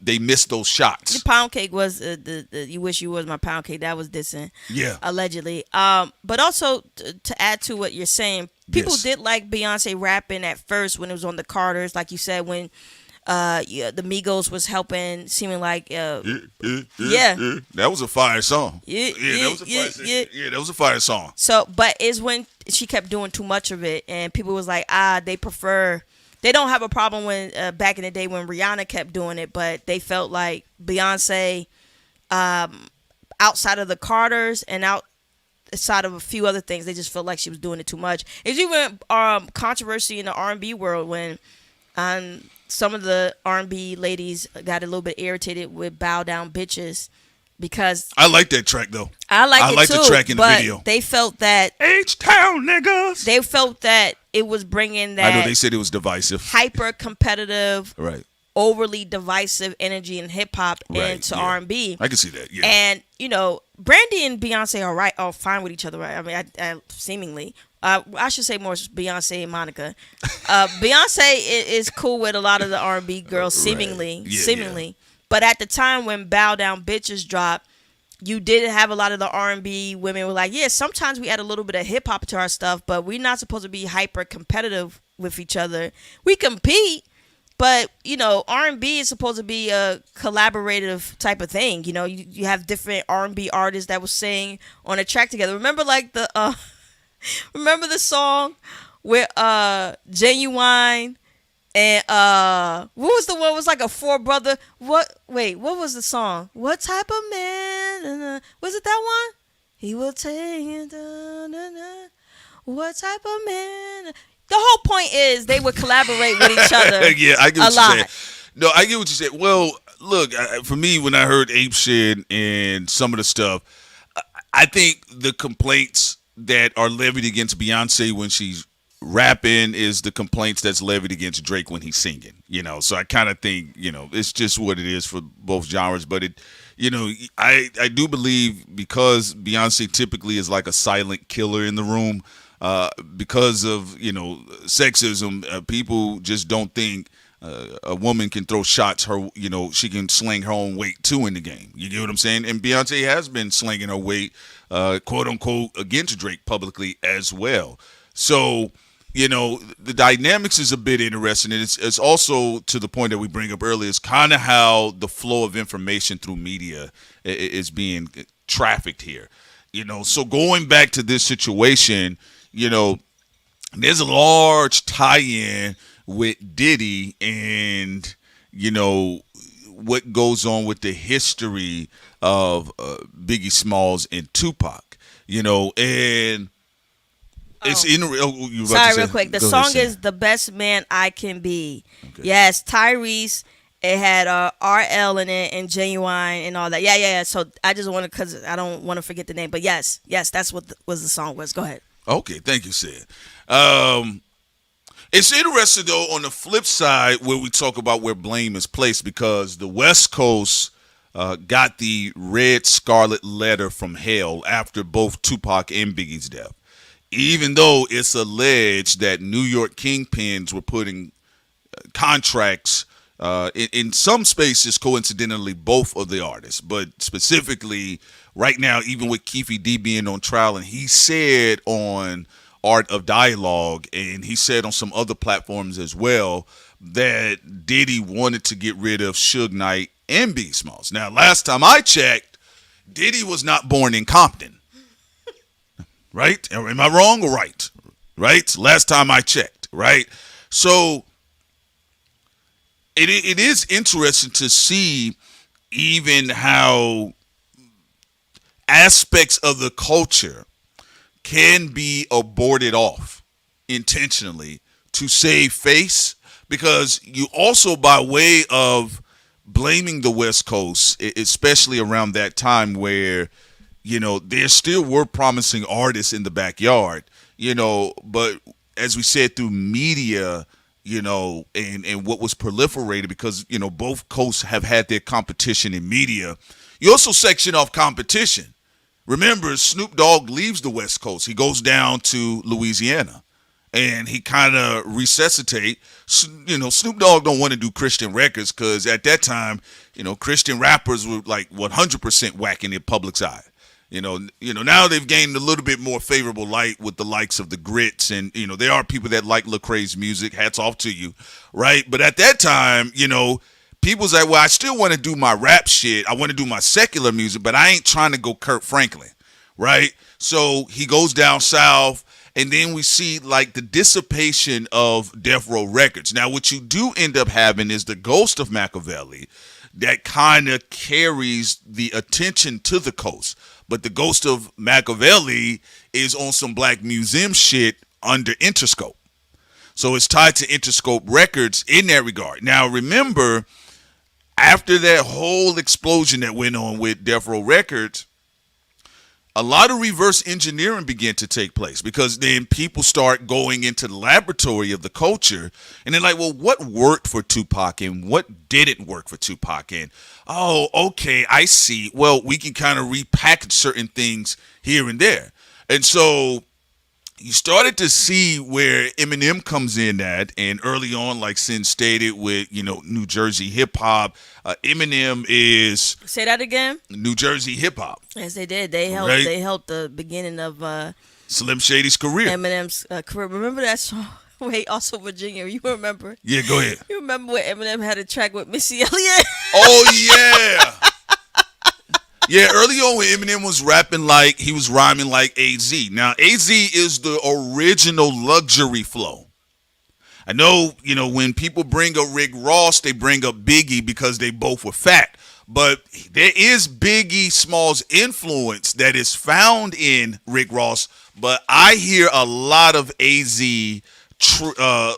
they miss those shots. The pound cake was the you wish you was my pound cake. That was dissing. Yeah, allegedly. But also to add to what you're saying, people did like Beyonce rapping at first when it was on the Carters, like you said, when the Migos was helping, seeming like that was a fire song. That was a fire song. So, but it's when she kept doing too much of it, and people was like, they don't have a problem when back in the day when Rihanna kept doing it, but they felt like Beyonce, outside of the Carters and outside of a few other things, they just felt like she was doing it too much. It's even controversy in the R&B world when some of the R&B ladies got a little bit irritated with "Bow Down Bitches" because I like that track though. I like the track in the video. They felt that H-Town niggas. They felt that it was bringing that. I know they said it was divisive, hyper competitive, right? Overly divisive energy in hip hop into R&B. I can see that. Yeah, and Brandy and Beyonce are fine with each other, right? I mean, I seemingly. I should say more Beyonce and Monica. Beyonce is cool with a lot of the R&B girls, seemingly. Yeah. But at the time when "Bow Down Bitches" dropped, you did have a lot of the R&B women were like, yeah, sometimes we add a little bit of hip hop to our stuff, but we're not supposed to be hyper competitive with each other. We compete, but R&B is supposed to be a collaborative type of thing. You have different R&B artists that will sing on a track together. Remember, like remember the song with Genuine and what was the one? It was like a four brother. What was the song? What type of man? Was it that one? He will take you down. What type of man? The whole point is they would collaborate with each other. Yeah, I get what a you're lot. saying. No, I get what you said. Well, look, for me, when I heard Ape Shit and some of the stuff, I think the complaints that are levied against Beyonce when she's rapping is the complaints that's levied against Drake when he's singing. So I kind of think, it's just what it is for both genres. But I do believe because Beyonce typically is like a silent killer in the room, because of sexism, people just don't think a woman can throw shots. She can sling her own weight too in the game. You get what I'm saying? And Beyonce has been slinging her weight, quote unquote, against Drake publicly as well. So the dynamics is a bit interesting, and it's also to the point that we bring up earlier. It's kind of how the flow of information through media is being trafficked here. So going back to this situation. There's a large tie-in with Diddy and, what goes on with the history of Biggie Smalls and Tupac, and it's in. Oh, you Sorry, real quick. The Go song ahead, is "The Best Man I Can Be." Okay. Yes, Tyrese. It had RL in it and Genuine and all that. Yeah. So I just want to, because I don't want to forget the name. But yes, that's what was the song was. Go ahead. Okay, thank you, Sid. It's interesting, though, on the flip side, where we talk about where blame is placed, because the West Coast got the red scarlet letter from hell after both Tupac and Biggie's death, even though it's alleged that New York kingpins were putting contracts in some spaces, coincidentally, both of the artists, but specifically right now, even with Keefe D being on trial, and he said on Art of Dialogue, and he said on some other platforms as well, that Diddy wanted to get rid of Suge Knight and Biggie Smalls. Now, last time I checked, Diddy was not born in Compton. Right? Am I wrong or right? Right? Last time I checked, right? So it is interesting to see even how aspects of the culture can be aborted off intentionally to save face, because you also, by way of blaming the West Coast, especially around that time where, there still were promising artists in the backyard, but as we said, through media, and what was proliferated, because, both coasts have had their competition in media. You also section off competition. Remember, Snoop Dogg leaves the West Coast. He goes down to Louisiana, and he kind of resuscitate. Snoop Dogg don't want to do Christian records because at that time, Christian rappers were like 100% whack in the public's eye. Now they've gained a little bit more favorable light with the likes of the Grits, and there are people that like Lecrae's music. Hats off to you, right? But at that time, people's like, well, I still want to do my rap shit. I want to do my secular music, but I ain't trying to go Kurt Franklin, right? So he goes down south, and then we see like the dissipation of Death Row Records. Now, what you do end up having is the ghost of Machiavelli that kind of carries the attention to the coast. But the ghost of Machiavelli is on some Black Museum shit under Interscope. So it's tied to Interscope Records in that regard. Now, remember, after that whole explosion that went on with Death Row Records, a lot of reverse engineering began to take place, because then people start going into the laboratory of the culture, and they're like, well, what worked for Tupac and what didn't work for Tupac? And, oh, okay, I see. Well, we can kind of repackage certain things here and there. And so you started to see where Eminem comes in at, and early on, like Sin stated, with, New Jersey hip hop, Eminem is... Say that again? New Jersey hip hop. Yes, they did. They helped. Right? They helped the beginning of Slim Shady's career. Eminem's career. Remember that song? Wait, also Virginia. You remember? Yeah, go ahead. You remember when Eminem had a track with Missy Elliott? Oh, yeah. Yeah, early on when Eminem was rapping like he was rhyming like AZ. Now AZ is the original luxury flow. I know, when people bring up Rick Ross, they bring up Biggie because they both were fat. But there is Biggie Smalls influence that is found in Rick Ross. But I hear a lot of AZ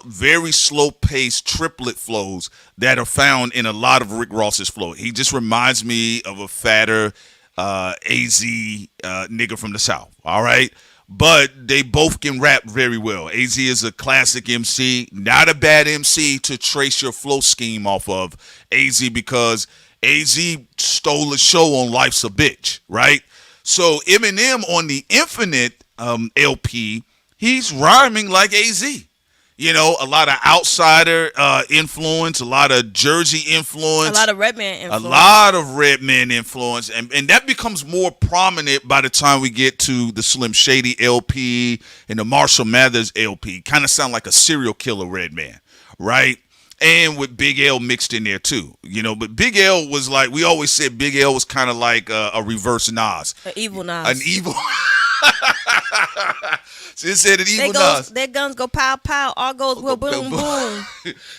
very slow-paced triplet flows that are found in a lot of Rick Ross's flow. He just reminds me of a fatter AZ nigga from the South, all right? But they both can rap very well. AZ is a classic MC, not a bad MC to trace your flow scheme off of AZ because AZ stole the show on Life's a Bitch, right? So Eminem on the Infinite LP, he's rhyming like AZ. A lot of outsider influence, a lot of Jersey influence. A lot of Redman influence. A lot of Redman influence. And that becomes more prominent by the time we get to the Slim Shady LP and the Marshall Mathers LP. Kind of sound like a serial killer Redman, right? And with Big L mixed in there too. But Big L was like, we always said Big L was kind of like a reverse Nas. An evil Nas. An evil. It said an evil Nas. Their guns go pow pow. All goes well boom boom.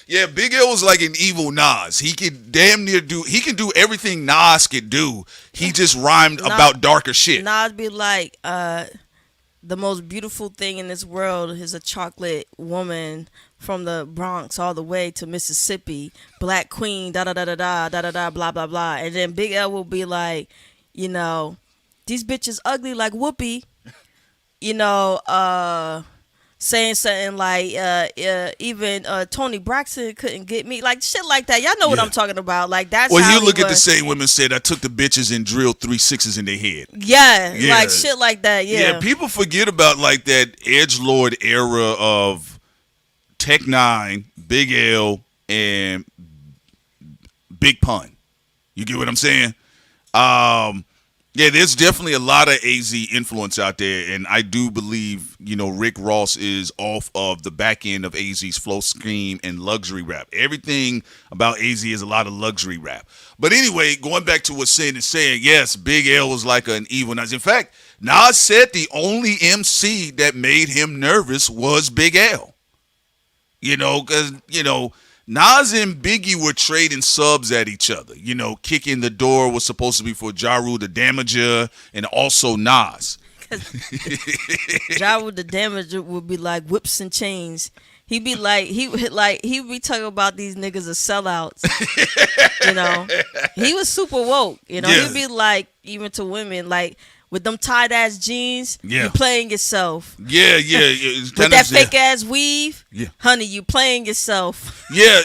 Yeah, Big L was like an evil Nas. He could damn near he can do everything Nas could do. He just rhymed about darker shit. Nas be like, the most beautiful thing in this world is a chocolate woman from the Bronx all the way to Mississippi. Black queen, da da da da da da da da blah blah blah. And then Big L will be like, these bitches ugly like Whoopi. Saying something like, even Tony Braxton couldn't get me, like shit like that. Y'all know what I'm talking about. Like that's. Well, how you look at the same women said, I took the bitches and drilled 3 6s in their head. Yeah, like shit like that. Yeah, people forget about like that edgelord era of Tech Nine, Big L, and Big Pun. You get what I'm saying? Yeah, there's definitely a lot of AZ influence out there, and I do believe, Rick Ross is off of the back end of AZ's flow scheme and luxury rap. Everything about AZ is a lot of luxury rap. But anyway, going back to what Sin is saying, yes, Big L was like an evil Nas. In fact, Nas said the only MC that made him nervous was Big L. Because, Nas and Biggie were trading subs at each other. Kicking the door was supposed to be for Ja Rule the Damager and also Nas. Ja Rule the Damager would be like whips and chains. He'd be like, he would be talking about these niggas as sellouts. He was super woke. He'd be like, even to women, like, with them tight ass jeans, you playing yourself. Yeah. With that fake ass weave, honey, you playing yourself. Yeah,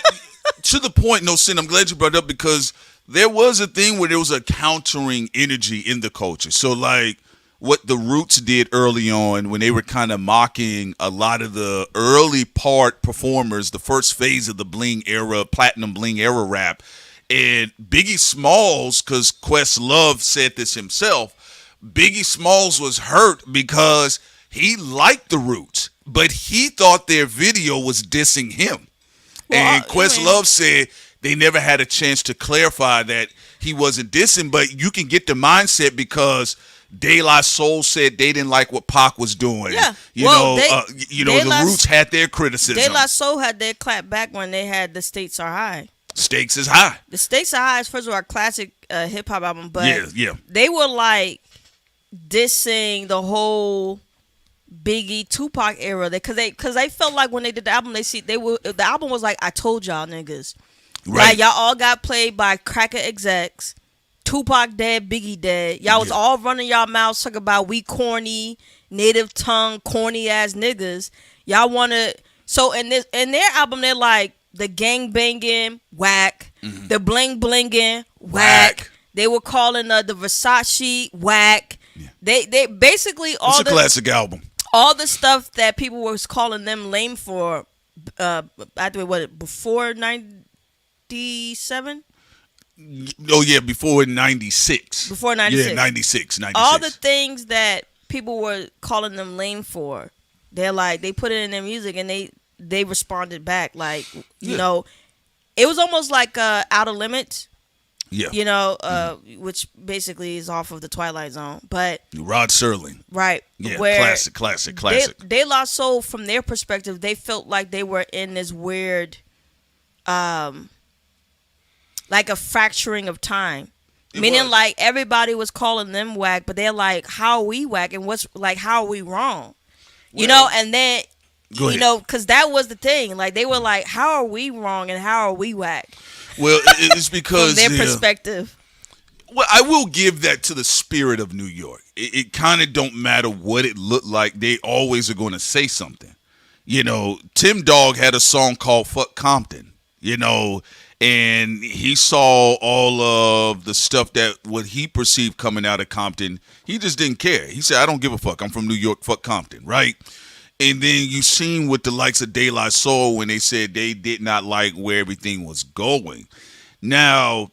to the point, no Sin. I'm glad you brought it up because there was a thing where there was a countering energy in the culture. So like what the Roots did early on when they were kind of mocking a lot of the early part performers, the first phase of the bling era, platinum bling era rap, and Biggie Smalls, because Questlove said this himself. Biggie Smalls was hurt because he liked the Roots, but he thought their video was dissing him. And Questlove said they never had a chance to clarify that he wasn't dissing, but you can get the mindset because De La Soul said they didn't like what Pac was doing. Yeah. The Roots had their criticism. De La Soul had their clap back when they had The Stakes Are High. Stakes is High. The Stakes Are High is, first of all, a classic hip-hop album, but they were like dissing the whole Biggie Tupac era because they felt like when they did the album the album was like, I told y'all niggas, right? Like, y'all all got played by cracker execs. Tupac dead, Biggie dead. Y'all was all running y'all mouths talking about we corny, native tongue, corny ass niggas. Y'all wanna in their album they're like the gang banging whack, the bling blinging whack. They were calling the Versace whack. Yeah. They basically all it's a classic album. All the stuff that people was calling them lame for, before 97? Oh yeah, before 96. Before 96. Yeah, 96. All the things that people were calling them lame for, they're like, they put it in their music and they responded back like, it was almost like Outer Limits. Yeah. You know, which basically is off of the Twilight Zone. But Rod Serling. right. Yeah, Where classic. De La Soul, from their perspective, they felt like they were in this weird, like a fracturing of time. Meaning, like, everybody was calling them whack, but they're like, how are we whack? And how are we wrong? You know, and then, you know, because that was the thing. Like, they were like, how are we wrong and how are we whack? Well, it's because... From their perspective. Well, I will give that to the spirit of New York. It kind of don't matter what it looked like. They always are going to say something. You know, Tim Dog had a song called Fuck Compton, you know, and he saw all of the stuff that what he perceived coming out of Compton. He just didn't care. He said, I don't give a fuck. I'm from New York. Fuck Compton, right? And then you seen with the likes of De La Soul when they said they did not like where everything was going. Now,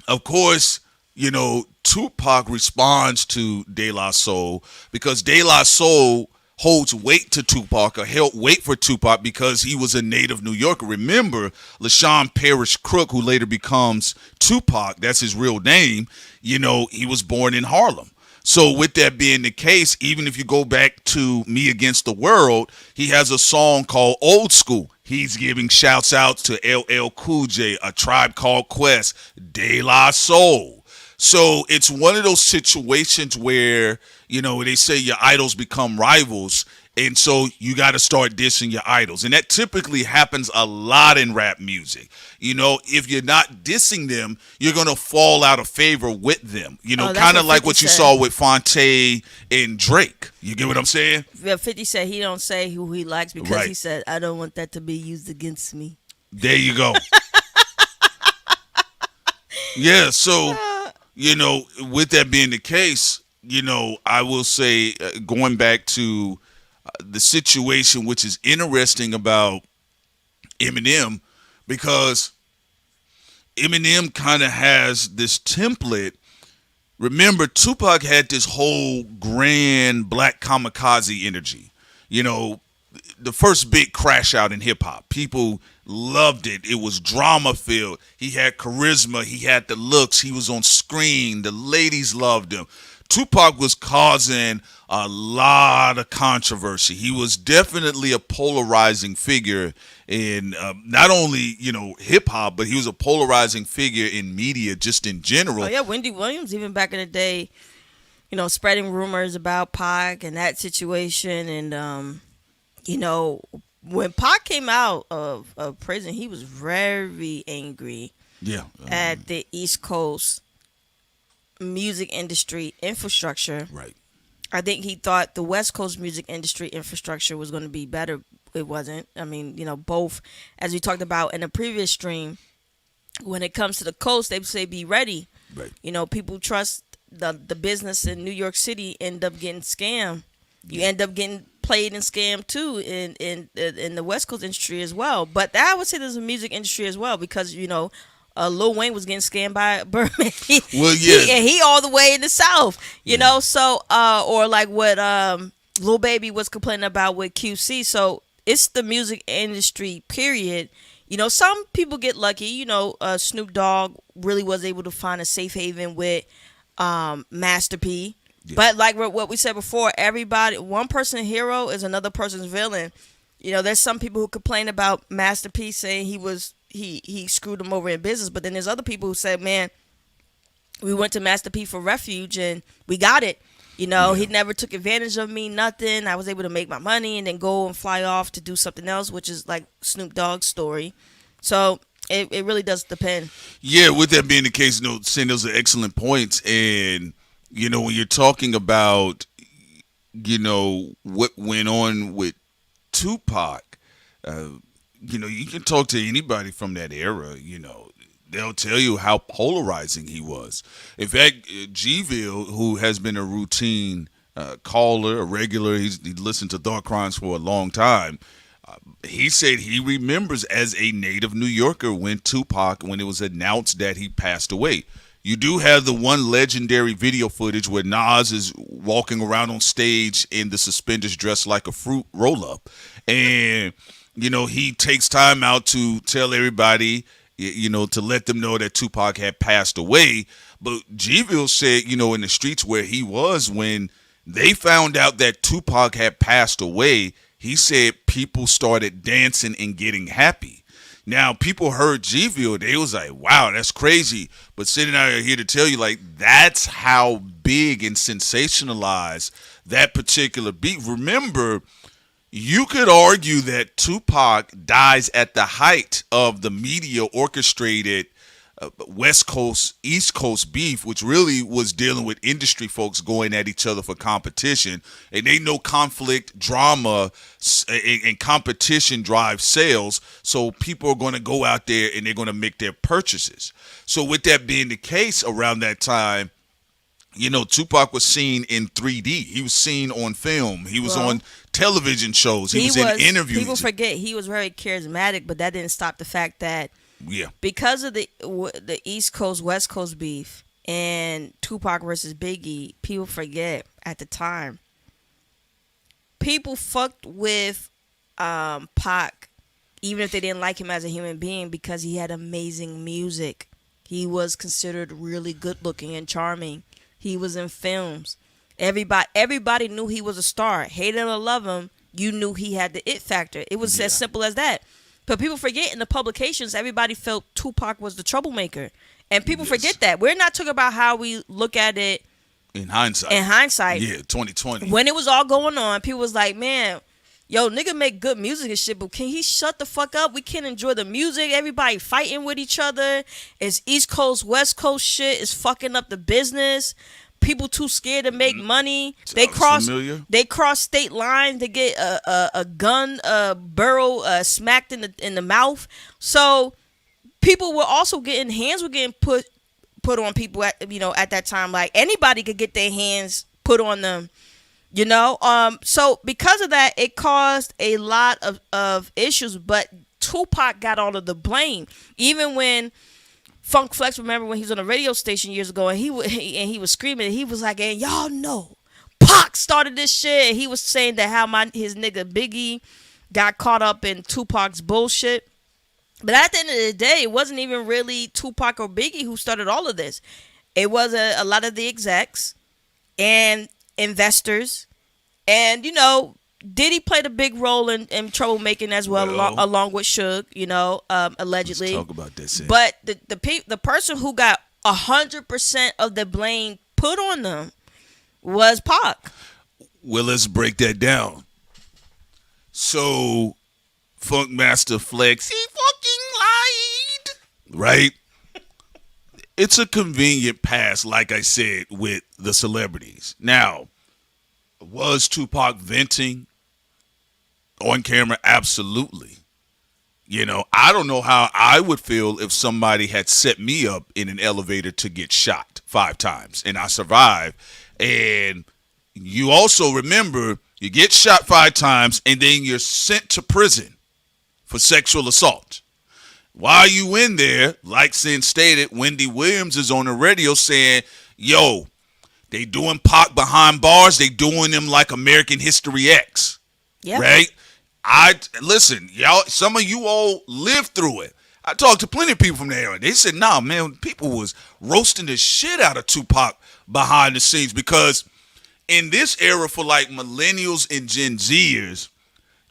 of course, you know, Tupac responds to De La Soul because De La Soul holds weight to Tupac or held weight for Tupac because he was a native New Yorker. Remember, LaShawn Parrish Crook, who later becomes Tupac, that's his real name, you know, he was born in Harlem. So with that being the case, even if you go back to Me Against the World, he has a song called Old School. He's giving shouts out to LL Cool J, A Tribe Called Quest, De La Soul. So it's one of those situations where, you know, they say your idols become rivals. And so you got to start dissing your idols. And that typically happens a lot in rap music. You know, if you're not dissing them, you're going to fall out of favor with them. You know, kind of like what you saw with Fonte and Drake. You get what I'm saying? Yeah, 50 said he don't say who he likes because Right. he said, I don't want that to be used against me. There you go. Yeah, so, you know, with that being the case, you know, I will say, going back to the situation, which is interesting about Eminem, because Eminem kind of has this template. Remember, Tupac had this whole grand black kamikaze energy. You know, the first big crash out in hip hop. People loved it. It was drama filled. He had charisma. He had the looks. He was on screen. The ladies loved him. Tupac was causing a lot of controversy. He was definitely a polarizing figure in not only, you know, hip hop, but he was a polarizing figure in media just in general. Oh, yeah, Wendy Williams, even back in the day, you know, spreading rumors about Pac and that situation. And, you know, when Pac came out of prison, he was very angry at the East Coast music industry infrastructure. Right. I think he thought the West Coast music industry infrastructure was going to be better. It wasn't. I mean, you know, both, as we talked about in the previous stream, when it comes to the coast, they say be ready. Right. You know, people trust the business in New York City, end up getting scammed. You end up getting played and scammed too in the West Coast industry as well. But I would say there's a music industry as well because, you know, Lil Wayne was getting scammed by Birdman. Well, yeah. He all the way in the South, you know. So, or like what Lil Baby was complaining about with QC. So it's the music industry, period. You know, some people get lucky. You know, Snoop Dogg really was able to find a safe haven with Master P. Yeah. But like what we said before, everybody, one person's hero is another person's villain. You know, there's some people who complain about Master P saying he screwed them over in business, but then there's other people who said, man, we went to Master P for refuge and we got it. You know, he never took advantage of me, nothing. I was able to make my money and then go and fly off to do something else, which is like Snoop Dogg's story. So it really does depend. Yeah, with that being the case, you know, saying those are excellent points. And, you know, when you're talking about, you know, what went on with Tupac, you know, you can talk to anybody from that era, you know, they'll tell you how polarizing he was. In fact, G-Ville, who has been a routine caller, a regular, he listened to Thought Crimes for a long time, he said he remembers as a native New Yorker when it was announced that he passed away. You do have the one legendary video footage where Nas is walking around on stage in the suspenders dressed like a fruit roll-up. And, you know, he takes time out to tell everybody to let them know that Tupac had passed away. But G-Ville said, in the streets where he was when they found out that Tupac had passed away, he said people started dancing and getting happy. Now, people heard G-Ville, they was like, wow, that's crazy. But sitting out here to tell you, like, that's how big and sensationalized that particular beat. Remember, you could argue that Tupac dies at the height of the media orchestrated West Coast, East Coast beef, which really was dealing with industry folks going at each other for competition. And they know conflict, drama, and competition drive sales. So people are going to go out there and they're going to make their purchases. So with that being the case around that time, Tupac was seen in 3D. He was seen on film. He was on television shows. He was in interviews. People forget he was very charismatic, but that didn't stop the fact that because of the East Coast, West Coast beef and Tupac versus Biggie, people forget at the time. People fucked with Pac, even if they didn't like him as a human being, because he had amazing music. He was considered really good looking and charming. He was in films. Everybody knew he was a star. Hate him or love him, you knew he had the it factor. It was as simple as that. But people forget in the publications, everybody felt Tupac was the troublemaker. And people forget that. We're not talking about how we look at it in hindsight. Yeah, 2020. When it was all going on, people was like, man, yo, nigga make good music and shit, but can he shut the fuck up? We can't enjoy the music. Everybody fighting with each other. It's East Coast, West Coast shit. It's fucking up the business. People too scared to make money. They cross state lines. They get a gun barrel smacked in the mouth. So people were also hands were getting put on people at that time. Like anybody could get their hands put on them. So because of that, it caused a lot of issues, but Tupac got all of the blame. Even when Funk Flex, remember when he was on a radio station years ago and he was screaming, he was like, and y'all know Pac started this shit. He was saying that how his nigga Biggie got caught up in Tupac's bullshit. But at the end of the day, it wasn't even really Tupac or Biggie who started all of this. It was a lot of the execs and investors, and Diddy played a big role in troublemaking as well, along with Suge, allegedly. Let's talk about this. But the person who got 100% of the blame put on them was Pac. Well, let's break that down. So, Funk Master Flex, he fucking lied, right? It's a convenient pass, like I said, with the celebrities. Now, was Tupac venting on camera? Absolutely. I don't know how I would feel if somebody had set me up in an elevator to get shot 5 times and I survived. And you also remember, you get shot 5 times and then you're sent to prison for sexual assault. While you in there, like Sin stated, Wendy Williams is on the radio saying, yo, they doing Pac behind bars. They doing them like American History X. Yep. Right? Listen, y'all, some of you all lived through it. I talked to plenty of people from the era. They said, nah, man, people was roasting the shit out of Tupac behind the scenes, because in this era for like millennials and Gen Zers,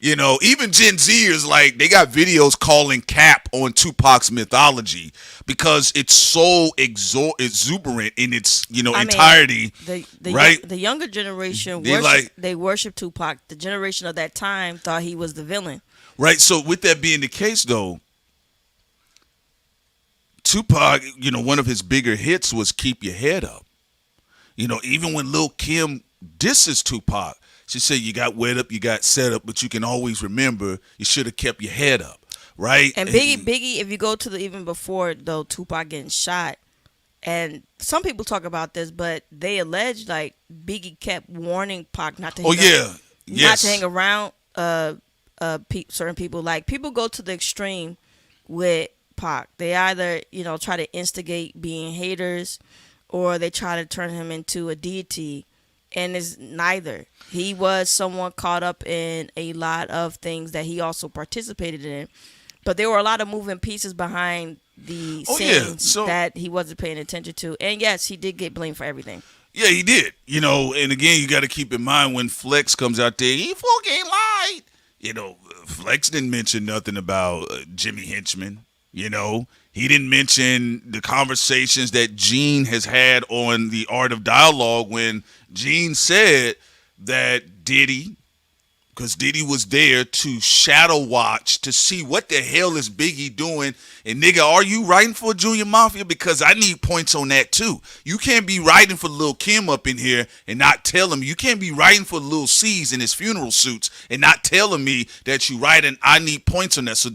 even Gen Zers, like, they got videos calling cap on Tupac's mythology because it's so exuberant in its, entirety. Right? The younger generation, they worship Tupac. The generation of that time thought he was the villain. Right. So with that being the case, though, Tupac, one of his bigger hits was Keep Your Head Up. Even when Lil' Kim disses Tupac, she said, you got wet up, you got set up, but you can always remember you should have kept your head up, right? And Biggie, if you go to even before, though, Tupac getting shot, and some people talk about this, but they allege, like, Biggie kept warning Pac not to hang around certain people. Like, people go to the extreme with Pac. They either, try to instigate being haters, or they try to turn him into a deity. And it's neither. He was someone caught up in a lot of things that he also participated in. But there were a lot of moving pieces behind the Oh, yeah. scenes So- that he wasn't paying attention to. And yes, he did get blamed for everything. Yeah, he did. And again, you got to keep in mind when Flex comes out there, he fucking lied. Flex didn't mention nothing about Jimmy Henchman. He didn't mention the conversations that Gene has had on the Art of Dialogue when Gene said that Diddy, because Diddy was there to shadow watch to see what the hell is Biggie doing. And nigga, are you writing for Junior Mafia? Because I need points on that too. You can't be writing for Lil Kim up in here and not tell him. You can't be writing for Lil C's in his funeral suits and not telling me that you write, and I need points on that. So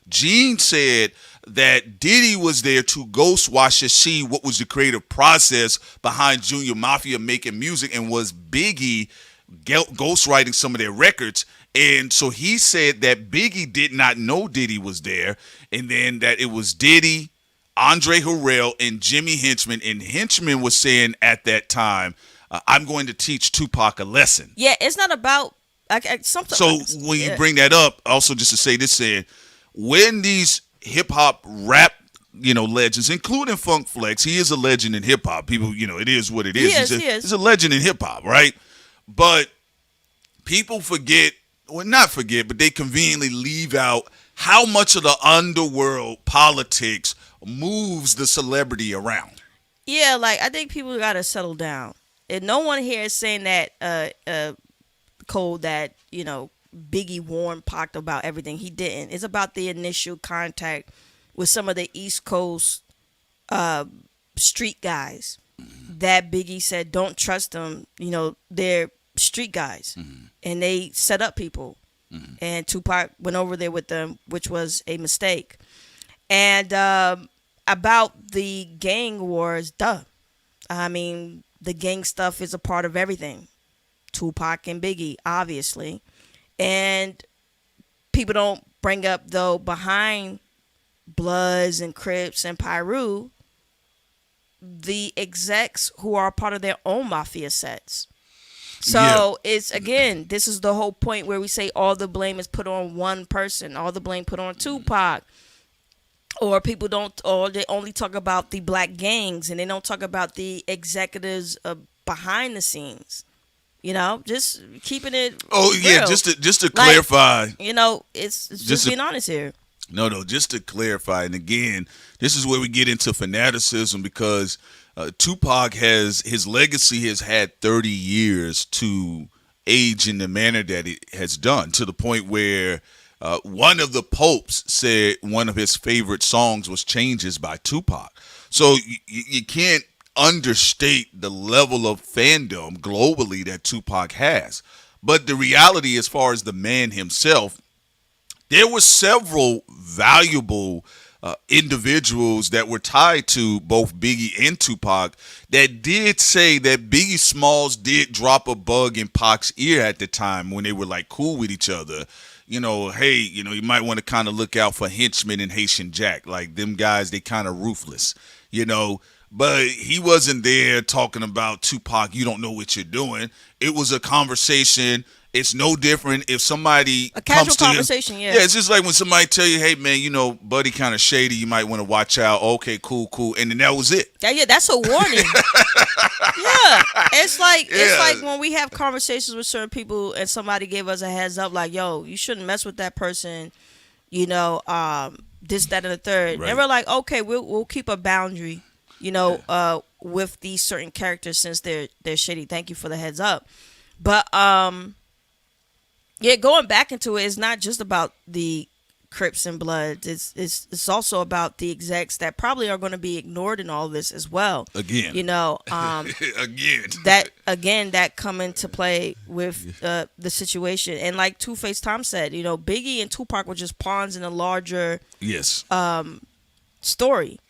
Gene said that Diddy was there to ghost watch to see what was the creative process behind Junior Mafia making music, and was Biggie ghostwriting some of their records. And so he said that Biggie did not know Diddy was there, and then that it was Diddy, Andre Harrell, and Jimmy Henchman. And Henchman was saying at that time, I'm going to teach Tupac a lesson. Yeah, it's not about something. So when you bring that up, also just to say this, saying when these hip-hop rap legends, including Funk Flex, he is a legend in hip-hop. People, it is what it is. He is. He's a legend in hip-hop, right? But people forget, well, not forget, but they conveniently leave out how much of the underworld politics moves the celebrity around. Yeah, I think people got to settle down. And no one here is saying that, Cole, that, Biggie warned Pac about everything. He didn't. It's about the initial contact with some of the East Coast street guys that Biggie said, don't trust them. They're street guys. Mm-hmm. And they set up people. Mm-hmm. And Tupac went over there with them, which was a mistake. And about the gang wars, I mean, the gang stuff is a part of everything. Tupac and Biggie, obviously. And people don't bring up, though, behind Bloods and Crips and Pyru, the execs who are part of their own mafia sets. So it's, again, this is the whole point where we say all the blame is put on one person, all the blame put on Tupac. Or people they only talk about the black gangs and they don't talk about the executives behind the scenes. Just keeping it. Oh yeah, real. just to clarify. It's just being honest here. No, just to clarify, and again, this is where we get into fanaticism, because Tupac his legacy has had 30 years to age in the manner that it has done, to the point where one of the popes said one of his favorite songs was "Changes" by Tupac. So you can't understate the level of fandom globally that Tupac has. But the reality, as far as the man himself, there were several valuable individuals that were tied to both Biggie and Tupac that did say that Biggie Smalls did drop a bug in Pac's ear at the time when they were cool with each other. Hey, you might want to kind of look out for Henchman and Haitian Jack. Them guys, they kind of ruthless, But he wasn't there talking about Tupac, you don't know what you're doing. It was a conversation. It's no different if somebody a casual comes to conversation, you. Yeah, it's just like when somebody tell you, hey, man, Buddy kind of shady. You might want to watch out. Okay, cool. And then that was it. Yeah, that's a warning. Yeah. It's like when we have conversations with certain people and somebody gave us a heads up yo, you shouldn't mess with that person, this, that, and the third. Right. And we're like, okay, we'll keep a boundary. With these certain characters since they're shitty. Thank you for the heads up. But going back into it's not just about the Crips and Bloods. It's also about the execs that probably are going to be ignored in all this as well. Again. that come into play with the situation. And like Two-Face Tom said, Biggie and Tupac were just pawns in a larger story.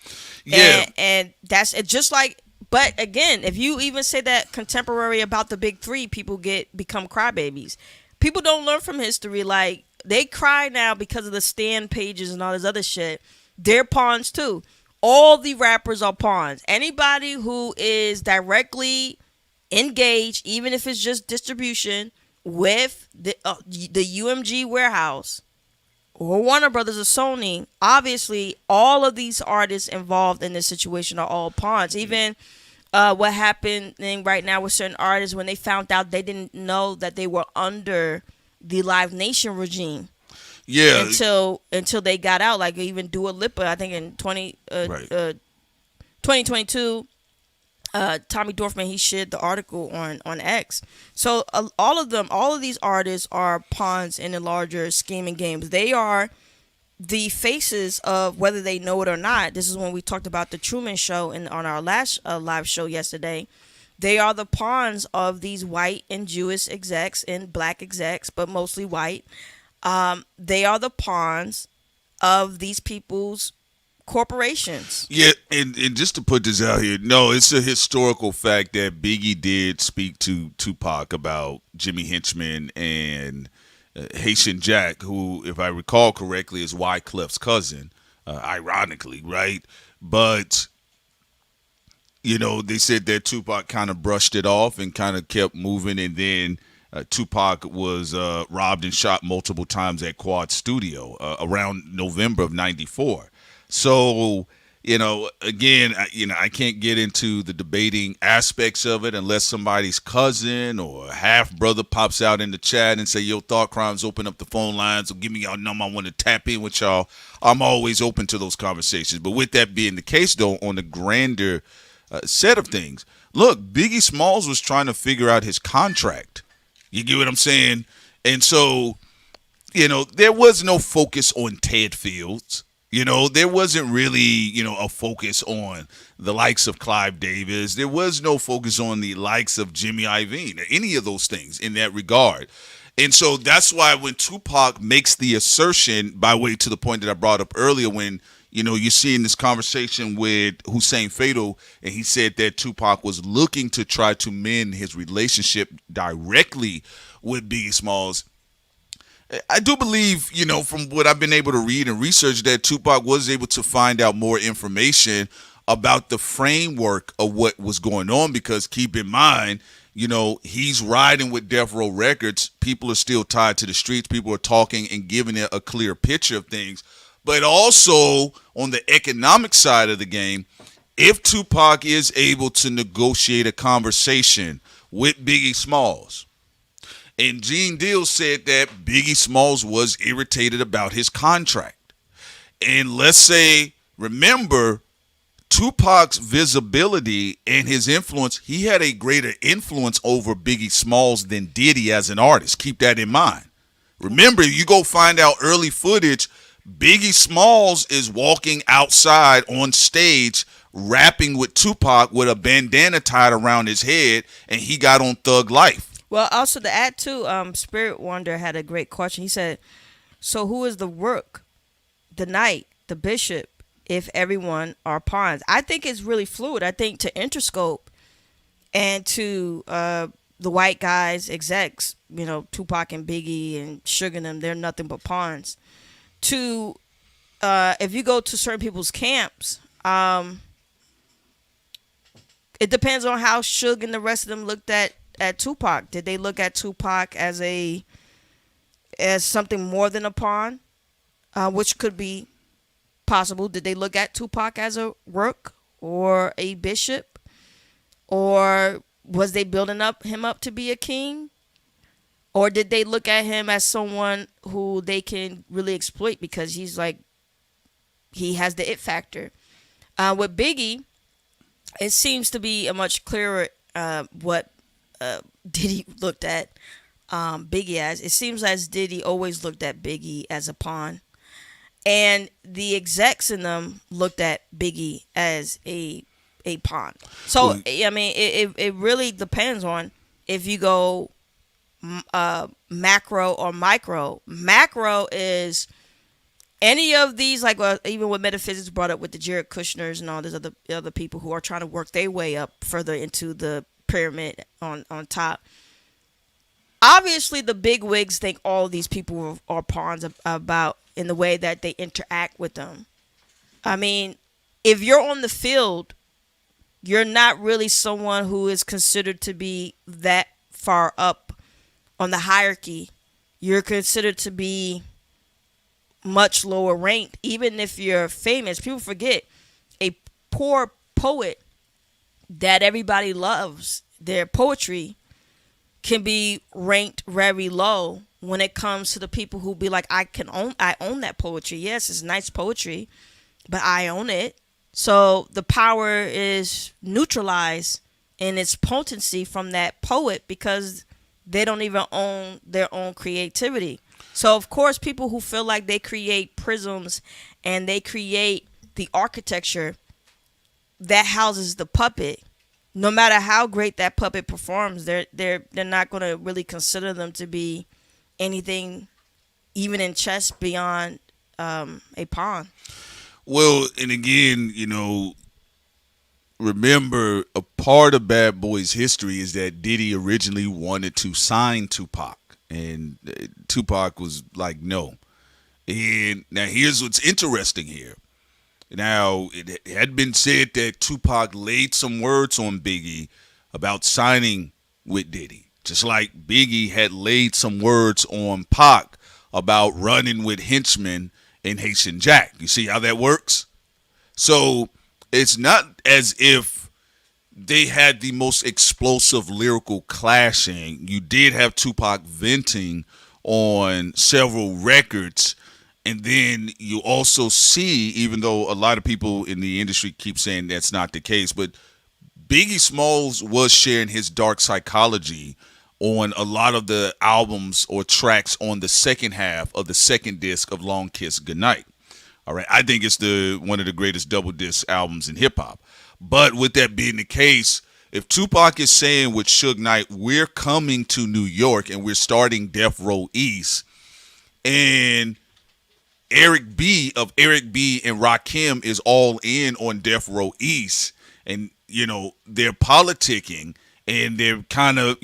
Yeah. And that's it. Just like, but again, if you even say that contemporary about the big three, people become crybabies. People don't learn from history. They cry now because of the stand pages and all this other shit. They're pawns too. All the rappers are pawns. Anybody who is directly engaged, even if it's just distribution, with the UMG warehouse, or Warner Brothers or Sony, obviously all of these artists involved in this situation are all pawns. Even what happened right now with certain artists when they found out they didn't know that they were under the Live Nation regime. Yeah. Until they got out, like even Dua Lipa, I think in 2022, Tommy Dorfman, he shared the article on X. So all of these artists are pawns in the larger scheme and games. They are the faces of whether they know it or not. This is when we talked about the Truman Show on our last live show yesterday. They are the pawns of these white and Jewish execs and black execs, but mostly white. They are the pawns of these people's corporations. Yeah, and just to put this out here, no, it's a historical fact that Biggie did speak to Tupac about Jimmy Henchman and Haitian Jack, who, if I recall correctly, is Wyclef's cousin, ironically, right? But, you know, they said that Tupac kind of brushed it off and kind of kept moving, and then Tupac was robbed and shot multiple times at Quad Studio around November of '94. So, you know, again, I can't get into the debating aspects of it unless somebody's cousin or half brother pops out in the chat and say, yo, Thought Crimes, open up the phone lines or give me y'all number. I want to tap in with y'all. I'm always open to those conversations. But with that being the case, though, on the grander set of things, look, Biggie Smalls was trying to figure out his contract. You get what I'm saying? And so, you know, there was no focus on Ted Fields. You know, there wasn't really, you know, a focus on the likes of Clive Davis. There was no focus on the likes of Jimmy Iovine or any of those things in that regard. And so that's why when Tupac makes the assertion, by way to the point that I brought up earlier, when, you know, you're seeing this conversation with Hussein Fatal, and he said that Tupac was looking to try to mend his relationship directly with Biggie Smalls. I do believe, you know, from what I've been able to read and research, that Tupac was able to find out more information about the framework of what was going on, because keep in mind, you know, he's riding with Death Row Records. People are still tied to the streets. People are talking and giving it a clear picture of things. But also on the economic side of the game, if Tupac is able to negotiate a conversation with Biggie Smalls, and Gene Deal said that Biggie Smalls was irritated about his contract. And let's say, remember, Tupac's visibility and his influence, he had a greater influence over Biggie Smalls than Diddy as an artist. Keep that in mind. Remember, you go find out early footage, Biggie Smalls is walking outside on stage rapping with Tupac with a bandana tied around his head, and he got on Thug Life. Well, also to add to, Spirit Wonder had a great question. He said, so who is the rook, the knight, the bishop, if everyone are pawns? I think it's really fluid. I think to Interscope and to the white guys, execs, you know, Tupac and Biggie and Suge and them, they're nothing but pawns. To, if you go to certain people's camps, it depends on how Suge and the rest of them looked at Tupac. Did they look at Tupac as something more than a pawn, which could be possible? Did they look at Tupac as a rook or a bishop, or was they building him up to be a king, or did they look at him as someone who they can really exploit because he's like, he has the it factor? With Biggie, it seems to be a much clearer what Diddy looked at Biggie as. It seems as Diddy always looked at Biggie as a pawn, and the execs in them looked at Biggie as a pawn. So I mean, it really depends on if you go macro or micro. Macro is any of these, like even what Metaphysics brought up with the Jared Kushners and all these other people who are trying to work their way up further into the pyramid on top. Obviously, the big wigs think all of these people are pawns about in the way that they interact with them. I mean, if you're on the field, you're not really someone who is considered to be that far up on the hierarchy. You're considered to be much lower ranked, even if you're famous. People forget a poor poet that everybody loves, their poetry can be ranked very low when it comes to the people who be like, I own that poetry. Yes, it's nice poetry, but I own it. So the power is neutralized in its potency from that poet because they don't even own their own creativity. So of course, people who feel like they create prisms and they create the architecture that houses the puppet, no matter how great that puppet performs, they're not going to really consider them to be anything, even in chess, beyond a pawn. Well, and again, remember, a part of Bad Boy's history is that Diddy originally wanted to sign Tupac, and Tupac was like, no. And now here's what's interesting here. Now, it had been said that Tupac laid some words on Biggie about signing with Diddy, just like Biggie had laid some words on Pac about running with henchmen and Haitian Jack. You see how that works? So it's not as if they had the most explosive lyrical clashing. You did have Tupac venting on several records. And then you also see, even though a lot of people in the industry keep saying that's not the case, but Biggie Smalls was sharing his dark psychology on a lot of the albums or tracks on the second half of the second disc of Long Kiss Goodnight. All right, I think it's one of the greatest double disc albums in hip hop. But with that being the case, if Tupac is saying with Suge Knight, we're coming to New York and we're starting Death Row East, and Eric B and Rakim is all in on Death Row East, and they're politicking and they're kind of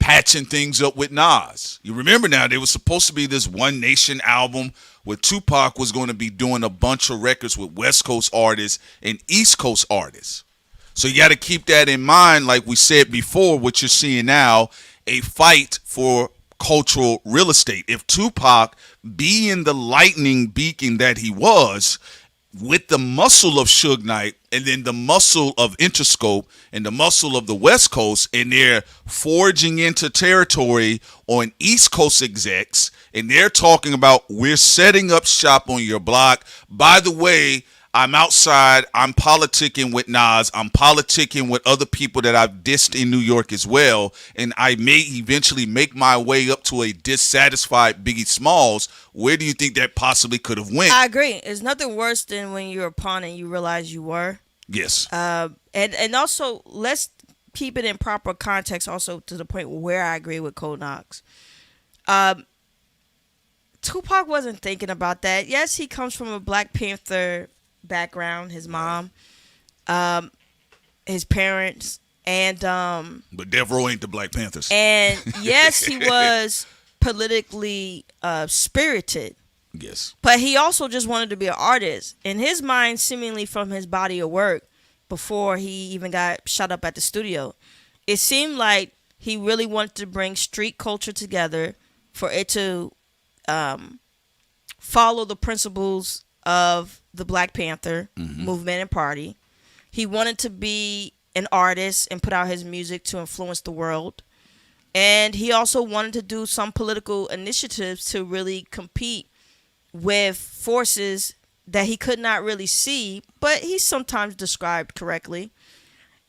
patching things up with Nas. You remember now, there was supposed to be this One Nation album where Tupac was going to be doing a bunch of records with West Coast artists and East Coast artists. So you got to keep that in mind. Like we said before, what you're seeing now, a fight for cultural real estate. If Tupac, being the lightning beacon that he was, with the muscle of Suge Knight and then the muscle of Interscope and the muscle of the West Coast, and they're forging into territory on East Coast execs, and they're talking about, we're setting up shop on your block. By the way, I'm outside, I'm politicking with Nas, I'm politicking with other people that I've dissed in New York as well, and I may eventually make my way up to a dissatisfied Biggie Smalls. Where do you think that possibly could have went? I agree. It's nothing worse than when you're a pawn and you realize you were. Yes. And also, let's keep it in proper context also, to the point where I agree with Code Knox. Tupac wasn't thinking about that. Yes, he comes from a Black Panther background, his mom, his parents, and but Death Row ain't the Black Panthers. And yes, he was politically spirited. Yes. But he also just wanted to be an artist. In his mind, seemingly from his body of work, before he even got shot up at the studio, it seemed like he really wanted to bring street culture together for it to follow the principles of the Black Panther movement and party. He wanted to be an artist and put out his music to influence the world. And he also wanted to do some political initiatives to really compete with forces that he could not really see, but he sometimes described correctly.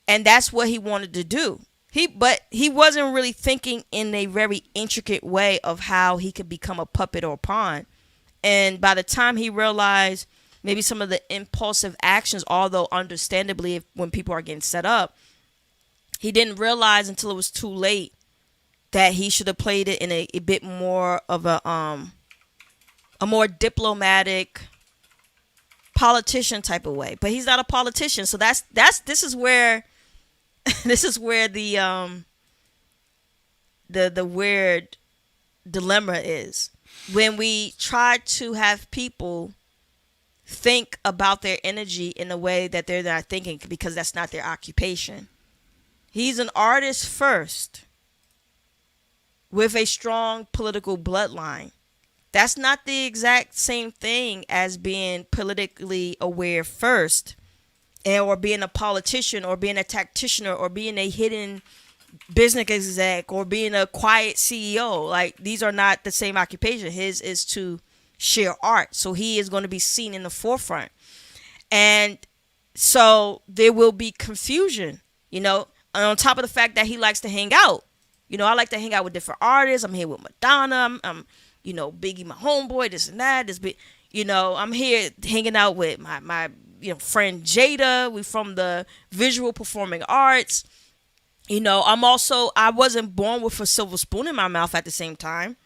And that's what he wanted to do. But he wasn't really thinking in a very intricate way of how he could become a puppet or pawn. And by the time he realized maybe some of the impulsive actions, although understandably when people are getting set up, he didn't realize until it was too late that he should have played it in a bit more of a more diplomatic politician type of way. But he's not a politician, so this is where the weird dilemma is. When we try to have people think about their energy in a way that they're not thinking, because that's not their occupation. He's an artist first with a strong political bloodline. That's not the exact same thing as being politically aware first, or being a politician, or being a tactician, or being a hidden business exec, or being a quiet CEO. Like, these are not the same occupation. His is to share art, so he is going to be seen in the forefront. And so there will be confusion, and on top of the fact that he likes to hang out. I like to hang out with different artists. I'm here with Madonna. I'm Biggie, my homeboy, this and that. I'm here hanging out with my friend Jada. We from the visual performing arts. I wasn't born with a silver spoon in my mouth at the same time.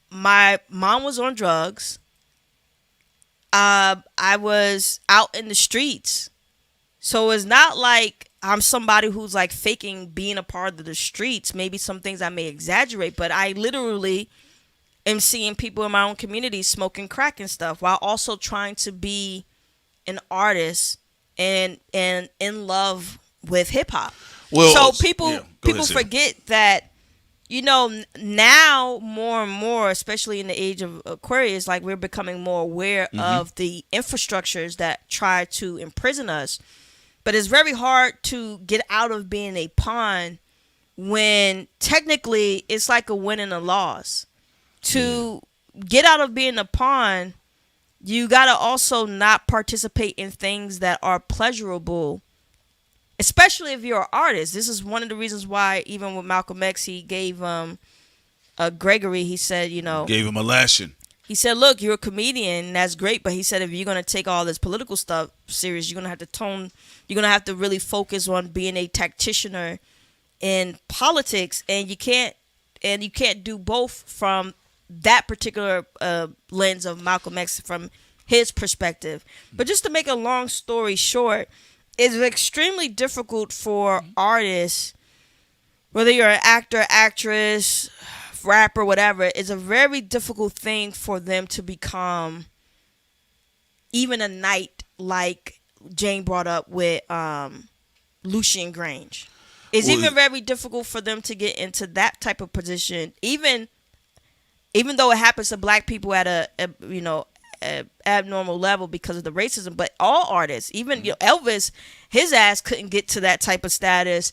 My mom was on drugs. I was out in the streets. So it's not like I'm somebody who's like faking being a part of the streets. Maybe some things I may exaggerate, but I literally am seeing people in my own community smoking crack and stuff while also trying to be an artist and in love with hip hop. Well, so people forget that, now more and more, especially in the age of Aquarius, like we're becoming more aware of the infrastructures that try to imprison us. But it's very hard to get out of being a pawn when technically it's like a win and a loss. To get out of being a pawn, you got to also not participate in things that are pleasurable, especially if you're an artist. This is one of the reasons why, even with Malcolm X, he gave Gregory, he said, gave him a lashing. He said, look, you're a comedian, that's great, but he said if you're going to take all this political stuff serious, you're going to have to really focus on being a tactician in politics, and you can't do both from that particular lens of Malcolm X from his perspective. But just to make a long story short, it's extremely difficult for artists, whether you're an actor, actress, rapper, whatever. It's a very difficult thing for them to become even a knight, like Jane brought up with Lucian Grange. It's even very difficult for them to get into that type of position, even though it happens to black people at a abnormal level because of the racism. But all artists, even Elvis, his ass couldn't get to that type of status.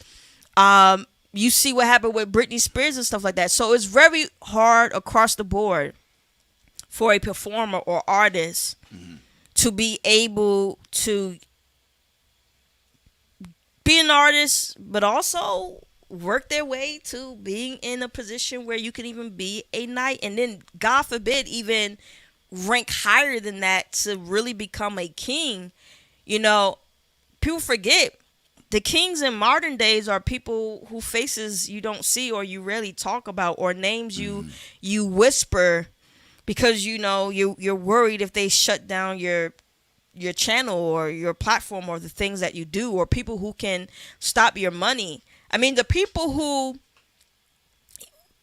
You see what happened with Britney Spears and stuff like that. So it's very hard across the board for a performer or artist to be able to be an artist, but also work their way to being in a position where you can even be a knight, and then, God forbid, even rank higher than that to really become a king. People forget the kings in modern days are people whose faces you don't see or you rarely talk about, or names you whisper because you're worried if they shut down your channel or your platform or the things that you do, or people who can stop your money. I mean, the people who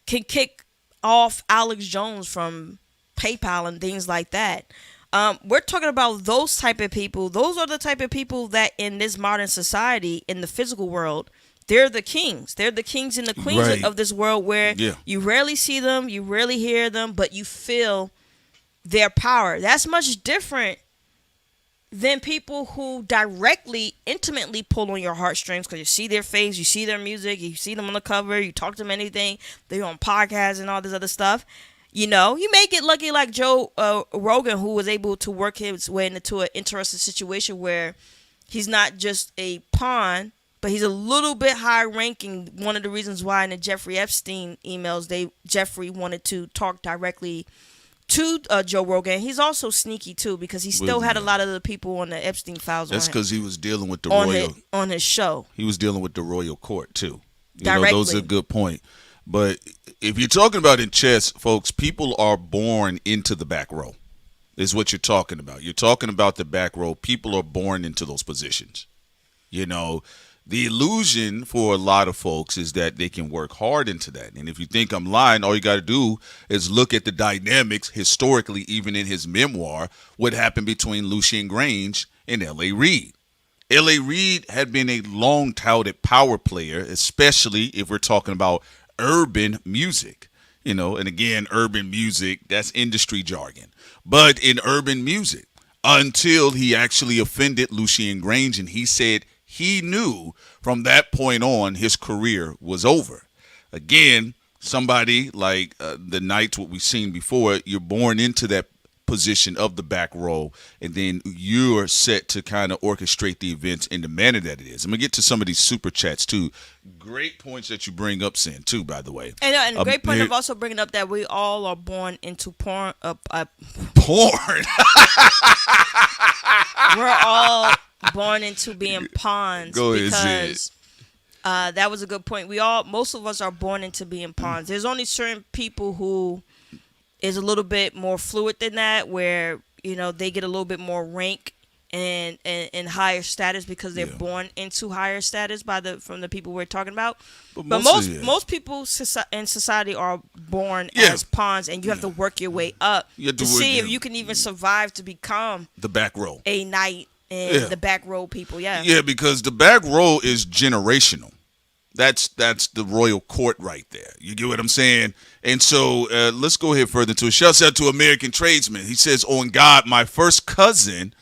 can kick off Alex Jones from PayPal and things like that. We're talking about those type of people. Those are the type of people that in this modern society, in the physical world, they're the kings. They're the kings and the queens of this world, where you rarely see them, you rarely hear them, but you feel their power. That's much different than people who directly, intimately pull on your heartstrings, because you see their face, you see their music, you see them on the cover, you talk to them, anything, they're on podcasts and all this other stuff. You may get lucky like Joe Rogan, who was able to work his way into an interesting situation where he's not just a pawn, but he's a little bit high ranking. One of the reasons why in the Jeffrey Epstein emails, Jeffrey wanted to talk directly to Joe Rogan. He's also sneaky too, because he still had a lot of the people on the Epstein files. That's because he was dealing with the royal on his show. He was dealing with the royal court too. Directly. Those are a good point. But if you're talking about in chess, folks, people are born into the back row. Is what you're talking about. You're talking about the back row. People are born into those positions. The illusion for a lot of folks is that they can work hard into that. And if you think I'm lying, all you got to do is look at the dynamics historically, even in his memoir, what happened between Lucian Grange and L.A. Reid. L.A. Reid had been a long-touted power player, especially if we're talking about urban music. And again, urban music, that's industry jargon. But in urban music, until he actually offended Lucien Grange, and he said he knew from that point on his career was over. Again, somebody like the Knights, what we've seen before, you're born into that position of the back row, and then you're set to kind of orchestrate the events in the manner that it is. I'm gonna get to some of these super chats too. Great points that you bring up, Sin, too, by the way. And a great point of also bringing up that we all are born into porn. Porn. We're all born into being pawns. Go ahead, because that was a good point. Most of us are born into being pawns. There's only certain people who is a little bit more fluid than that, where they get a little bit more rank and higher status because they're born into higher status from the people we're talking about. But most people in society are born as pawns, and you have to work your way up to see if you can even survive to become the back row, a knight, and the back row people. Yeah, because the back row is generational. That's the royal court right there. You get what I'm saying? And so let's go ahead further to it. Shouts out to American Tradesman. He says, on God, my first cousin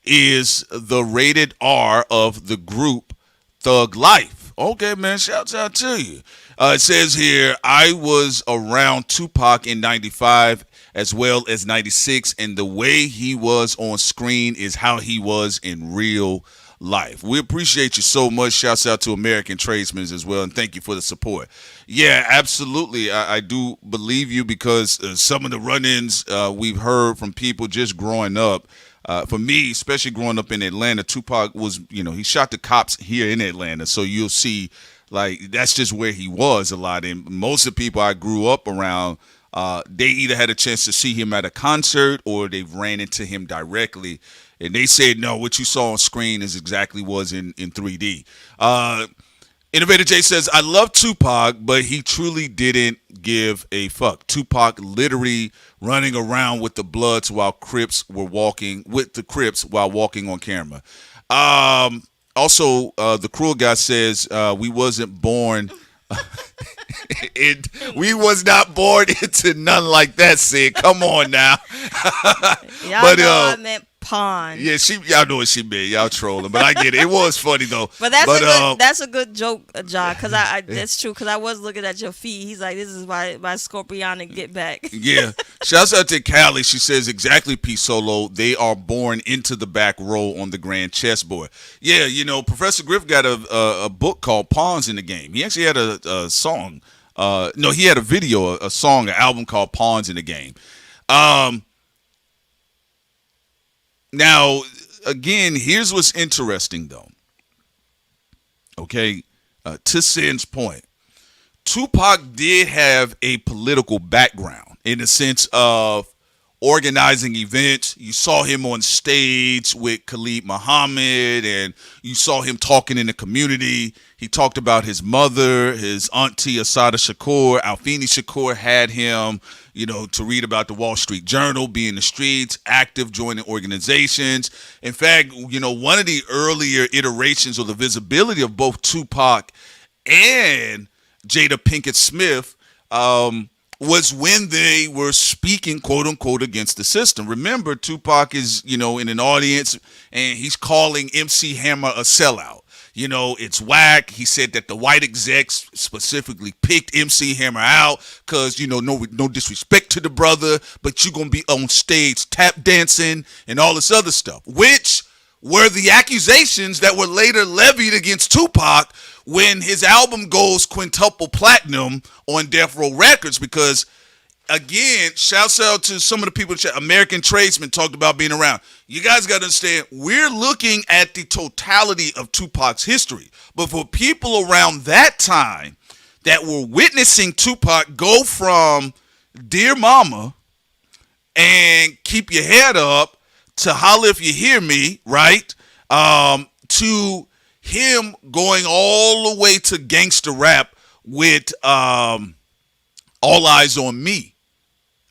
is the rated R of the group Thug Life. Okay, man, shouts out to you. It says here, I was around Tupac in 95 as well as 96, and the way he was on screen is how he was in real life. We appreciate you so much. Shouts out to American Tradesmen as well, and thank you for the support. Yeah, absolutely. I do believe you, because some of the run-ins we've heard from people just growing up. For me, especially growing up in Atlanta, Tupac was, he shot the cops here in Atlanta. So you'll see, that's just where he was a lot. And most of the people I grew up around, they either had a chance to see him at a concert or they ran into him directly. And they said, no, what you saw on screen is exactly was in 3D. Innovator J says, I love Tupac, but he truly didn't give a fuck. Tupac literally running around with the Bloods while Crips were walking while walking on camera. Also, the Cruel Guy says, we wasn't born. We was not born into none like that, Sid. Come on now. Y'all know I meant pawn. Yeah, y'all know what she meant. Y'all trolling, but I get it. It was funny though. But that's a good joke, John, because that's true. Because I was looking at your feed. He's like, this is my Scorpionic get back. Yeah. Shouts out to Callie. She says exactly, P Solo. They are born into the back row on the grand chessboard. Yeah, Professor Griff got a book called Pawns in the Game. He actually had a song. No, he had a video, a song, an album called Pawns in the Game. Now, again, here's what's interesting, though. Okay, to Sin's point, Tupac did have a political background in the sense of organizing events. You saw him on stage with Khalid Muhammad, and you saw him talking in the community. He talked about his mother, his auntie Asada Shakur. Alfini Shakur had him, to read about the Wall Street Journal, be in the streets, active, joining organizations. In fact, one of the earlier iterations of the visibility of both Tupac and Jada Pinkett Smith was when they were speaking, quote unquote, against the system. Remember, Tupac is, in an audience, and he's calling MC Hammer a sellout. It's whack. He said that the white execs specifically picked MC Hammer out because, no disrespect to the brother, but you're going to be on stage tap dancing and all this other stuff, which were the accusations that were later levied against Tupac when his album goes quintuple platinum on Death Row Records. Because, again, shouts out to some of the people, American Tradesmen talked about being around. You guys got to understand, we're looking at the totality of Tupac's history. But for people around that time that were witnessing Tupac go from Dear Mama and Keep Your Head Up to Holla If You Hear Me, right, to him going all the way to gangster rap with All Eyes on Me,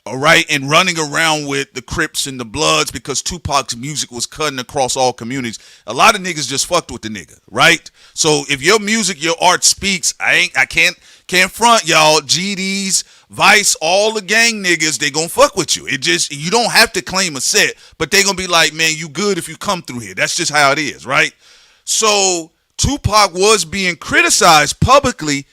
all right, and running around with the Crips and the Bloods because Tupac's music was cutting across all communities. A lot of niggas just fucked with the nigga, right? So if your music, your art speaks, I can't front y'all. GDs, Vice, all the gang niggas, they gonna fuck with you. It just, you don't have to claim a set, but they gonna be like, man, you good if you come through here. That's just how it is, right? So Tupac was being criticized publicly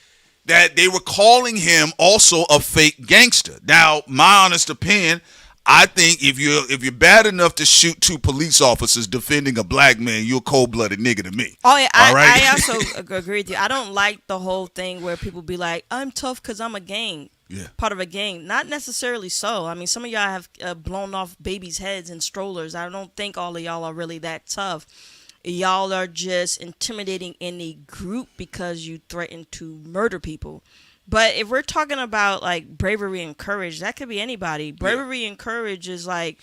that they were calling him also a fake gangster. Now, my honest opinion, I think if you're bad enough to shoot 2 police officers defending a black man, you're a cold-blooded nigga to me. Oh yeah, all right? I also agree with you. I don't like the whole thing where people be like, "I'm tough because I'm a gang." Yeah. Part of a gang. Not necessarily so. I mean, some of y'all have blown off babies' heads in strollers. I don't think all of y'all are really that tough. Y'all are just intimidating any group because you threaten to murder people. But if we're talking about like bravery and courage, that could be anybody. Bravery and courage is like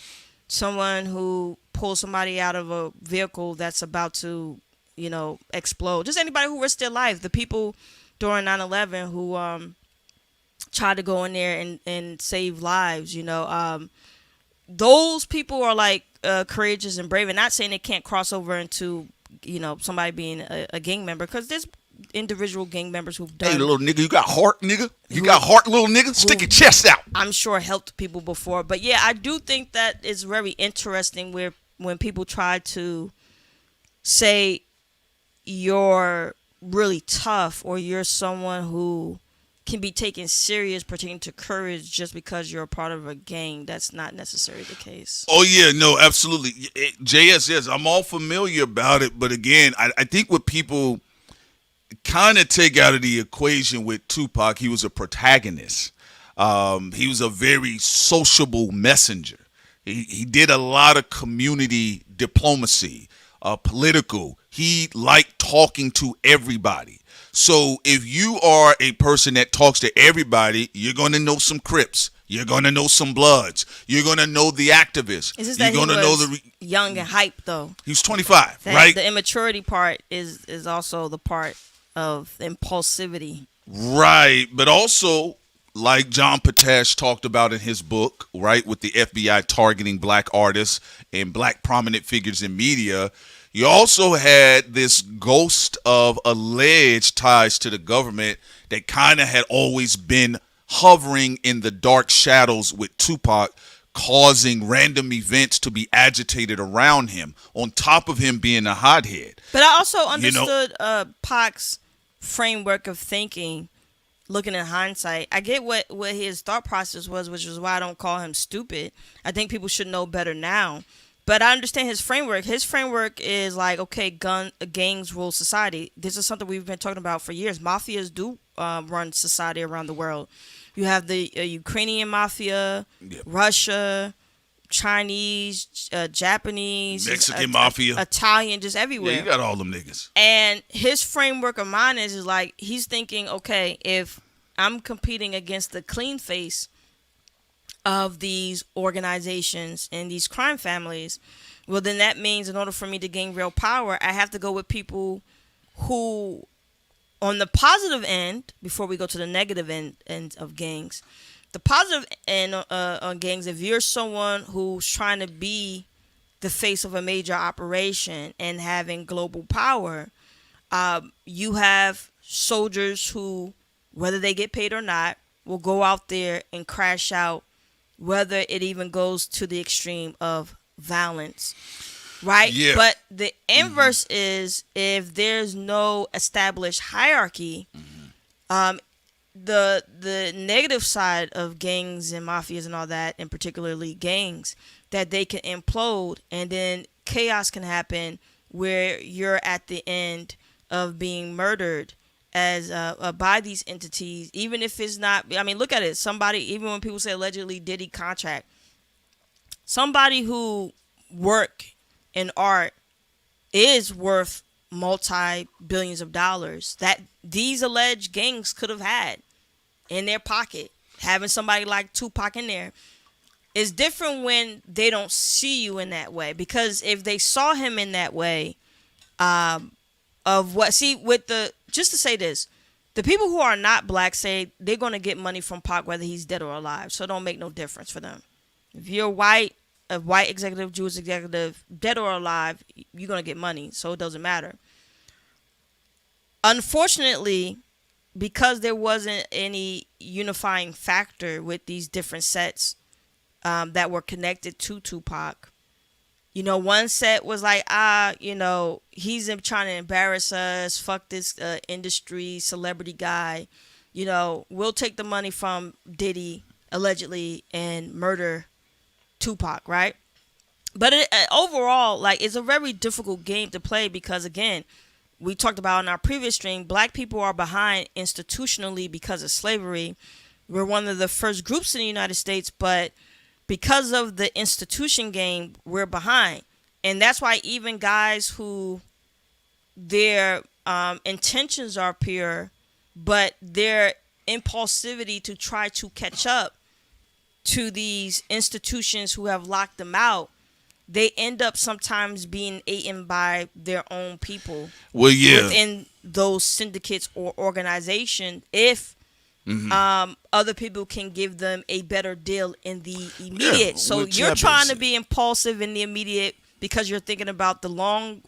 someone who pulls somebody out of a vehicle that's about to, explode. Just anybody who risked their life. The people during 9/11 who tried to go in there and save lives, those people are like courageous and brave. And not saying they can't cross over into, somebody being a gang member, because there's individual gang members who've done. Hey, little nigga, you got heart, nigga? You got heart, little nigga? Stick your chest out. I'm sure helped people before. But yeah, I do think that it's very interesting when people try to say you're really tough or you're someone who can be taken serious pertaining to courage just because you're a part of a gang. That's not necessarily the case. Oh, yeah, no, absolutely. JS, I'm all familiar about it. But again, I think what people kind of take out of the equation with Tupac, he was a protagonist. He was a very sociable messenger. He did a lot of community diplomacy, political. He liked talking to everybody. So if you are a person that talks to everybody, you're going to know some Crips. You're going to know some Bloods. You're going to know the activists. It's just you're that going to know the young and hype, though. He was 25, That right? The immaturity part is also the part of impulsivity. Right, but also, like John Potash talked about in his book, right, with the FBI targeting black artists and black prominent figures in media, you also had this ghost of alleged ties to the government that kind of had always been hovering in the dark shadows with Tupac, causing random events to be agitated around him, on top of him being a hothead. But I also understood Pac's framework of thinking, looking in hindsight. I get what his thought process was, which is why I don't call him stupid. I think people should know better now. But I understand his framework. His framework is like, okay, gangs rule society. This is something we've been talking about for years. Mafias do run society around the world. You have the Ukrainian mafia, Russia, Chinese, Japanese, Mexican mafia, Italian, just everywhere. Yeah, you got all them niggas. And his framework of mine is like, he's thinking, okay, if I'm competing against the clean face of these organizations and these crime families, well, then that means in order for me to gain real power, I have to go with people who, on the positive end, before we go to the negative end of gangs, the positive end on gangs, if you're someone who's trying to be the face of a major operation and having global power, you have soldiers who, whether they get paid or not, will go out there and crash out, whether it even goes to the extreme of violence, right? Yeah. But the inverse is, if there's no established hierarchy, the negative side of gangs and mafias and all that, and particularly gangs, that they can implode and then chaos can happen where you're at the end of being murdered as by these entities, even if it's not. I mean, look at it. Somebody, even when people say allegedly Diddy contract, somebody who work in art is worth multi-billions of dollars that these alleged gangs could have had in their pocket. Having somebody like Tupac in there is different when they don't see you in that way, because if they saw him in that way, just to say this, the people who are not black say they're going to get money from Pac whether he's dead or alive, so it don't make no difference for them. If you're white, a white executive, Jewish executive, dead or alive, you're going to get money, so it doesn't matter. Unfortunately, because there wasn't any unifying factor with these different sets that were connected to Tupac. You know, one set was like, he's trying to embarrass us. Fuck this industry celebrity guy. You know, we'll take the money from Diddy allegedly and murder Tupac, right? But overall, like, it's a very difficult game to play because, again, we talked about in our previous stream, black people are behind institutionally because of slavery. We're one of the first groups in the United States, but because of the institution game, we're behind. And that's why even guys who their intentions are pure, but their impulsivity to try to catch up to these institutions who have locked them out, they end up sometimes being eaten by their own people within those syndicates or organization if other people can give them a better deal in the immediate. So you're trying to be impulsive in the immediate because you're thinking about the long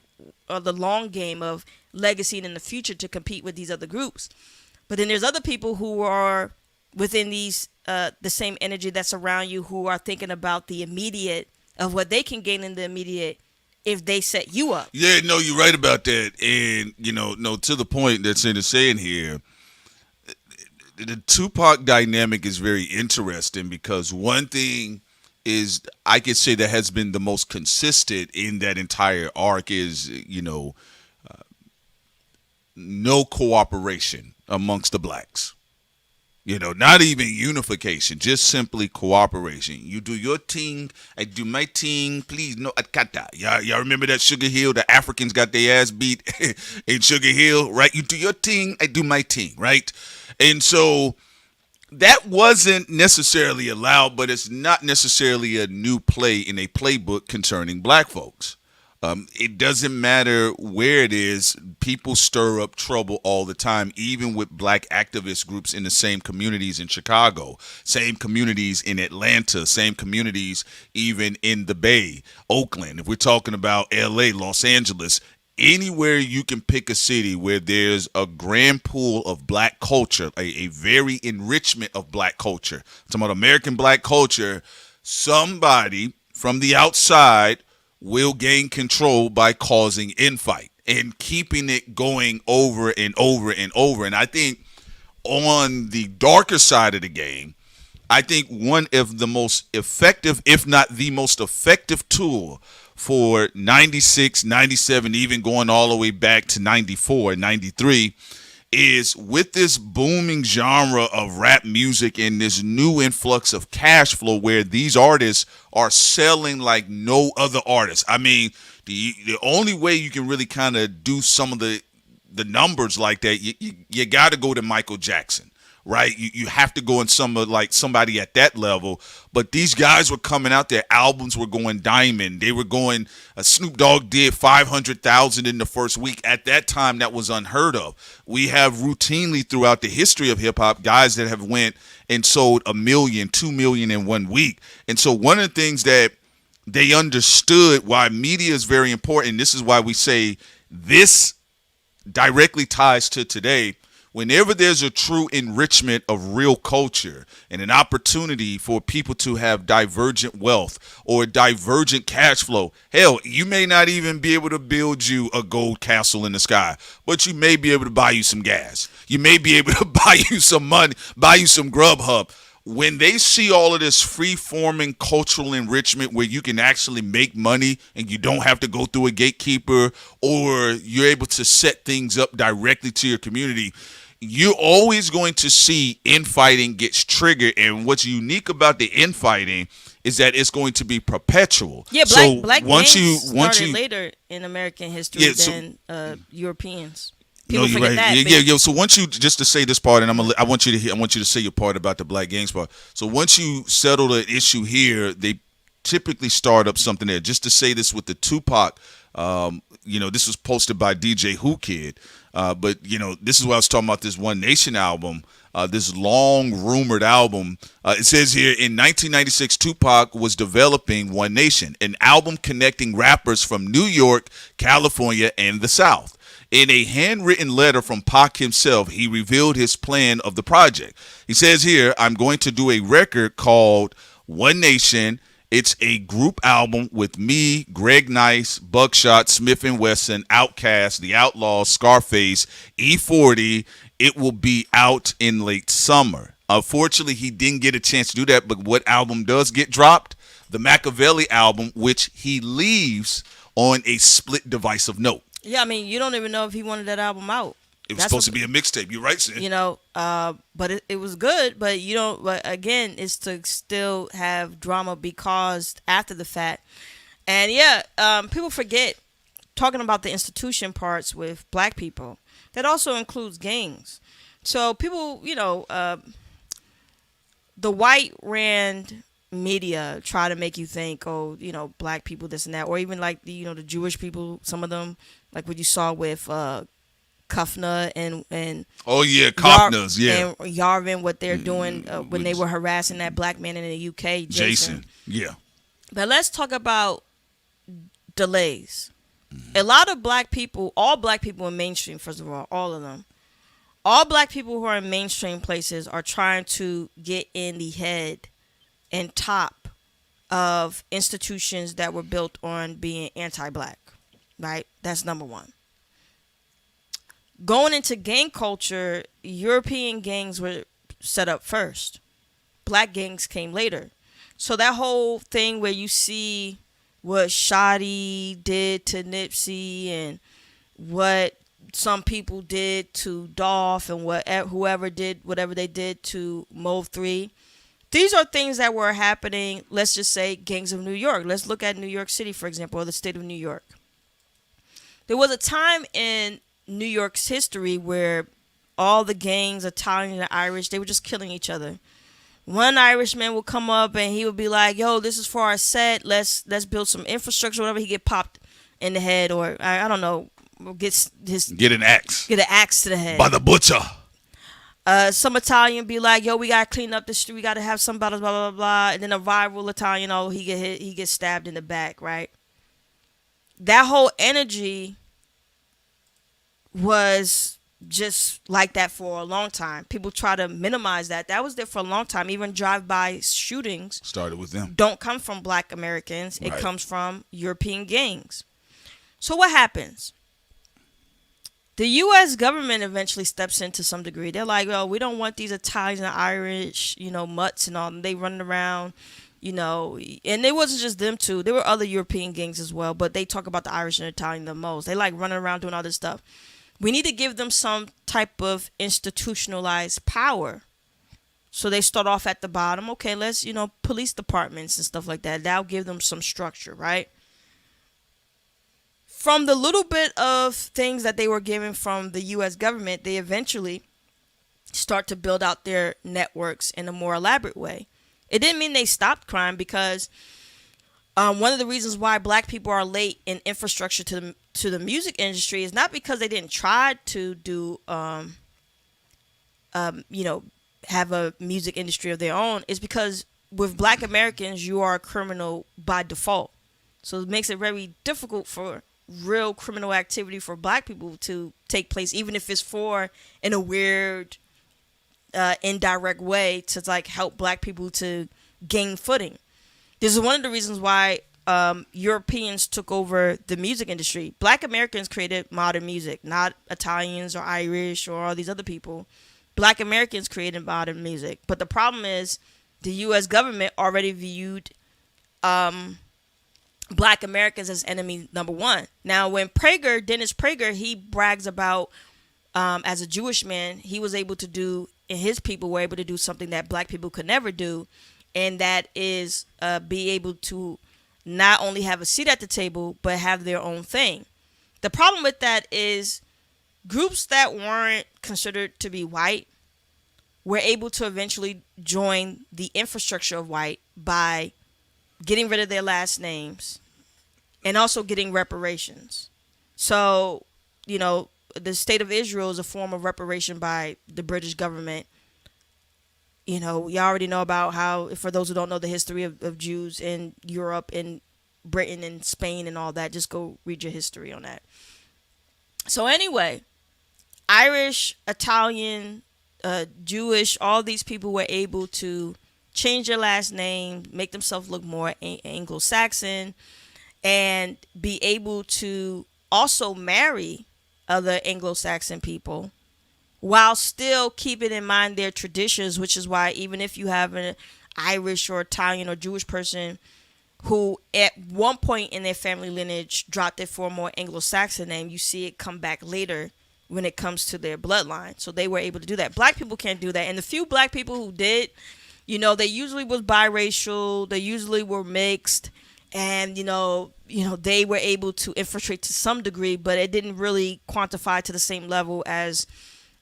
game of legacy in the future to compete with these other groups. But then there's other people who are within these the same energy that's around you who are thinking about the immediate of what they can gain in the immediate if they set you up. Yeah, no, you're right about that. And, to the point that's in the saying here, the Tupac dynamic is very interesting because one thing is I could say that has been the most consistent in that entire arc is, no cooperation amongst the blacks. Not even unification, just simply cooperation. You do your thing, I do my thing, please, no akata. Y'all remember that Sugar Hill? The Africans got their ass beat in Sugar Hill, right? You do your thing, I do my thing, right? And so that wasn't necessarily allowed, but it's not necessarily a new play in a playbook concerning black folks. It doesn't matter where it is. People stir up trouble all the time, even with black activist groups in the same communities in Chicago, same communities in Atlanta, same communities even in the Bay, Oakland. If we're talking about LA, Los Angeles, anywhere you can pick a city where there's a grand pool of black culture, a very enrichment of black culture. I'm talking about American black culture, somebody from the outside will gain control by causing infight and keeping it going over and over and over. And I think on the darker side of the game, I think one of the most effective, if not the most effective tool for 96, 97, even going all the way back to 94, 93, is with this booming genre of rap music and this new influx of cash flow where these artists are selling like no other artists. I mean, the only way you can really kind of do some of the numbers like that, you got to go to Michael Jackson. Right, you have to go in somebody at that level. But these guys were coming out. Their albums were going diamond. They were going. Snoop Dogg did 500,000 in the first week. At that time, that was unheard of. We have routinely throughout the history of hip hop guys that have went and sold 1 million, 2 million in 1 week. And so one of the things that they understood why media is very important. This is why we say this directly ties to today. Whenever there's a true enrichment of real culture and an opportunity for people to have divergent wealth or divergent cash flow, hell, you may not even be able to build you a gold castle in the sky, but you may be able to buy you some gas. You may be able to buy you some money, buy you some Grubhub. When they see all of this free-forming cultural enrichment where you can actually make money and you don't have to go through a gatekeeper or you're able to set things up directly to your community, you're always going to see infighting gets triggered. And what's unique about the infighting is that it's going to be perpetual. Yeah, black gangs started later in American history than Europeans. People forget that. Yeah. So once you, just to say this part, and I want you to say your part about the black gangs part. So once you settle the issue here, they typically start up something there. Just to say this with the Tupac, this was posted by DJ Who Kid. But this is what I was talking about, this One Nation album, this long rumored album. It says here in 1996, Tupac was developing One Nation, an album connecting rappers from New York, California, and the South. In a handwritten letter from Pac himself, he revealed his plan of the project. He says here, I'm going to do a record called One Nation. It's a group album with me, Greg Nice, Buckshot, Smith & Wesson, Outkast, The Outlaws, Scarface, E40. It will be out in late summer. Unfortunately, he didn't get a chance to do that, but what album does get dropped? The Machiavelli album, which he leaves on a split divisive note. Yeah, I mean, you don't even know if he wanted that album out. It was supposed to be a mixtape. You're right, Sin. You know, but it was good. But you don't. But again, it's to still have drama be caused after the fact. And yeah, people forget talking about the institution parts with black people. That also includes gangs. So people, you know, the white ran media try to make you think, oh, you know, black people this and that, or even like the, you know, the Jewish people. Some of them, like what you saw with Kufna and oh yeah, Kufna's yeah, and Yarvin, what they're doing when they were harassing that black man in the UK, Jason. Yeah. But let's talk about delays. A lot of black people, all black people in mainstream, first of all of them, all black people who are in mainstream places are trying to get in the head and top of institutions that were built on being anti-black, right? That's number one. Going into gang culture, European gangs were set up first. Black gangs came later. So that whole thing where you see what Shotty did to Nipsey and what some people did to Dolph and whoever did whatever they did to Move 3. These are things that were happening, let's just say, gangs of New York. Let's look at New York City, for example, or the state of New York. There was a time in New York's history where all the gangs, Italian and Irish, they were just killing each other. One Irishman would come up and he would be like, yo, this is for our set. Let's build some infrastructure, whatever. He get popped in the head, or I don't know, get an axe to the head by the butcher. Some Italian be like, yo, we gotta clean up the street, we gotta have some blah blah blah blah, and then a rival Italian, oh, he get hit, he gets stabbed in the back, right? That whole energy was just like that for a long time. People try to minimize that. That was there for a long time. Even drive-by shootings started with them. Don't come from black Americans. It Right. comes from European gangs. So what happens? The U.S. government eventually steps in to some degree. They're like, well, we don't want these Italians and Irish, you know, mutts and all. And they running around, you know. And it wasn't just them two. There were other European gangs as well. But they talk about the Irish and Italian the most. They like running around doing all this stuff. We need to give them some type of institutionalized power. So they start off at the bottom. Okay, let's, you know, police departments and stuff like that. That'll give them some structure, right? From the little bit of things that they were given from the U.S. government, they eventually start to build out their networks in a more elaborate way. It didn't mean they stopped crime, because one of the reasons why black people are late in infrastructure to the music industry is not because they didn't try to do, you know, have a music industry of their own. It's because with black Americans, you are a criminal by default. So it makes it very difficult for real criminal activity for black people to take place, even if it's in a weird, indirect way to like help black people to gain footing. This is one of the reasons why Europeans took over the music industry. Black Americans created modern music, not Italians or Irish or all these other people. Black Americans created modern music. But the problem is the U.S. government already viewed black Americans as enemy number one. Now, when Dennis Prager, he brags about as a Jewish man, he was able to do, and his people were able to do something that black people could never do, and that is be able to not only have a seat at the table, but have their own thing. The problem with that is groups that weren't considered to be white were able to eventually join the infrastructure of white by getting rid of their last names and also getting reparations. So, you know, the state of Israel is a form of reparation by the British government. You know, you already know about how, for those who don't know the history of Jews in Europe and Britain and Spain and all that, just go read your history on that. So anyway, Irish, Italian, Jewish, all these people were able to change their last name, make themselves look more Anglo-Saxon, and be able to also marry other Anglo-Saxon people while still keeping in mind their traditions, which is why even if you have an Irish or Italian or Jewish person who at one point in their family lineage dropped it for a more Anglo-Saxon name, you see it come back later when it comes to their bloodline. So they were able to do that. Black people can't do that. And the few black people who did, they usually was biracial, they usually were mixed, and they were able to infiltrate to some degree, but it didn't really quantify to the same level as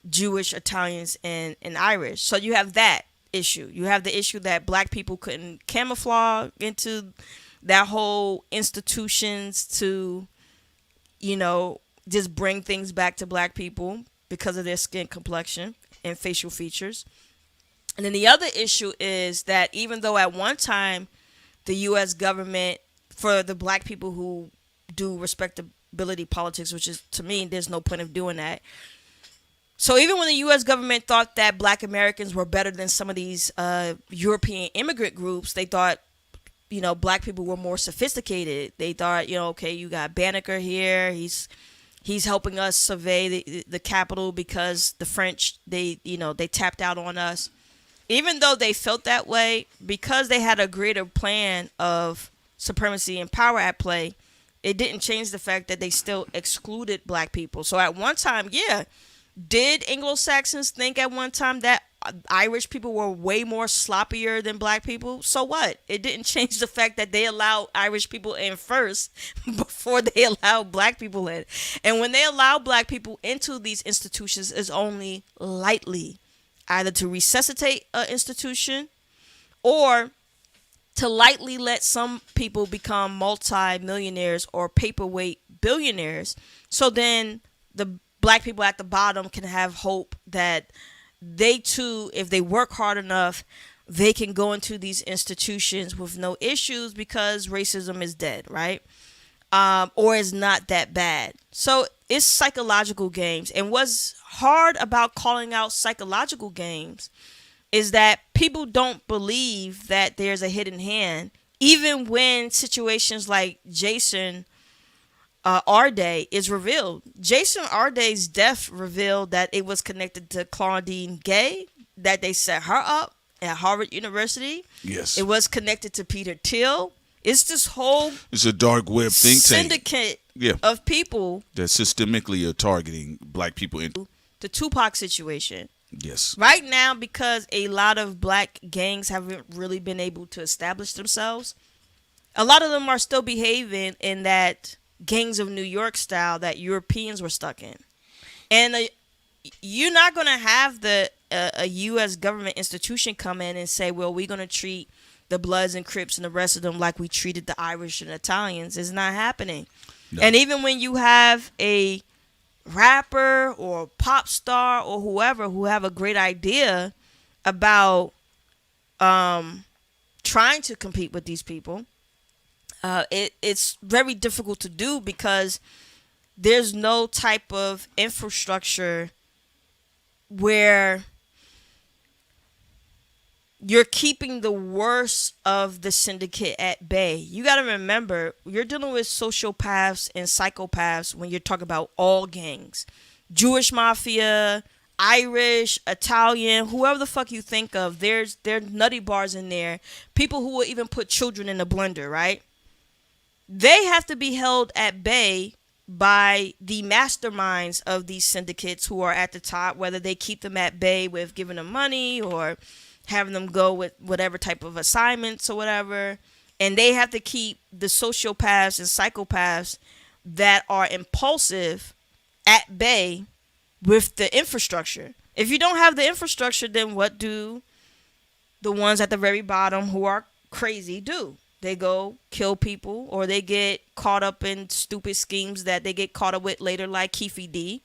Jewish, Italians, and Irish. So you have that issue. You have the issue that black people couldn't camouflage into that whole institutions to, just bring things back to black people because of their skin complexion and facial features. And then the other issue is that even though at one time the U.S. government, for the black people who do respectability politics, which is, to me, there's no point of doing that. So even when the U.S. government thought that black Americans were better than some of these European immigrant groups, they thought, black people were more sophisticated. They thought, okay, you got Banneker here. He's helping us survey the capital because the French, they tapped out on us. Even though they felt that way, because they had a greater plan of supremacy and power at play, it didn't change the fact that they still excluded black people. So at one time, did Anglo-Saxons think at one time that Irish people were way more sloppier than black people? So what? It didn't change the fact that they allowed Irish people in first before they allowed black people in. And when they allow black people into these institutions, it's only lightly, either to resuscitate an institution or to lightly let some people become multi-millionaires or paperweight billionaires. So then the black people at the bottom can have hope that they too, if they work hard enough, they can go into these institutions with no issues because racism is dead, right? Or is not that bad. So it's psychological games. And what's hard about calling out psychological games is that people don't believe that there's a hidden hand, even when situations like Jason Arday is revealed. Jason Arday's death revealed that it was connected to Claudine Gay, that they set her up at Harvard University. Yes. It was connected to Peter Thiel. It's this whole It's a dark web think tank syndicate of people that systemically are targeting black people. The Tupac situation. Yes. Right now, because a lot of black gangs haven't really been able to establish themselves, a lot of them are still behaving in that Gangs of New York style that Europeans were stuck in. And you're not going to have a U.S. government institution come in and say, well, we're going to treat the Bloods and Crips and the rest of them like we treated the Irish and Italians. It's not happening. No. And even when you have a rapper or pop star or whoever who have a great idea about trying to compete with these people, it's very difficult to do because there's no type of infrastructure where you're keeping the worst of the syndicate at bay. You got to remember, you're dealing with sociopaths and psychopaths when you're talking about all gangs. Jewish mafia, Irish, Italian, whoever the fuck you think of, there's nutty bars in there. People who will even put children in the blender, right? They have to be held at bay by the masterminds of these syndicates who are at the top, whether they keep them at bay with giving them money or having them go with whatever type of assignments or whatever. And they have to keep the sociopaths and psychopaths that are impulsive at bay with the infrastructure. If you don't have the infrastructure, then what do the ones at the very bottom who are crazy do? They go kill people, or they get caught up in stupid schemes that they get caught up with later, like Keefe D,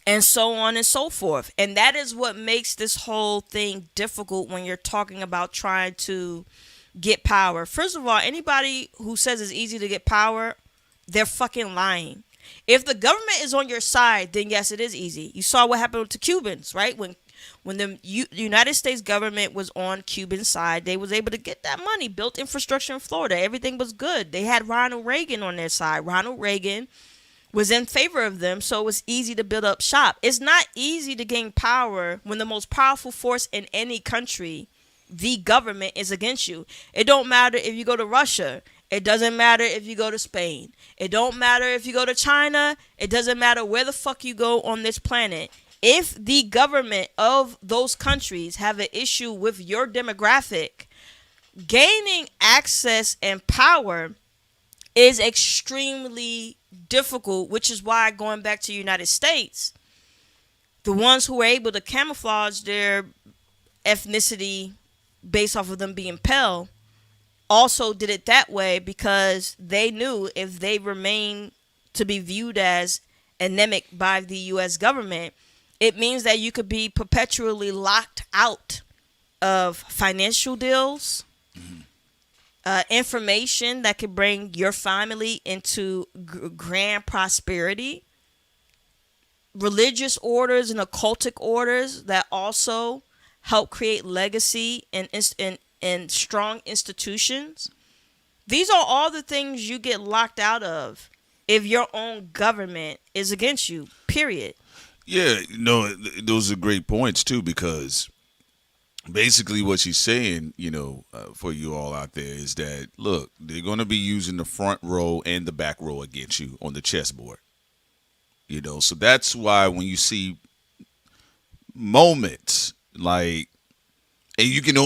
and so on and so forth. And that is what makes this whole thing difficult when you're talking about trying to get power. First of all, anybody who says it's easy to get power, they're fucking lying. If the government is on your side, then yes, it is easy. You saw what happened to Cubans, right? When the United States government was on Cuban side, they was able to get that money, built infrastructure in Florida. Everything was good. They had Ronald Reagan on their side. Ronald Reagan was in favor of them, so it was easy to build up shop. It's not easy to gain power when the most powerful force in any country, the government, is against you. It don't matter if you go to Russia. It doesn't matter if you go to Spain. It don't matter if you go to China. It doesn't matter where the fuck you go on this planet. If the government of those countries have an issue with your demographic, gaining access and power is extremely difficult, which is why, going back to the United States, the ones who were able to camouflage their ethnicity based off of them being pale also did it that way because they knew if they remain to be viewed as endemic by the U.S. government, it means that you could be perpetually locked out of financial deals, information that could bring your family into grand prosperity, religious orders and occultic orders that also help create legacy and strong institutions. These are all the things you get locked out of if your own government is against you, period. Yeah, no, those are great points too, because basically what she's saying, for you all out there is that, look, they're going to be using the front row and the back row against you on the chessboard. So that's why when you see moments like, and you can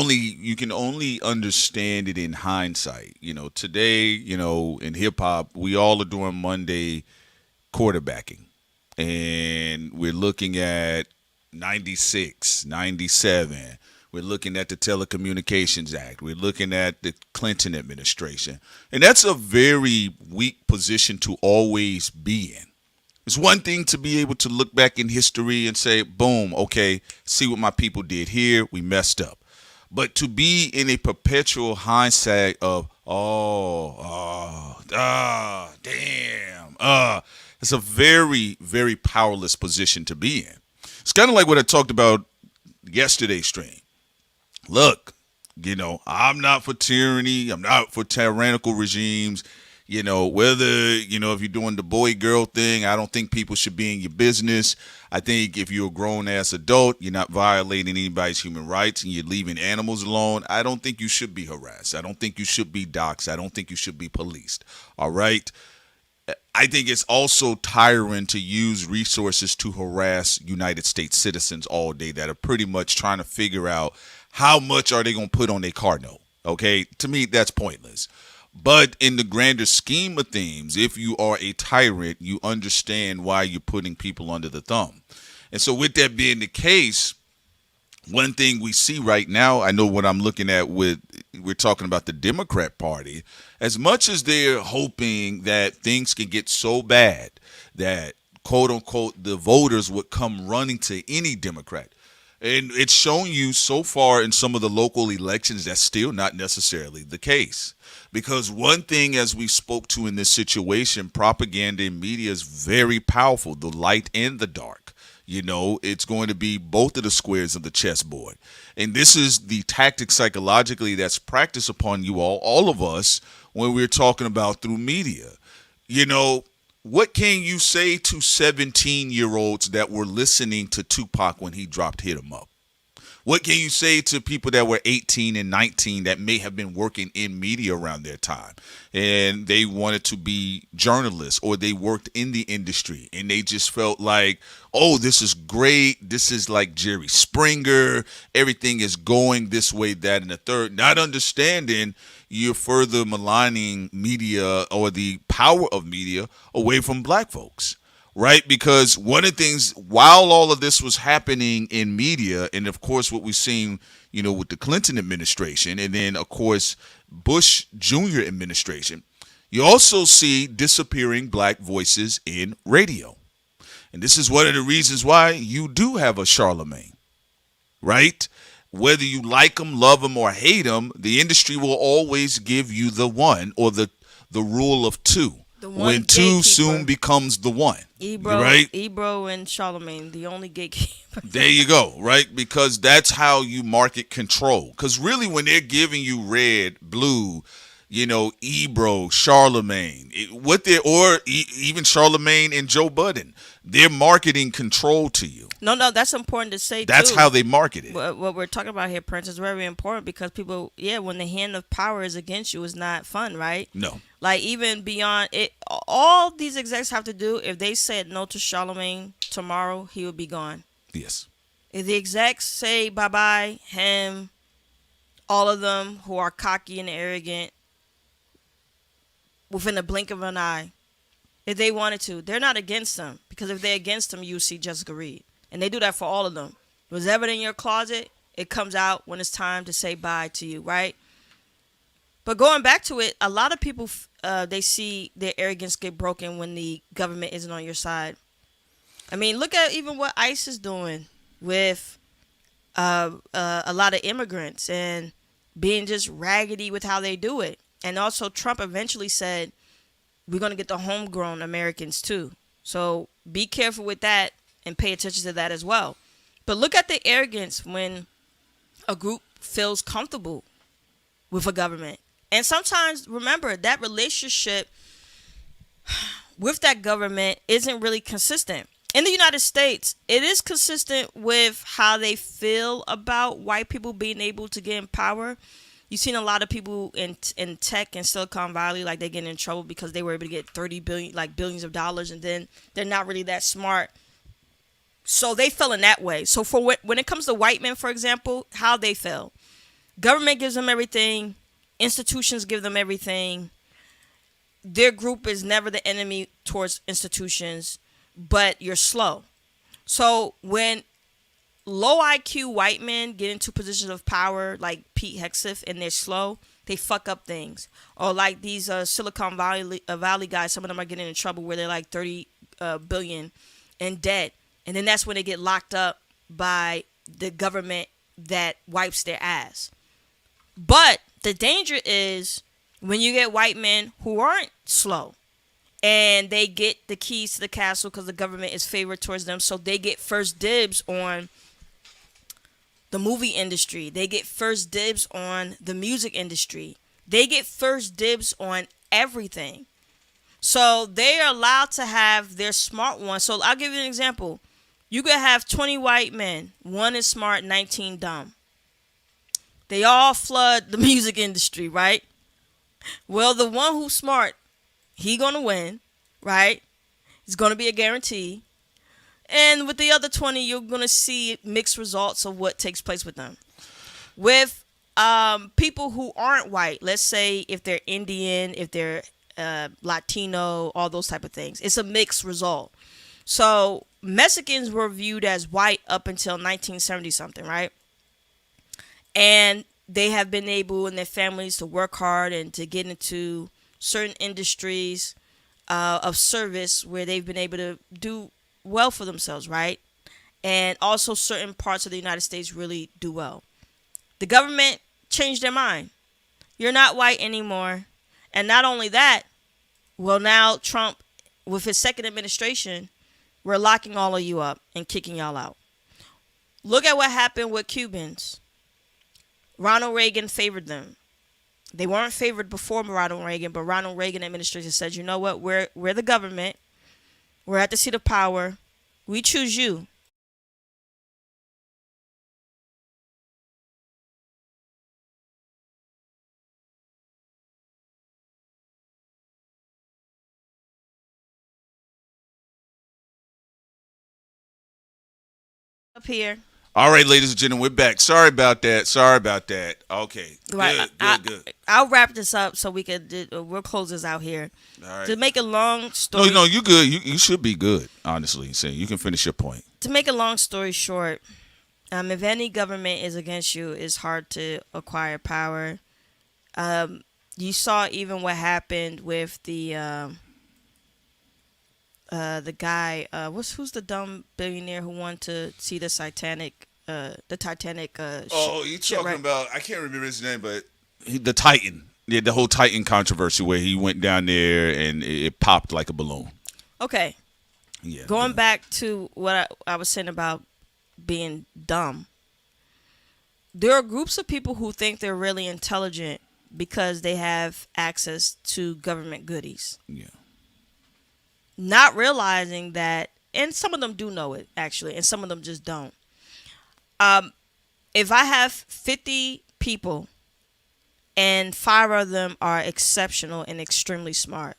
only understand it in hindsight. Today, in hip hop, we all are doing Monday quarterbacking. And we're looking at 96, 97. We're looking at the Telecommunications Act. We're looking at the Clinton administration. And that's a very weak position to always be in. It's one thing to be able to look back in history and say, boom, okay, see what my people did here. We messed up. But to be in a perpetual hindsight of, damn, it's a very, very powerless position to be in. It's kind of like what I talked about yesterday's stream. Look, I'm not for tyranny. I'm not for tyrannical regimes. Whether, if you're doing the boy-girl thing, I don't think people should be in your business. I think if you're a grown-ass adult, you're not violating anybody's human rights and you're leaving animals alone, I don't think you should be harassed. I don't think you should be doxxed. I don't think you should be policed. All right? I think it's also tiring to use resources to harass United States citizens all day that are pretty much trying to figure out how much are they going to put on their car note. Okay? To me, that's pointless. But in the grander scheme of things, if you are a tyrant, you understand why you're putting people under the thumb. And so with that being the case, one thing we see right now, I know what I'm looking at we're talking about the Democrat Party, as much as they're hoping that things can get so bad that, quote unquote, the voters would come running to any Democrat. And it's shown you so far in some of the local elections that's still not necessarily the case. Because one thing, as we spoke to in this situation, propaganda and media is very powerful, the light and the dark. It's going to be both of the squares of the chessboard. And this is the tactic psychologically that's practiced upon you all of us, when we're talking about through media. What can you say to 17-year-olds that were listening to Tupac when he dropped Hit 'Em Up? What can you say to people that were 18 and 19 that may have been working in media around their time and they wanted to be journalists or they worked in the industry and they just felt like, oh, this is great. This is like Jerry Springer. Everything is going this way, that, and the third. Not understanding you're further maligning media or the power of media away from black folks. Right? Because one of the things, while all of this was happening in media, and of course what we've seen, with the Clinton administration, and then of course Bush Jr. administration, you also see disappearing black voices in radio. And this is one of the reasons why you do have a Charlemagne, right? Whether you like him, love him, or hate him, the industry will always give you the one or the rule of two. The one when two gatekeeper. soon becomes the one. Ebro, right? Ebro and Charlemagne, the only gatekeeper. There you go, right? Because that's how you market control. Because really, when they're giving you red, blue, Ebro, Charlemagne, even Charlemagne and Joe Budden, they're marketing control to you. No, that's important to say. That's too. how they market it. What we're talking about here, Prince, is very important because people, when the hand of power is against you, it's not fun, right? No. Like even beyond it, all these execs have to do, if they said no to Charlemagne tomorrow, he would be gone. Yes. If the execs say bye-bye, him, all of them who are cocky and arrogant, within a blink of an eye, if they wanted to, they're not against them. Because if they're against them, you see Jessica Reed. And they do that for all of them. It was ever in your closet, it comes out when it's time to say bye to you, right? But going back to it, a lot of people, they see their arrogance get broken when the government isn't on your side. I mean, look at even what ICE is doing with a lot of immigrants and being just raggedy with how they do it. And also Trump eventually said, we're going to get the homegrown Americans too. So be careful with that and pay attention to that as well. But look at the arrogance when a group feels comfortable with a government. And sometimes, remember, that relationship with that government isn't really consistent. In the United States, it is consistent with how they feel about white people being able to get in power. You've seen a lot of people in tech in Silicon Valley, like they get in trouble because they were able to get 30 billion, like billions of dollars, and then they're not really that smart. So they fell in that way. So for when it comes to white men, for example, how they feel. Government gives them everything. Institutions give them everything. Their group is never the enemy towards institutions, but you're slow. So when low IQ white men get into positions of power like Pete Hegseth and they're slow, they fuck up things. Or like these Silicon Valley guys, some of them are getting in trouble where they're like 30 billion in debt. And then that's when they get locked up by the government that wipes their ass. But the danger is when you get white men who aren't slow and they get the keys to the castle because the government is favored towards them. So they get first dibs on the movie industry. They get first dibs on the music industry. They get first dibs on everything. So they are allowed to have their smart ones. So I'll give you an example. You could have 20 white men. 1 is smart, 19 dumb. They all flood the music industry, right? Well, the one who's smart, he gonna win, right? It's gonna be a guarantee. And with the other 20, you're gonna see mixed results of what takes place with them. With people who aren't white, let's say if they're Indian, if they're Latino, all those type of things, it's a mixed result. So Mexicans were viewed as white up until 1970 something, right? And they have been able in their families to work hard and to get into certain industries of service where they've been able to do well for themselves, right? And also certain parts of the United States really do well. The government changed their mind. You're not white anymore. And not only that, well, now Trump, with his second administration, we're locking all of you up and kicking y'all out. Look at what happened with Cubans. Ronald Reagan favored them. They weren't favored before Ronald Reagan, but Ronald Reagan administration said, you know what, we're the government. We're at the seat of power. We choose you. Up here. All right, ladies and gentlemen, we're back. Sorry about that. Okay. Right. Good. I'll wrap this up so we could. We'll close this out here. All right. To make a long story. No, you good. You should be good. Honestly, say you can finish your point. To make a long story short, if any government is against you, it's hard to acquire power. You saw even what happened with the guy. Who's the dumb billionaire who wanted to see the Titanic? You talking about? I can't remember his name, but the Titan. Yeah, the whole Titan controversy where he went down there and it popped like a balloon. Okay. Yeah. Going back to what I was saying about being dumb. There are groups of people who think they're really intelligent because they have access to government goodies. Yeah. Not realizing that, and some of them do know it actually, and some of them just don't. If I have 50 people and 5 of them are exceptional and extremely smart,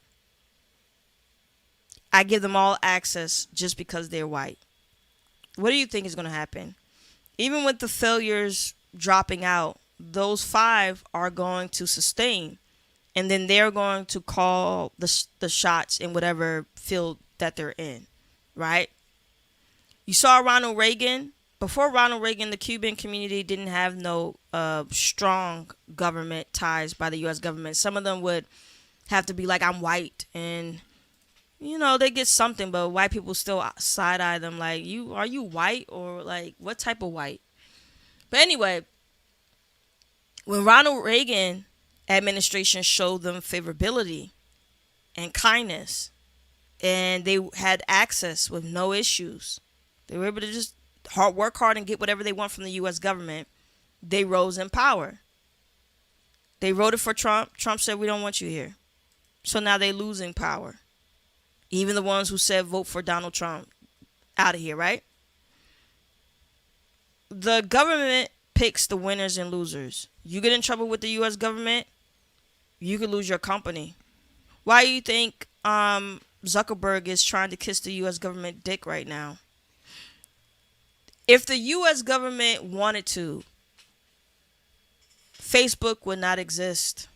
I give them all access just because they're white. What do you think is going to happen? Even with the failures dropping out, those 5 are going to sustain, and then they're going to call the shots in whatever field that they're in, right? You saw Ronald Reagan. Before Ronald Reagan, the Cuban community didn't have no strong government ties by the U.S. government. Some of them would have to be like, I'm white, and they get something, but white people still side-eye them like, are you white, or like, what type of white? But anyway, when Ronald Reagan administration showed them favorability and kindness, and they had access with no issues, they were able to just work hard and get whatever they want from the U.S. government, they rose in power. They voted for Trump. Trump said, we don't want you here. So now they're losing power. Even the ones who said vote for Donald Trump, out of here, right? The government picks the winners and losers. You get in trouble with the U.S. government, you could lose your company. Why do you think Zuckerberg is trying to kiss the U.S. government dick right now? If the U.S. government wanted to, Facebook would not exist.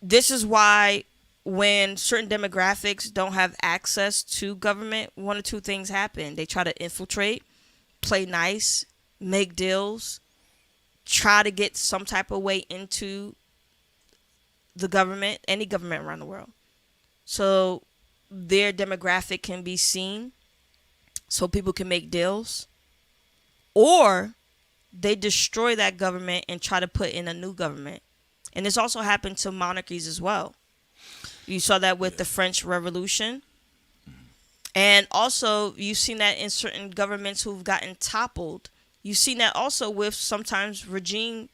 This is why when certain demographics don't have access to government, one or two things happen. They try to infiltrate, play nice, make deals, try to get some type of way into the government, any government around the world. So their demographic can be seen, so people can make deals. Or they destroy that government and try to put in a new government. And this also happened to monarchies as well. You saw that with the French Revolution. And also, you've seen that in certain governments who've gotten toppled. You've seen that also with sometimes regime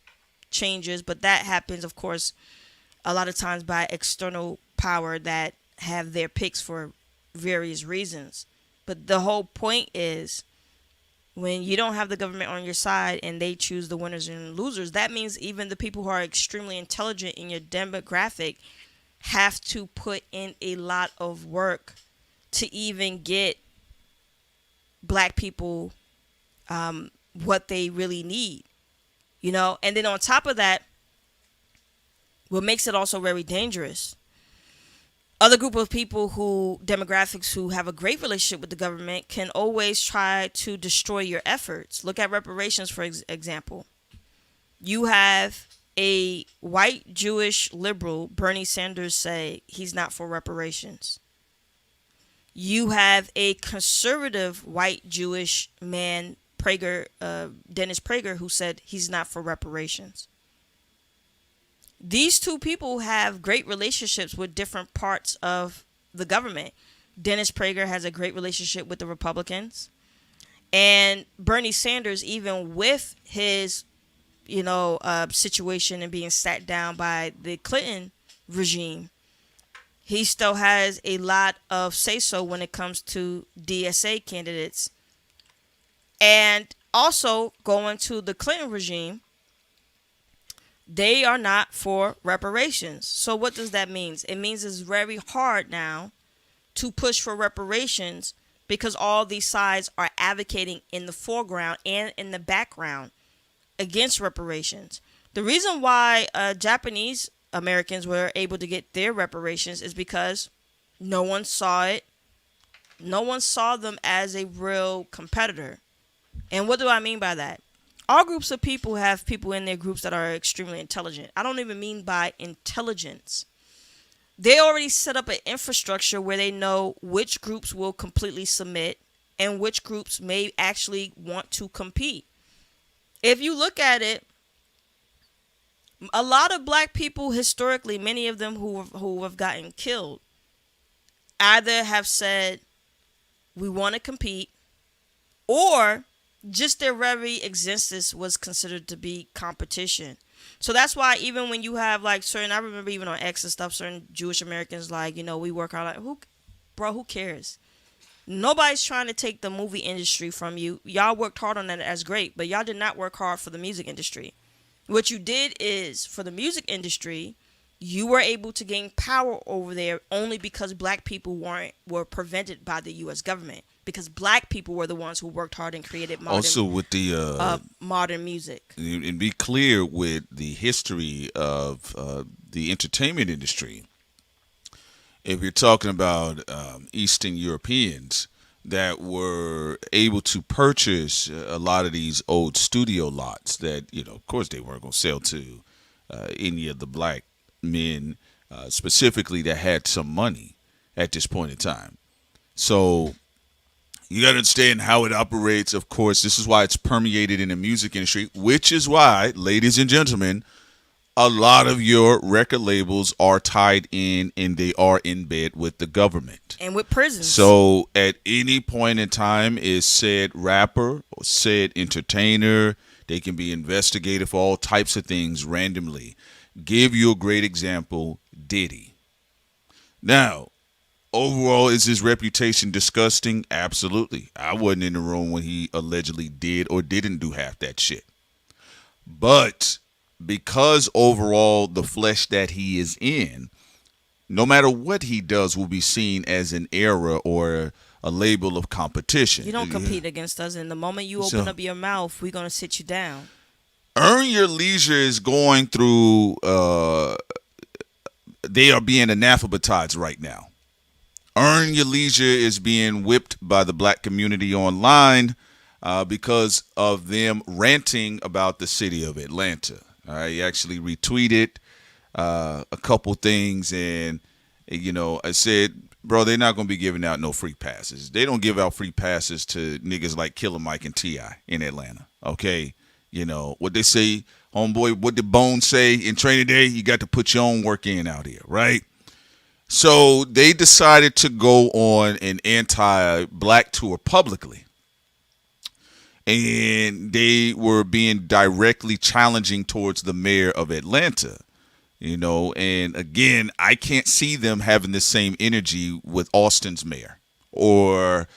changes, but that happens, of course, a lot of times by external power that have their picks for various reasons. But the whole point is, when you don't have the government on your side and they choose the winners and losers, that means even the people who are extremely intelligent in your demographic have to put in a lot of work to even get black people what they really need, And then on top of that, what makes it also very dangerous, other group of people demographics who have a great relationship with the government can always try to destroy your efforts. Look at reparations, for example. You have a white Jewish liberal, Bernie Sanders, say he's not for reparations. You have a conservative white Jewish man, Dennis Prager, who said he's not for reparations. These two people have great relationships with different parts of the government. Dennis Prager has a great relationship with the Republicans. And Bernie Sanders, even with his situation and being sat down by the Clinton regime, he still has a lot of say-so when it comes to DSA candidates. And also, going to the Clinton regime, they are not for reparations. So what does that mean? It means it's very hard now to push for reparations because all these sides are advocating in the foreground and in the background against reparations. The reason why Japanese Americans were able to get their reparations is because no one saw it. No one saw them as a real competitor. And what do I mean by that? All groups of people have people in their groups that are extremely intelligent. I don't even mean by intelligence. They already set up an infrastructure where they know which groups will completely submit and which groups may actually want to compete. If you look at it, A lot of black people historically, many of them who have gotten killed, either have said we want to compete, or just their very existence was considered to be competition. So that's why even when you have like certain, I remember even on X and stuff, certain Jewish Americans like, we work hard. Like, who cares? Nobody's trying to take the movie industry from you. Y'all worked hard on that. That's great, but y'all did not work hard for the music industry. What you did is, for the music industry, you were able to gain power over there only because black people were prevented by the U.S. government, because black people were the ones who worked hard and created modern, also with the modern music. And be clear with the history of the entertainment industry. If you're talking about Eastern Europeans that were able to purchase a lot of these old studio lots that, of course they weren't going to sell to any of the black men specifically that had some money at this point in time. So you got to understand how it operates. Of course, this is why it's permeated in the music industry, which is why, ladies and gentlemen, a lot of your record labels are tied in and they are in bed with the government. And with prisons. So at any point in time, is said rapper or said entertainer, they can be investigated for all types of things randomly. Give you a great example, Diddy. Now, overall, is his reputation disgusting? Absolutely. I wasn't in the room when he allegedly did or didn't do half that shit. But because overall the flesh that he is in, no matter what he does, will be seen as an error or a label of competition. You don't compete against us. And the moment you open up your mouth, we're going to sit you down. Earn Your Leisure is going through, they are being anathematized right now. Earn Your Leisure is being whipped by the black community online because of them ranting about the city of Atlanta. I actually retweeted a couple things, and I said, bro, they're not gonna be giving out no free passes. They don't give out free passes to niggas like Killer Mike and T.I. in Atlanta. Okay, what they say, homeboy. What did Bone say in Training Day? You got to put your own work in out here, right? So they decided to go on an anti-black tour publicly. And they were being directly challenging towards the mayor of Atlanta, and again, I can't see them having the same energy with Austin's mayor or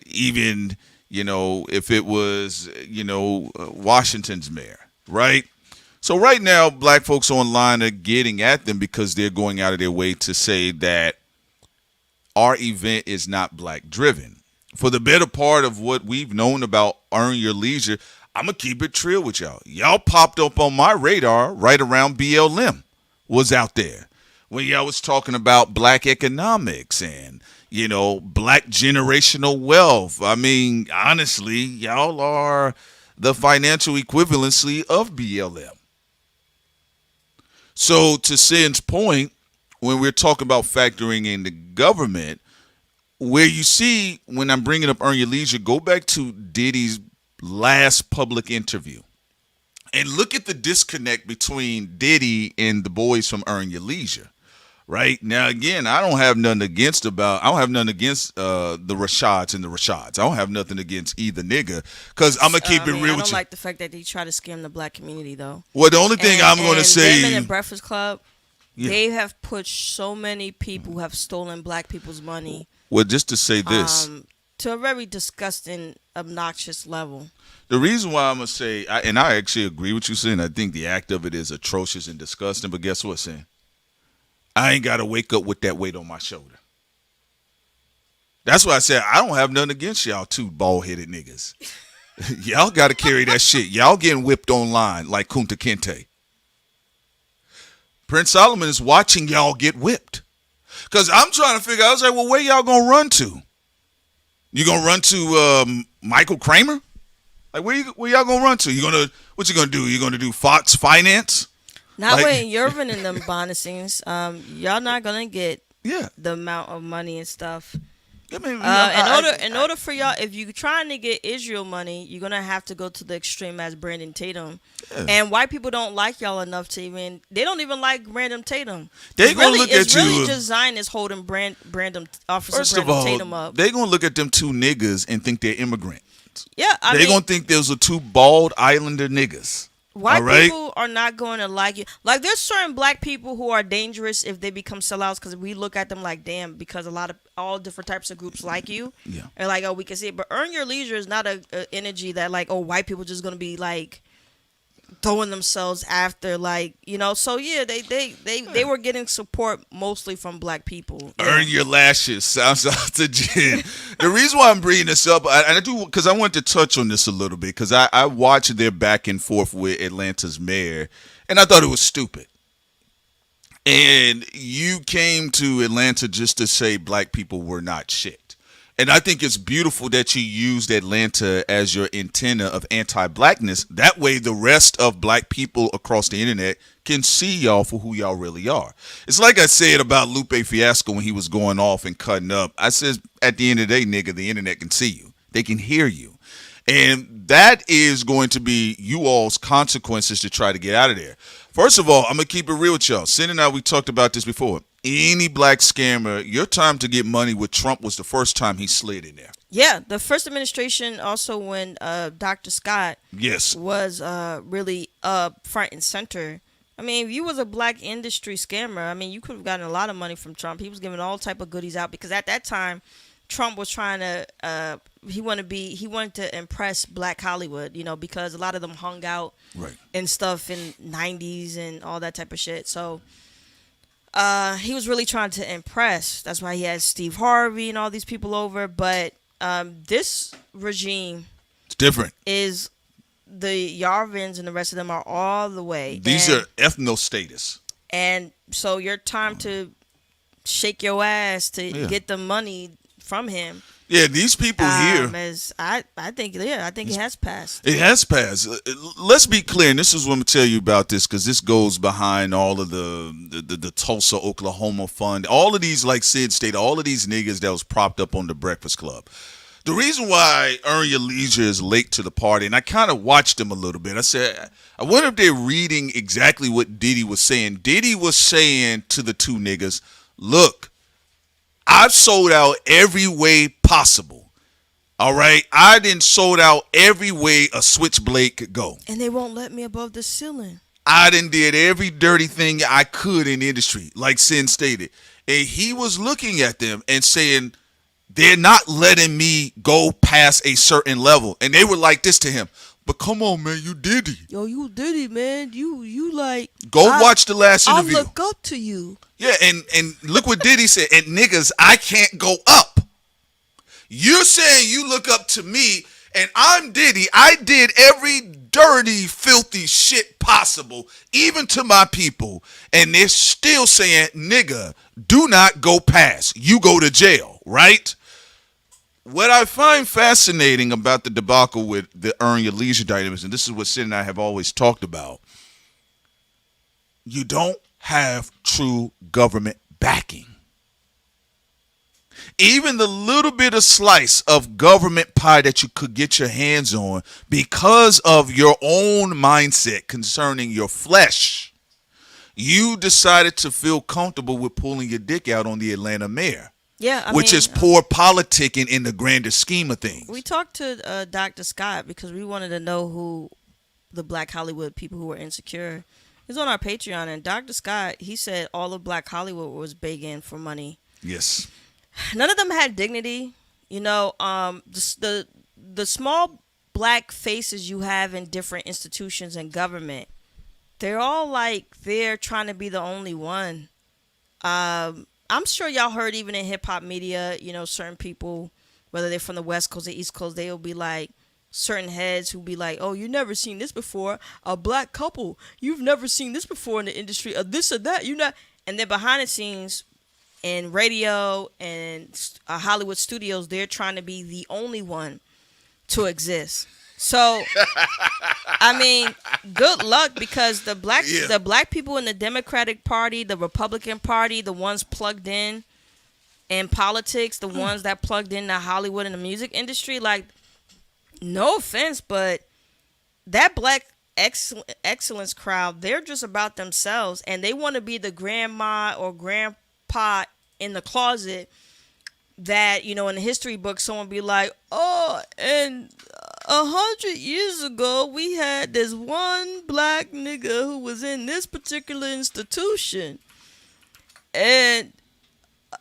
even, if it was, Washington's mayor, right? So right now, black folks online are getting at them because they're going out of their way to say that our event is not black driven. For the better part of what we've known about Earn Your Leisure, I'm going to keep it real with y'all. Y'all popped up on my radar right around BLM was out there. When y'all was talking about black economics and, black generational wealth. I mean, honestly, y'all are the financial equivalency of BLM. So to Sin's point, when we're talking about factoring in the government, where you see, when I'm bringing up Earn Your Leisure, go back to Diddy's last public interview and look at the disconnect between Diddy and the boys from Earn Your Leisure. Right now, again, I don't have nothing against the Rashads and the Rashads. I don't have nothing against either nigga, because I'm gonna keep it real with you. I don't like the fact that they try to scam the black community, though. Well, the only thing I'm gonna say, them and Breakfast Club, they have pushed so many people who have stolen black people's money. Well, just to say this, to a very disgusting, obnoxious level. The reason why I'm gonna say, and I actually agree with you, saying I think the act of it is atrocious and disgusting. But guess what, saying? I ain't got to wake up with that weight on my shoulder. That's why I said I don't have nothing against y'all two bald-headed niggas. Y'all got to carry that shit. Y'all getting whipped online like Kunta Kinte. Prince Solomon is watching y'all get whipped. Because I'm trying to figure out, I was like, well, where y'all going to run to? You going to run to Michael Kramer? Like, where y'all going to run to? What you going to do? You going to do Fox Finance? Not when you're running them behind the scenes. Y'all not gonna get the amount of money and stuff I mean, in order for y'all, if you're trying to get Israel money, you're gonna have to go to the extreme as Brandon Tatum. Yeah. And white people don't like y'all enough to even. They don't even like Brandon Tatum. They gonna look at you. It's really just Zionists holding Brandon First of all, Tatum up. They gonna look at them two niggas and think they're immigrants. Yeah, they gonna think those are two bald islander niggas. White people are not going to like you. Like, there's certain black people who are dangerous if they become sellouts, because we look at them like, damn, because all different types of groups like you. Yeah. And like, oh, we can see it. But earn your leisure is not a energy that like, oh, white people just going to be like throwing themselves after, like, you know. So yeah, they were getting support mostly from black people. Earn your lashes. Sounds out to Jen. The reason why I'm bringing this up, and I do, because I want to touch on this a little bit, because I watched their back and forth with Atlanta's mayor, and I thought it was stupid. And you came to Atlanta just to say black people were not shit. And I think it's beautiful that you used Atlanta as your antenna of anti-blackness. That way the rest of black people across the internet can see y'all for who y'all really are. It's like I said about Lupe Fiasco when he was going off and cutting up. I said, at the end of the day, nigga, the internet can see you. They can hear you. And that is going to be you all's consequences to try to get out of there. First of all, I'm going to keep it real with y'all. Sin and I, we talked about this before. Any black scammer, your time to get money with Trump was the first time he slid in there. Yeah, the first administration also, when Dr. Scott was really front and center. I mean, if you was a black industry scammer, I mean, you could have gotten a lot of money from Trump. He was giving all type of goodies out because at that time, Trump was trying to he wanted to impress black Hollywood, you know, because a lot of them hung out and stuff in 90s and all that type of shit. So he was really trying to impress. That's why he had Steve Harvey and all these people over. But this regime, it's different. Is the Yarvins and the rest of them are all the way. These are ethno status. And so your time to shake your ass to get the money from him. Yeah, these people here. I think it has passed. It has passed. Let's be clear, and this is what I'm going to tell you about this, because this goes behind all of the Tulsa, Oklahoma fund. All of these, like Sid stated, all of these niggas that was propped up on the Breakfast Club. The reason why Earn Your Leisure is late to the party, and I kind of watched them a little bit. I said, I wonder if they're reading exactly what Diddy was saying. Diddy was saying to the two niggas, look, I've sold out every way possible. All right? I done sold out every way a switchblade could go. And they won't let me above the ceiling. I done did every dirty thing I could in the industry, like Sin stated. And he was looking at them and saying, they're not letting me go past a certain level. And they were like this to him. But come on, man, you Diddy. Yo, you Diddy, man. You like... watch the last interview. I look up to you. Yeah, and look what Diddy said. And niggas, I can't go up. You're saying you look up to me, and I'm Diddy. I did every dirty, filthy shit possible, even to my people. And they're still saying, nigga, do not go past. You go to jail, right? What I find fascinating about the debacle with the Earn Your Leisure dynamics, and this is what Sid and I have always talked about, you don't have true government backing. Even the little bit of slice of government pie that you could get your hands on because of your own mindset concerning your flesh, you decided to feel comfortable with pulling your dick out on the Atlanta mayor. Yeah, which is poor politicking in the grander scheme of things. We talked to Dr. Scott because we wanted to know who the black Hollywood people who were insecure. He's on our Patreon, and Dr. Scott, he said all of black Hollywood was begging for money. Yes. None of them had dignity. You know, the small black faces you have in different institutions and government, they're all like they're trying to be the only one. I'm sure y'all heard even in hip-hop media, you know, certain people, whether they're from the West Coast or East Coast, they'll be like, certain heads who be like, oh, you've never seen this before, a black couple, you've never seen this before in the industry, or this or that, you know. And then behind the scenes in radio and Hollywood studios, they're trying to be the only one to exist. So, I mean, good luck, because the black people in the Democratic Party, the Republican Party, the ones plugged in, in politics, the ones that plugged into Hollywood and the music industry, like, no offense, but that black excellence crowd, they're just about themselves, and they want to be the grandma or grandpa in the closet that, in the history book, someone be like, oh, and 100 years ago, we had this one black nigga who was in this particular institution. And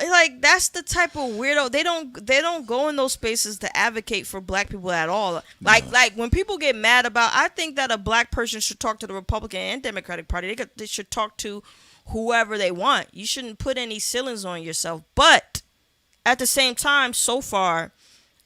like, that's the type of weirdo. They don't go in those spaces to advocate for black people at all. Like when people get mad about, I think that a black person should talk to the Republican and Democratic Party. They should talk to whoever they want. You shouldn't put any ceilings on yourself. But at the same time, so far,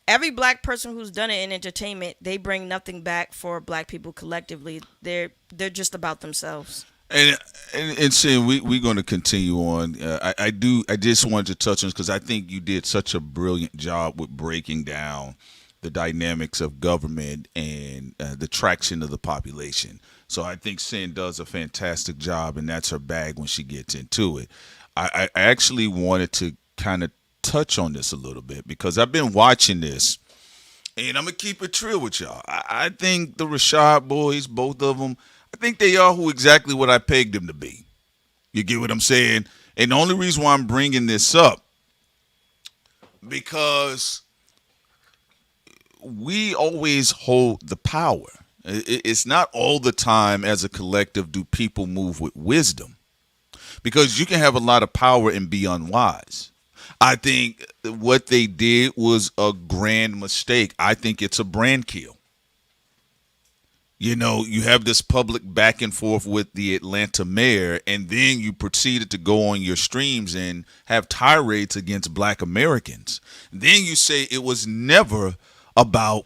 every black person who's done it in entertainment, they bring nothing back for black people collectively. They're just about themselves. And saying we're going to continue on. I just wanted to touch on this because I think you did such a brilliant job with breaking down the dynamics of government and the traction of the population. So I think Sin does a fantastic job, and that's her bag when she gets into it. I actually wanted to kind of touch on this a little bit because I've been watching this, and I'm gonna keep it real with y'all. I think the Rashad boys, both of them, I think they are exactly what I pegged them to be. You get what I'm saying? And the only reason why I'm bringing this up, because we always hold the power. It's not all the time as a collective do people move with wisdom, because you can have a lot of power and be unwise. I think what they did was a grand mistake. I think it's a brand kill. You have this public back and forth with the Atlanta mayor, and then you proceeded to go on your streams and have tirades against black Americans. Then you say it was never about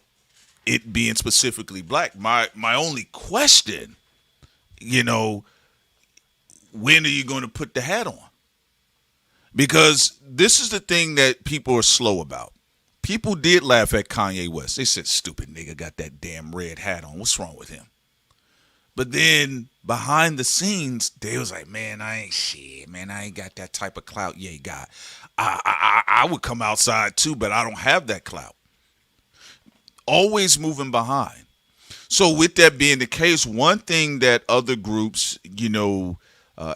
it being specifically black. My only question, when are you going to put the hat on? Because this is the thing that people are slow about. People did laugh at Kanye West. They said, stupid nigga got that damn red hat on. What's wrong with him? But then behind the scenes, they was like, man, I ain't shit. Man, I ain't got that type of clout Ye got. I would come outside too, but I don't have that clout. Always moving behind. So with that being the case, one thing that other groups,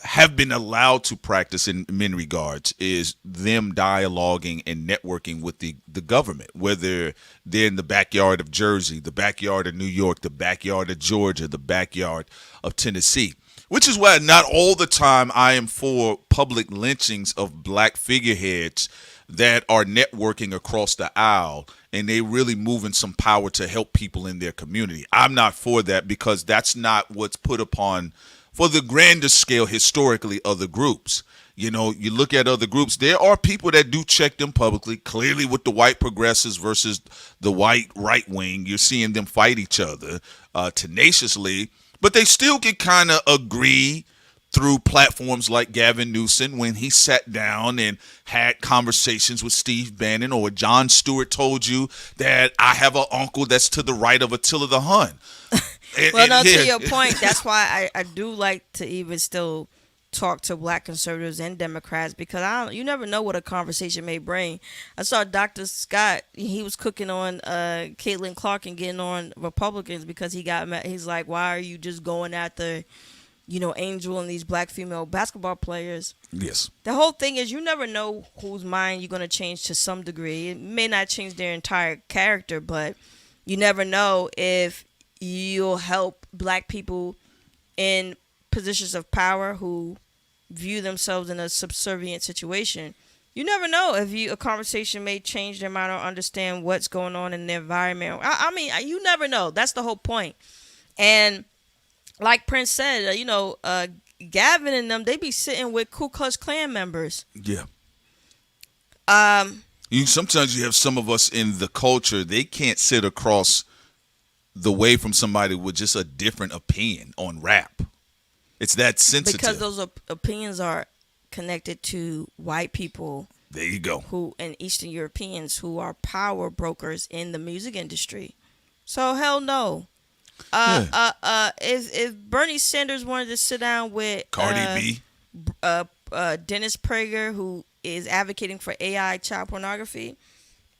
have been allowed to practice in many regards is them dialoguing and networking with the government, whether they're in the backyard of Jersey, the backyard of New York, the backyard of Georgia, the backyard of Tennessee, which is why not all the time I am for public lynchings of black figureheads that are networking across the aisle and they really moving some power to help people in their community. I'm not for that, because that's not what's put upon for the grander scale historically other groups. You look at other groups, there are people that do check them publicly. Clearly with the white progressives versus the white right wing, you're seeing them fight each other tenaciously, but they still can kind of agree through platforms like Gavin Newsom when he sat down and had conversations with Steve Bannon, or Jon Stewart told you that I have an uncle that's to the right of Attila the Hun. To your point, that's why I do like to even still talk to black conservatives and Democrats, because you never know what a conversation may bring. I saw Dr. Scott, he was cooking on Caitlin Clark and getting on Republicans because he got mad. He's like, why are you just going after Angel and these black female basketball players? Yes. The whole thing is, you never know whose mind you're going to change to some degree. It may not change their entire character, but you never know if you'll help black people in positions of power who view themselves in a subservient situation. You never know if a conversation may change their mind or understand what's going on in their environment. I mean, you never know. That's the whole point. And like Prince said, Gavin and them, they be sitting with Ku Klux Klan members. Yeah. Sometimes you have some of us in the culture, they can't sit across the way from somebody with just a different opinion on rap. It's that sensitive. Because those opinions are connected to white people. There you go. And Eastern Europeans who are power brokers in the music industry. So hell no. If Bernie Sanders wanted to sit down with Cardi B, Dennis Prager, who is advocating for AI child pornography.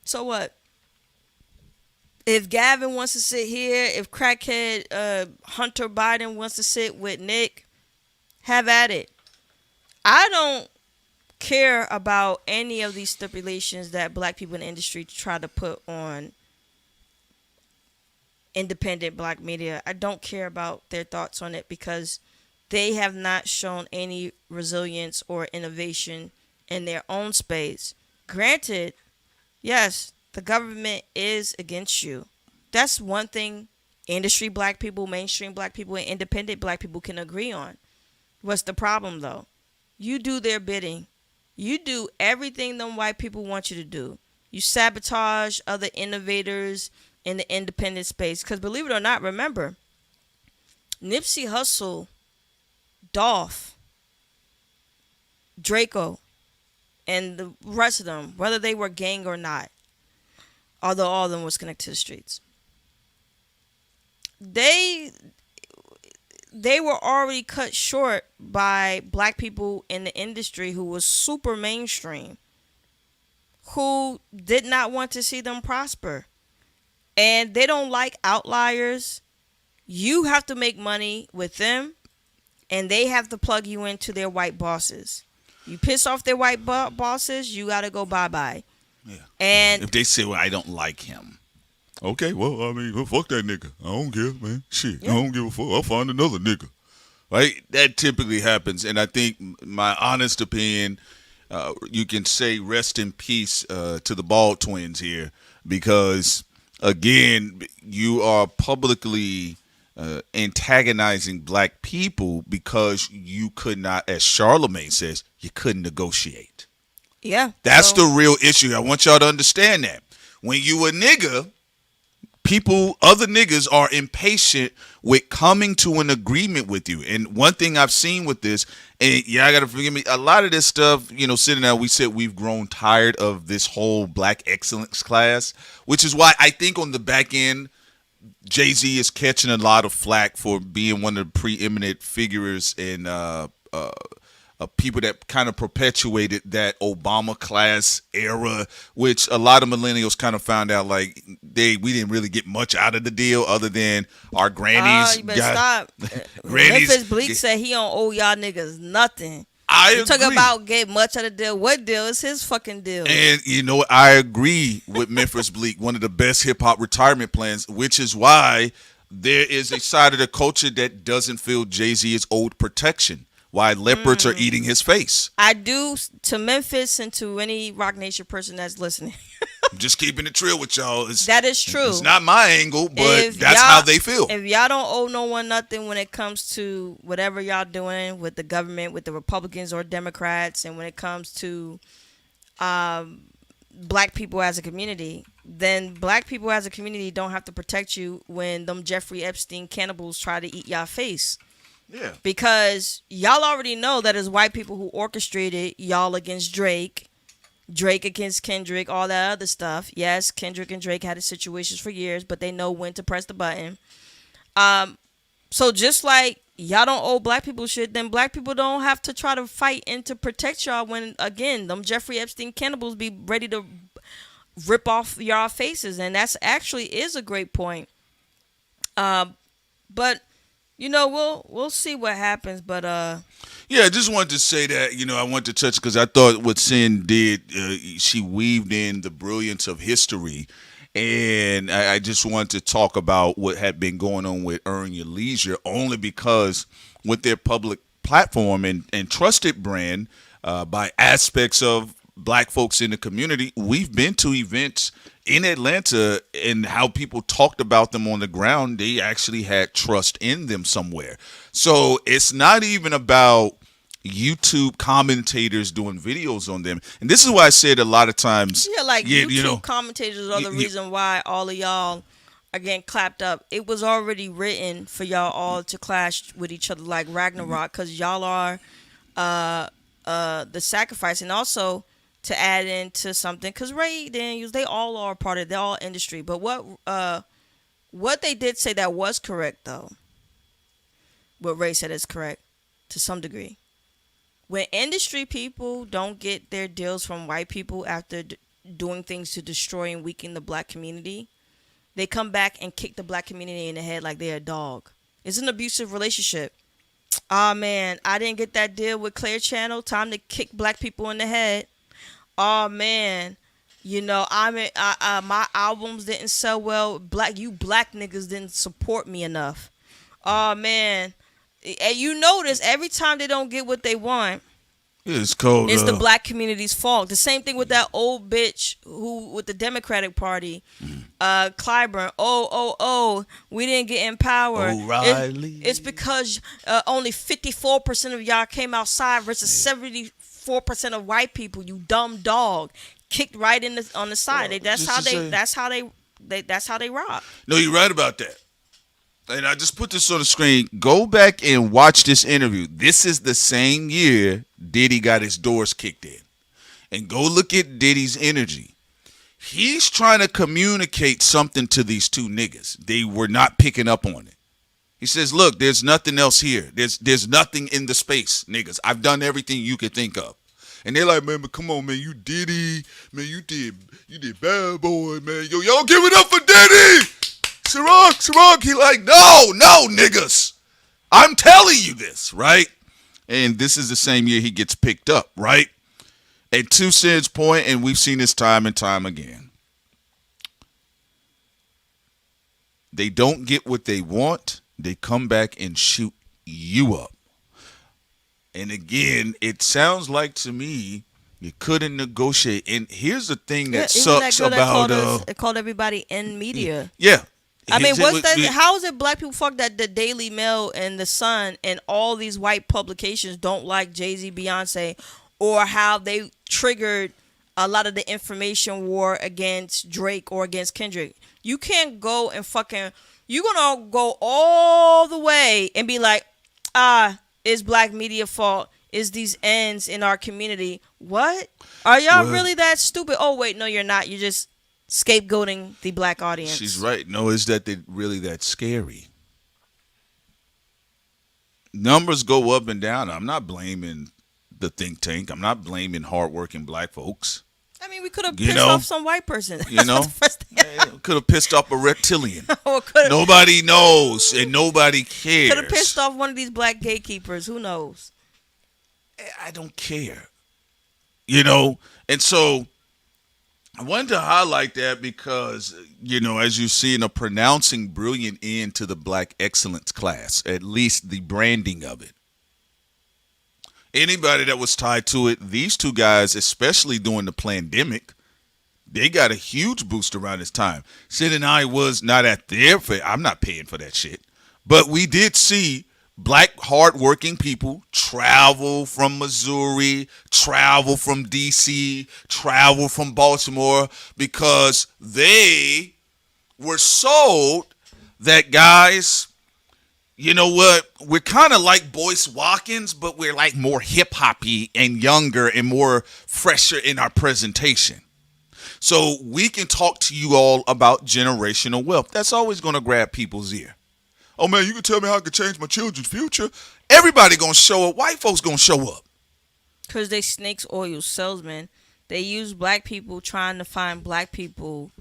So what? If Gavin wants to sit here, if crackhead Hunter Biden wants to sit with Nick, have at it. I don't care about any of these stipulations that black people in the industry try to put on independent black media. I don't care about their thoughts on it because they have not shown any resilience or innovation in their own space. Granted, yes, the government is against you. That's one thing industry black people, mainstream black people, and independent black people can agree on. What's the problem though? You do their bidding. You do everything them white people want you to do. You sabotage other innovators in the independent space. Because believe it or not, remember, Nipsey Hussle, Dolph, Draco, and the rest of them, whether they were gang or not, although all of them was connected to the streets, they were already cut short by black people in the industry who was super mainstream, who did not want to see them prosper. And they don't like outliers. You have to make money with them, and they have to plug you into their white bosses. You piss off their white bosses, you got to go bye-bye. Yeah. And if they say, well, I don't like him. Okay, well, I mean, well, fuck that nigga. I don't care, man. Shit, I don't give a fuck. I'll find another nigga. Right? That typically happens. And I think my honest opinion, you can say rest in peace to the Bald twins here because, again, you are publicly antagonizing black people because you could not, as Charlemagne says, you couldn't negotiate. yeah. That's the real issue. I want y'all to understand that. When you a nigga, other niggas are impatient with coming to an agreement with you. And one thing I've seen with this, and I gotta forgive me, a lot of this stuff, sitting there, we said we've grown tired of this whole black excellence class, which is why I think on the back end, Jay-Z is catching a lot of flack for being one of the preeminent figures in people that kind of perpetuated that Obama class era, which a lot of millennials kind of found out like we didn't really get much out of the deal other than our grannies. You better stop. Grannies. Memphis Bleak said he don't owe y'all niggas nothing. I You agree. talk about get much of the deal. What deal? It's his fucking deal. And you know what? I agree with Memphis Bleak, one of the best hip hop retirement plans, which is why there is a side of the culture that doesn't feel Jay-Z is owed protection. Why leopards are eating his face. I do to Memphis and to any Rock Nation person that's listening. I'm just keeping it real with y'all. That is true. It's not my angle, but If that's y'all- how they feel. If y'all don't owe no one nothing when it comes to whatever y'all doing with the government, with the Republicans or Democrats, and when it comes to black people as a community, then black people as a community don't have to protect you when them Jeffrey Epstein cannibals try to eat y'all face. Yeah. Because y'all already know that it's white people who orchestrated y'all against Drake against Kendrick, all that other stuff. Yes, Kendrick and Drake had situations for years, but they know when to press the button. So just like y'all don't owe black people shit, then black people don't have to try to fight and to protect y'all when, again, them Jeffrey Epstein cannibals be ready to rip off y'all faces. And that's actually is a great point. But we'll see what happens, but Yeah, I just wanted to say that, I wanted to touch because I thought what Sin did, she weaved in the brilliance of history. And I just wanted to talk about what had been going on with Earn Your Leisure, only because with their public platform and trusted brand by aspects of black folks in the community, we've been to events in Atlanta and how people talked about them on the ground. They actually had trust in them somewhere. So it's not even about YouTube commentators doing videos on them. And this is why I said a lot of times. Yeah, like YouTube commentators are the reason why all of y'all are getting clapped up. It was already written for y'all all to clash with each other like Ragnarok because y'all are the sacrifice. And also to add into something, because Ray Daniels, they all are part of, they're all industry. But what they did say that was correct, though, what Ray said is correct to some degree. when industry people don't get their deals from white people after doing things to destroy and weaken the black community, they come back and kick the black community in the head like they're a dog. It's an abusive relationship. Oh man, I didn't get that deal with Clear Channel. Time to kick black people in the head. Oh man, you know my albums didn't sell well. Black niggas didn't support me enough. Oh man, and you notice every time they don't get what they want, it's cold. It's the black community's fault. The same thing with that old bitch who with the Democratic Party, Clyburn. Oh, we didn't get in power. O'Reilly. It's because only 54% of y'all came outside versus 74% of white people. You dumb dog, kicked right on the side. That's how they rock. No, you're right about that. And I just put this on the screen. Go back and watch this interview. This is the same year Diddy got his doors kicked in. And go look at Diddy's energy. He's trying to communicate something to these two niggas. They were not picking up on it. He says, look, there's nothing else here. There's nothing in the space, niggas. I've done everything you could think of. And they're like, man, but come on, man, you Diddy. Man, you did Bad Boy, man. Yo, y'all give it up for Diddy. Ciroc, he like, no, niggas. I'm telling you this, right? And this is the same year he gets picked up, right? At 2 Cents point, and we've seen this time and time again. They don't get what they want. They come back and shoot you up. And again, it sounds like to me you couldn't negotiate. And here's the thing that sucks about it called everybody in media. Yeah. I mean, how is it black people fuck that the Daily Mail and the Sun and all these white publications don't like Jay-Z, Beyonce, or how they triggered a lot of the information war against Drake or against Kendrick? You can't go and you're gonna go all the way and be like, it's black media fault. Is these ends in our community? What? Are y'all really that stupid? Oh wait, no, you're not. You're just scapegoating the black audience. She's right. No, is that they really that scary? Numbers go up and down. I'm not blaming the think tank. I'm not blaming hardworking black folks. I mean, we could have pissed off some white person. You know, could have pissed off a reptilian. Nobody knows and nobody cares. Could have pissed off one of these black gatekeepers. Who knows? I don't care. You know, and so I wanted to highlight that because, you know, as you see in a pronouncing brilliant end to the Black Excellence class, at least the branding of it. Anybody that was tied to it, these two guys, especially during the pandemic, they got a huge boost around this time. Sid and I was not at their fair. I'm not paying for that shit. But we did see black hardworking people travel from Missouri, travel from D.C., travel from Baltimore because they were sold that, guys, you know what? We're kind of like Boyce Watkins, but we're like more hip-hoppy and younger and more fresher in our presentation. So we can talk to you all about generational wealth. That's always going to grab people's ear. Oh, man, you can tell me how I can change my children's future. Everybody going to show up. White folks going to show up. Because they snakes oil salesmen. They use black people trying to find black people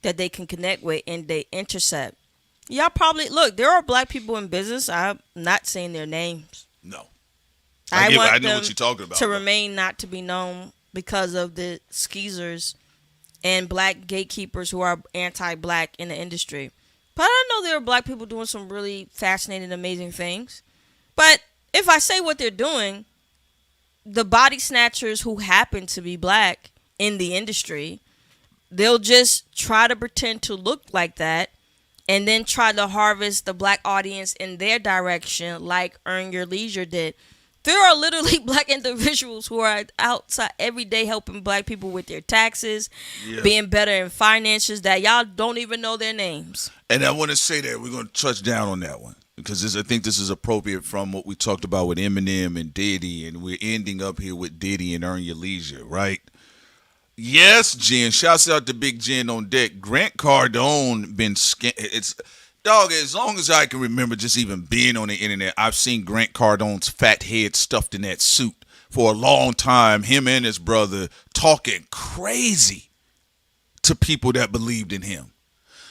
that they can connect with, and they intercept. Y'all probably, look, there are black people in business. I'm not saying their names. No. I know want what you're talking about. To remain not to be known because of the skeezers and black gatekeepers who are anti-black in the industry. But I know there are black people doing some really fascinating, amazing things. But if I say what they're doing, the body snatchers who happen to be black in the industry, they'll just try to pretend to look like that and then try to harvest the black audience in their direction like Earn Your Leisure did. There are literally black individuals who are outside every day helping black people with their taxes, being better in finances that y'all don't even know their names. And I want to say that we're going to touch down on that one because I think this is appropriate from what we talked about with Eminem and Diddy, and we're ending up here with Diddy and Earn Your Leisure, right? Yes, Jen. Shouts out to Big Jen on deck. Grant Cardone been it's dog. As long as I can remember, just even being on the internet, I've seen Grant Cardone's fat head stuffed in that suit for a long time, him and his brother talking crazy to people that believed in him.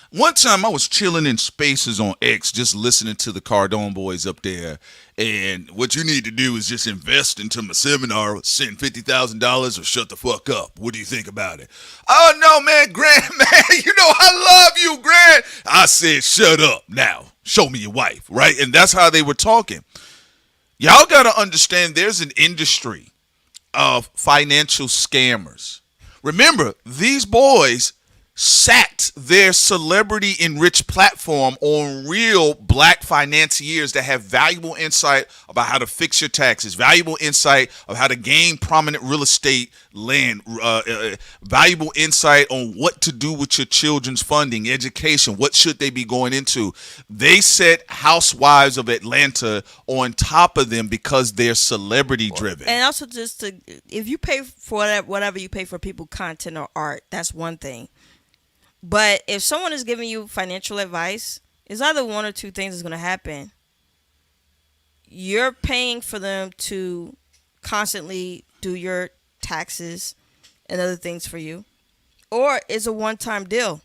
One time I was chilling in Spaces on X, just listening to the Cardone boys up there. And what you need to do is just invest into my seminar, send $50,000 or shut the fuck up. What do you think about it? Oh, no, man, Grant, man, you know I love you, Grant. I said, shut up now. Show me your wife, right? And that's how they were talking. Y'all got to understand there's an industry of financial scammers. Remember, these boys sat their celebrity enriched platform on real black financiers that have valuable insight about how to fix your taxes, valuable insight of how to gain prominent real estate land, valuable insight on what to do with your children's funding, education, what should they be going into. They set Housewives of Atlanta on top of them because they're celebrity driven. And also just to, if you pay for whatever you pay for people, content or art, that's one thing. But if someone is giving you financial advice, it's either one or two things is going to happen. You're paying for them to constantly do your taxes and other things for you, or it's a one-time deal.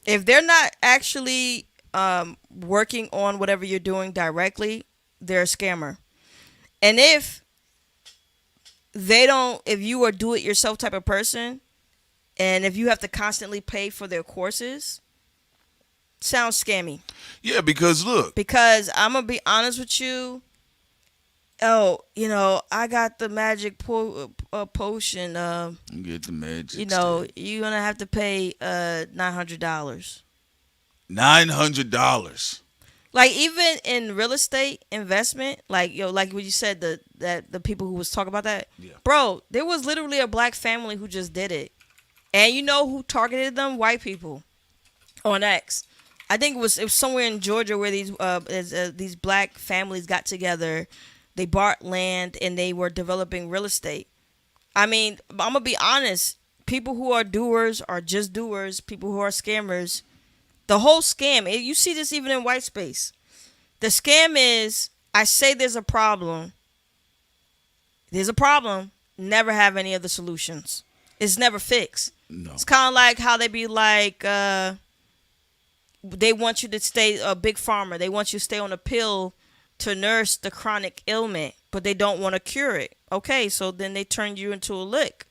If they're not actually working on whatever you're doing directly, they're a scammer. And if you are do-it-yourself type of person, and if you have to constantly pay for their courses, sounds scammy. Yeah, because look. Because I'm going to be honest with you. Oh, I got the magic potion. Get the magic. You're going to have to pay $900. $900. Like, even in real estate investment, like what you said, the people who was talking about that. Yeah. Bro, there was literally a black family who just did it. And you know who targeted them? White people on X. I think it was somewhere in Georgia where these black families got together. They bought land and they were developing real estate. I mean, I'm going to be honest. People who are doers are just doers. People who are scammers. The whole scam, you see this even in white space. The scam is, I say there's a problem. There's a problem. Never have any of the solutions. It's never fixed. No. It's kind of like how they be like, they want you to stay a big pharma. They want you to stay on a pill to nurse the chronic ailment, but they don't want to cure it. Okay, so then they turn you into a lick.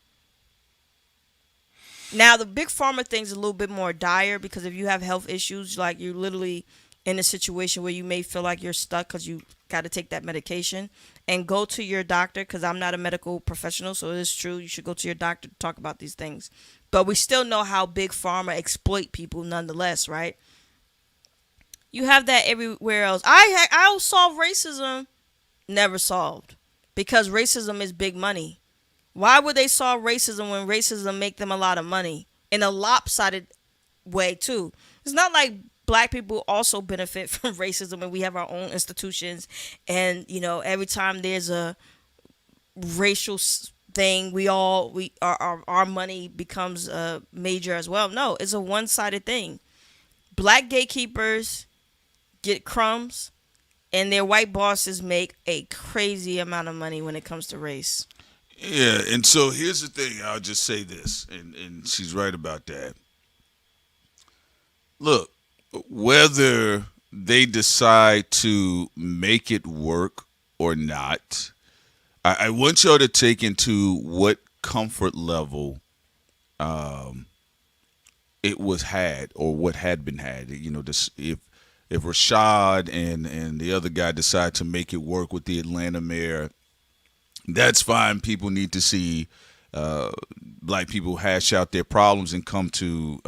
Now, the big pharma thing's a little bit more dire because if you have health issues, like you're literally in a situation where you may feel like you're stuck because you got to take that medication, and go to your doctor, because I'm not a medical professional, so it is true. You should go to your doctor to talk about these things. But we still know how big pharma exploit people nonetheless, right? You have that everywhere else. I'll solve racism. Never solved. Because racism is big money. Why would they solve racism when racism make them a lot of money? In a lopsided way, too. It's not like black people also benefit from racism and we have our own institutions. And, every time there's a racial thing, our money becomes major as well. No, it's a one-sided thing. Black gatekeepers get crumbs, and their white bosses make a crazy amount of money when it comes to race. Yeah, and so here's the thing. I'll just say this, and she's right about that. Look, whether they decide to make it work or not, I want y'all to take into what comfort level it was had, or what had been had. If Rashad and the other guy decide to make it work with the Atlanta mayor, that's fine. People need to see black people hash out their problems and come to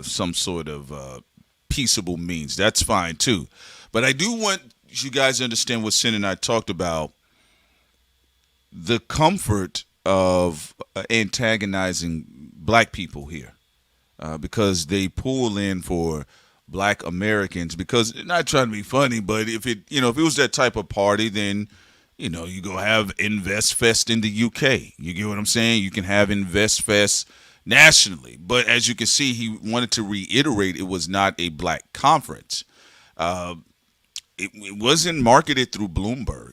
some sort of peaceable means. That's fine too. But I do want you guys to understand what Sin and I talked about. The comfort of antagonizing black people here because they pull in for black Americans, because not trying to be funny, but if it was that type of party, then you go have Invest Fest in the UK. You get what I'm saying? You can have Invest Fest nationally. But as you can see, he wanted to reiterate it was not a black conference. It wasn't marketed through Bloomberg.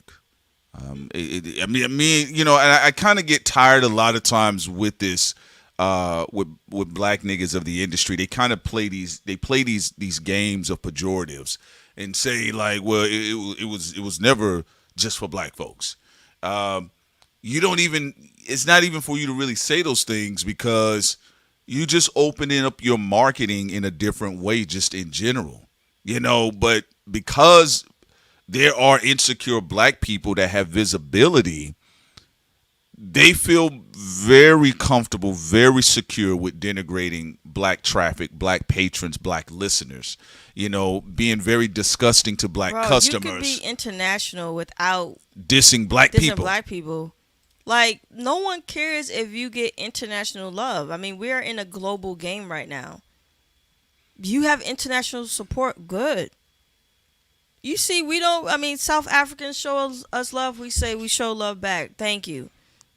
I mean, you know, and I kind of get tired a lot of times with this, with black niggas of the industry. They kind of play these games of pejoratives and say like, well, it was never just for black folks. You don't even. It's not even for you to really say those things because you just opening up your marketing in a different way, just in general, you know. But because there are insecure black people that have visibility, they feel very comfortable, very secure with denigrating black traffic, black patrons, black listeners, you know, being very disgusting to black customers. You could be international without dissing black people. Like, no one cares if you get international love. I mean, we're in a global game right now. You have international support, good. You see, South Africans show us love, we say we show love back. Thank you.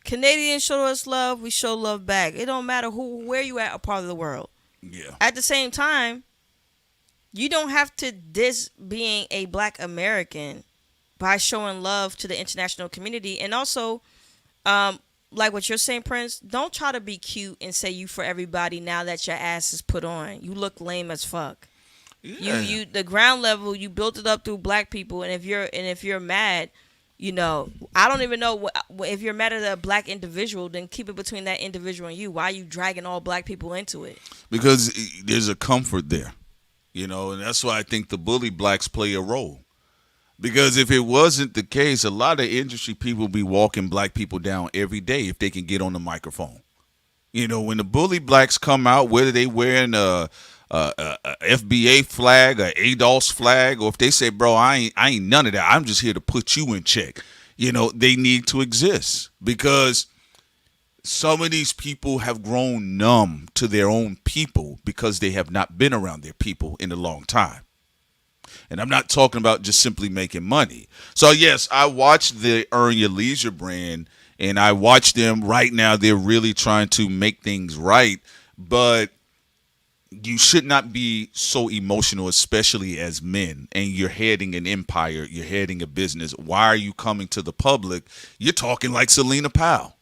Canadians show us love, we show love back. It don't matter where you at a part of the world. Yeah. At the same time, you don't have to diss being a black American by showing love to the international community. And also, like what you're saying, Prince, don't try to be cute and say you for everybody now that your ass is put on. You look lame as fuck. Yeah. You the ground level, you built it up through black people, and if you're mad, you know, I don't even know if you're mad at a black individual, then keep it between that individual and you. Why are you dragging all black people into it? Because there's a comfort there, you know, and that's why I think the bully blacks play a role. Because if it wasn't the case, a lot of industry people be walking black people down every day if they can get on the microphone. You know, when the bully blacks come out, whether they wearing a FBA flag, a ADOS flag, or if they say, bro, I ain't none of that, I'm just here to put you in check. You know, they need to exist because some of these people have grown numb to their own people because they have not been around their people in a long time. And I'm not talking about just simply making money. So, yes, I watched the Earn Your Leisure brand, and I watch them right now. They're really trying to make things right. But you should not be so emotional, especially as men, and you're heading an empire, you're heading a business. Why are you coming to the public? You're talking like Selena Powell.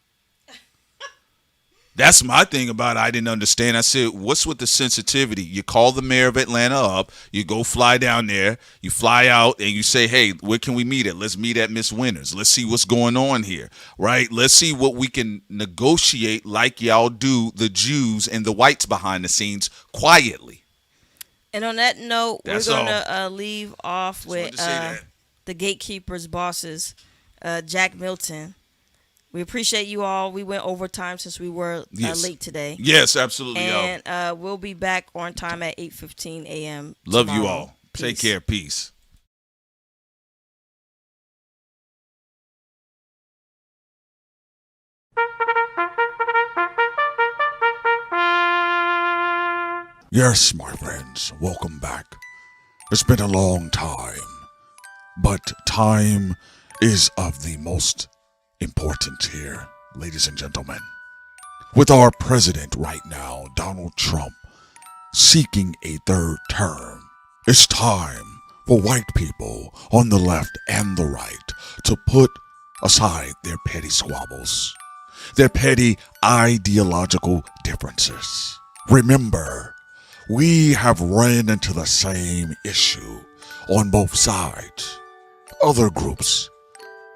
That's my thing about it. I didn't understand. I said, what's with the sensitivity? You call the mayor of Atlanta up, you go fly down there, you fly out, and you say, hey, where can we meet at? Let's meet at Miss Winters. Let's see what's going on here, right? Let's see what we can negotiate like y'all do the Jews and the whites behind the scenes quietly. And on that note, we're going to leave off with the gatekeepers' bosses, Jack Milton. We appreciate you all. We went overtime since we were late today. Yes, absolutely. And we'll be back on time at 8:15 a.m. Love tomorrow. you all. Peace. Take care. Peace. Yes, my friends, welcome back. It's been a long time, but time is of the most important here, ladies and gentlemen. With our president right now, Donald Trump, seeking a third term, it's time for white people on the left and the right to put aside their petty squabbles, their petty ideological differences. Remember, we have run into the same issue on both sides. Other groups,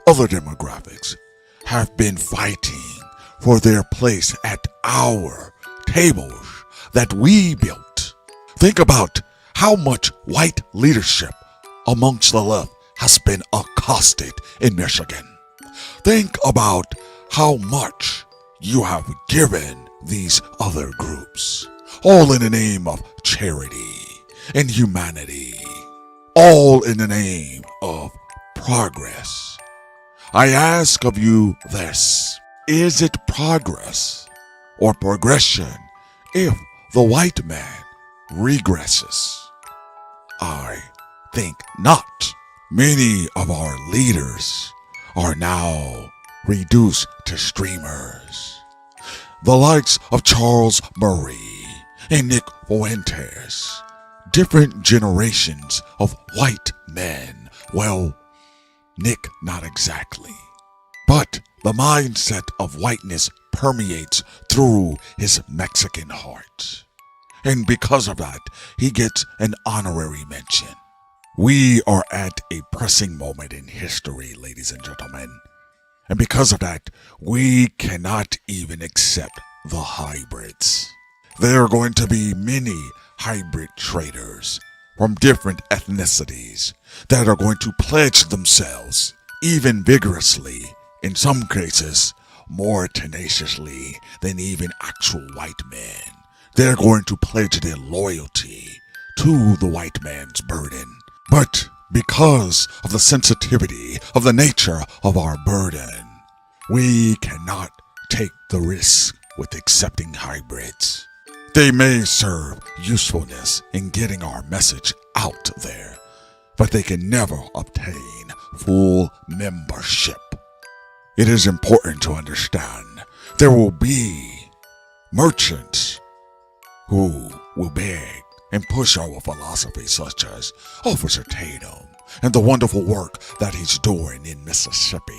other demographics have been fighting for their place at our tables that we built. Think about how much white leadership amongst the left has been accosted in Michigan. Think about how much you have given these other groups, all in the name of charity and humanity, all in the name of progress. I ask of you this: is it progress or progression if the white man regresses? I think not. Many of our leaders are now reduced to streamers. The likes of Charles Murray and Nick Fuentes, different generations of white men. Well, Nick, not exactly. But the mindset of whiteness permeates through his Mexican heart. And because of that, he gets an honorary mention. We are at a pressing moment in history, ladies and gentlemen. And because of that, we cannot even accept the hybrids. There are going to be many hybrid traders from different ethnicities that are going to pledge themselves even vigorously, in some cases more tenaciously than even actual white men. They're going to pledge their loyalty to the white man's burden. But because of the sensitivity of the nature of our burden, we cannot take the risk with accepting hybrids. They may serve usefulness in getting our message out there, but they can never obtain full membership. It is important to understand there will be merchants who will beg and push our philosophy, such as Officer Tatum and the wonderful work that he's doing in Mississippi.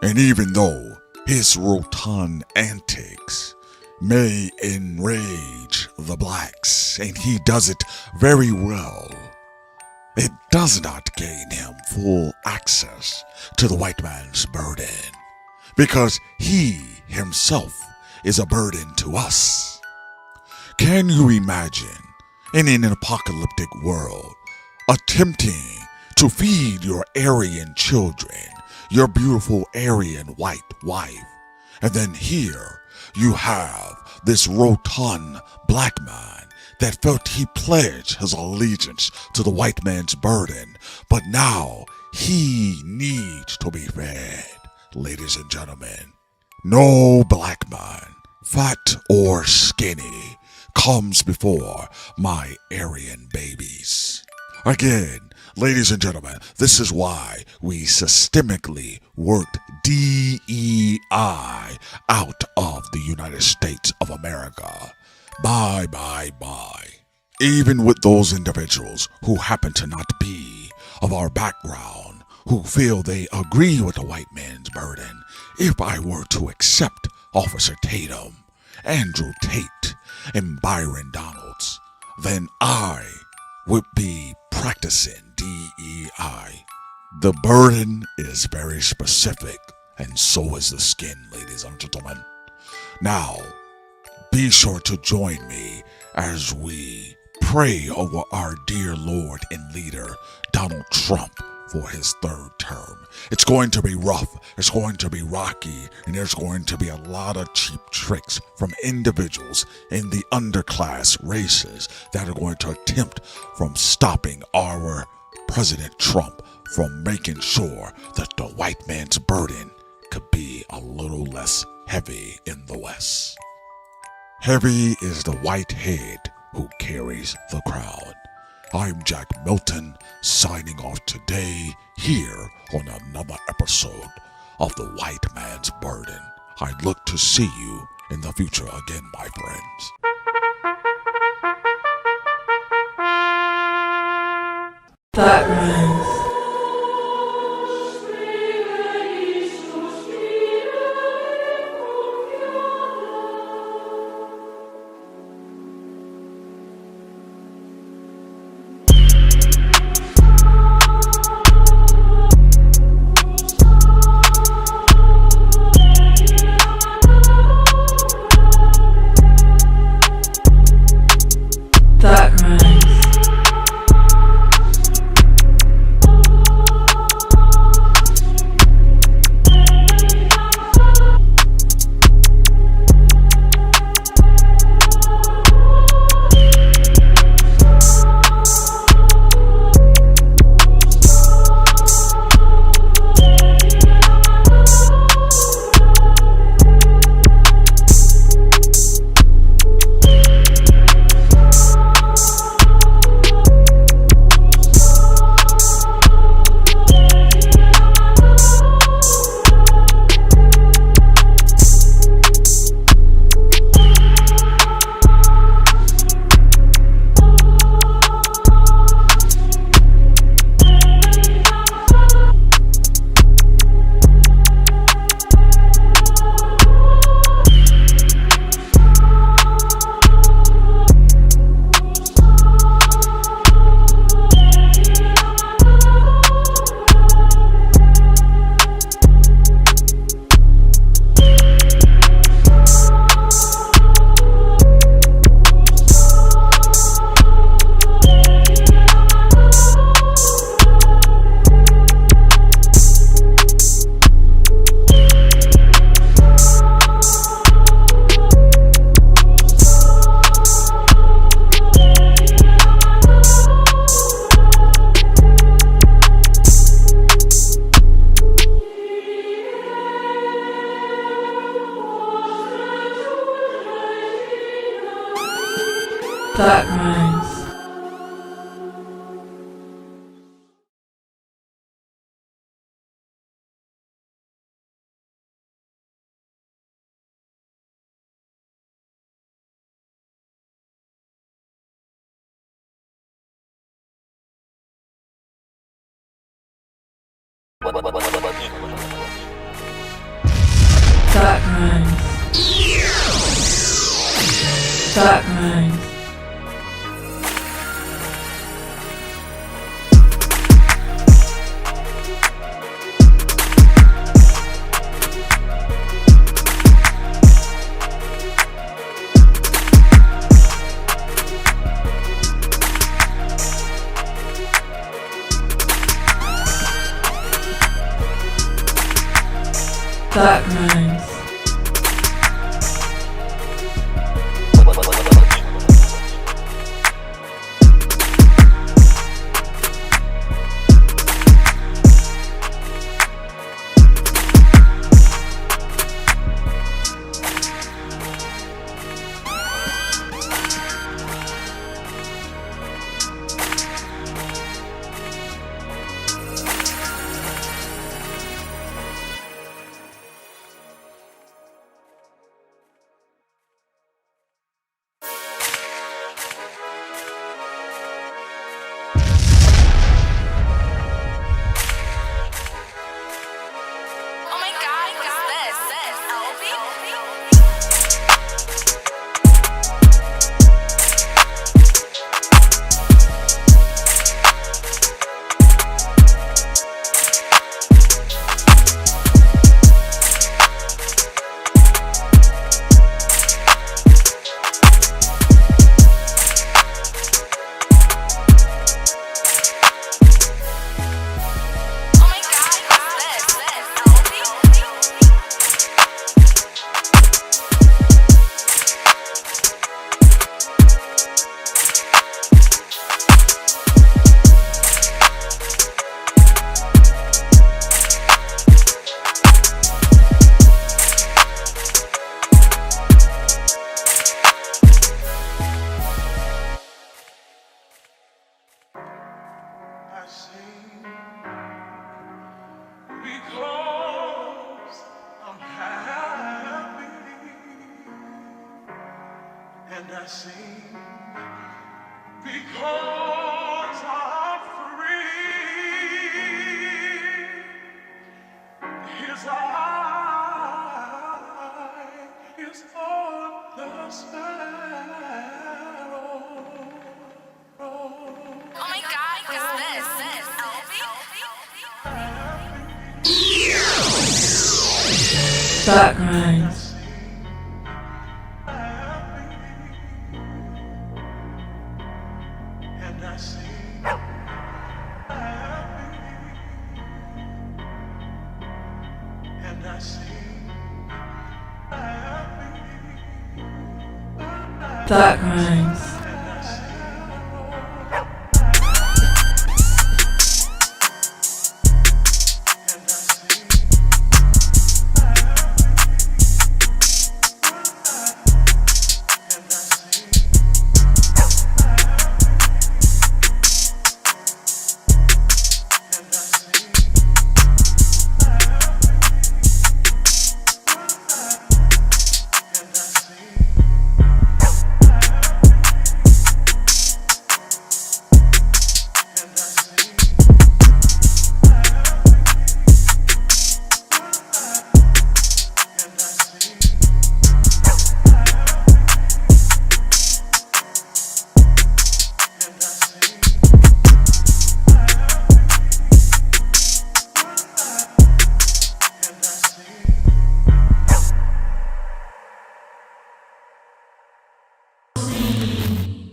And even though his rotund antics may enrage the blacks, and he does it very well, it does not gain him full access to the white man's burden, because he himself is a burden to us. Can you imagine, in an apocalyptic world, attempting to feed your Aryan children your beautiful Aryan white wife, and then here you have this rotund black man that felt he pledged his allegiance to the white man's burden, but now he needs to be fed, ladies and gentlemen. No black man, fat or skinny, comes before my Aryan babies. Again, ladies and gentlemen, this is why we systemically worked DEI out of the United States of America. Bye. Even with those individuals who happen to not be of our background, who feel they agree with the white man's burden, if I were to accept Officer Tatum, Andrew Tate, and Byron Donalds, then I would be practicing DEI. The burden is very specific, and so is the skin, ladies and gentlemen. Now, be sure to join me as we pray over our dear Lord and leader, Donald Trump, for his third term. It's going to be rough, it's going to be rocky, and there's going to be a lot of cheap tricks from individuals in the underclass races that are going to attempt from stopping our President Trump from making sure that the white man's burden could be a little less heavy in the West. Heavy is the white head who carries the crown. I'm Jack Milton, signing off today here on another episode of The White Man's Burden. I look to see you in the future again, my friends. That rhymes. That rhymes. Thought Crimes. Thought Crimes. Thought Crimes. Thought Crimes. Because I'm happy, and I sing because I'm free. His eye is on the sparrow. Oh my God, what's this? Thought Crimes. And I sing and I sing Thought Crimes.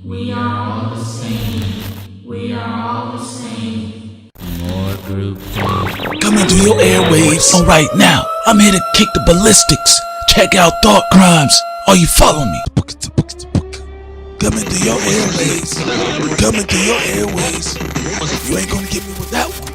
We are all the same. We are all the same. More group Coming to your airwaves. All right, now I'm here to kick the ballistics. Check out Thought Crimes. Are you following me? Coming to your airwaves. Coming to your airways. You ain't gonna get me with that one.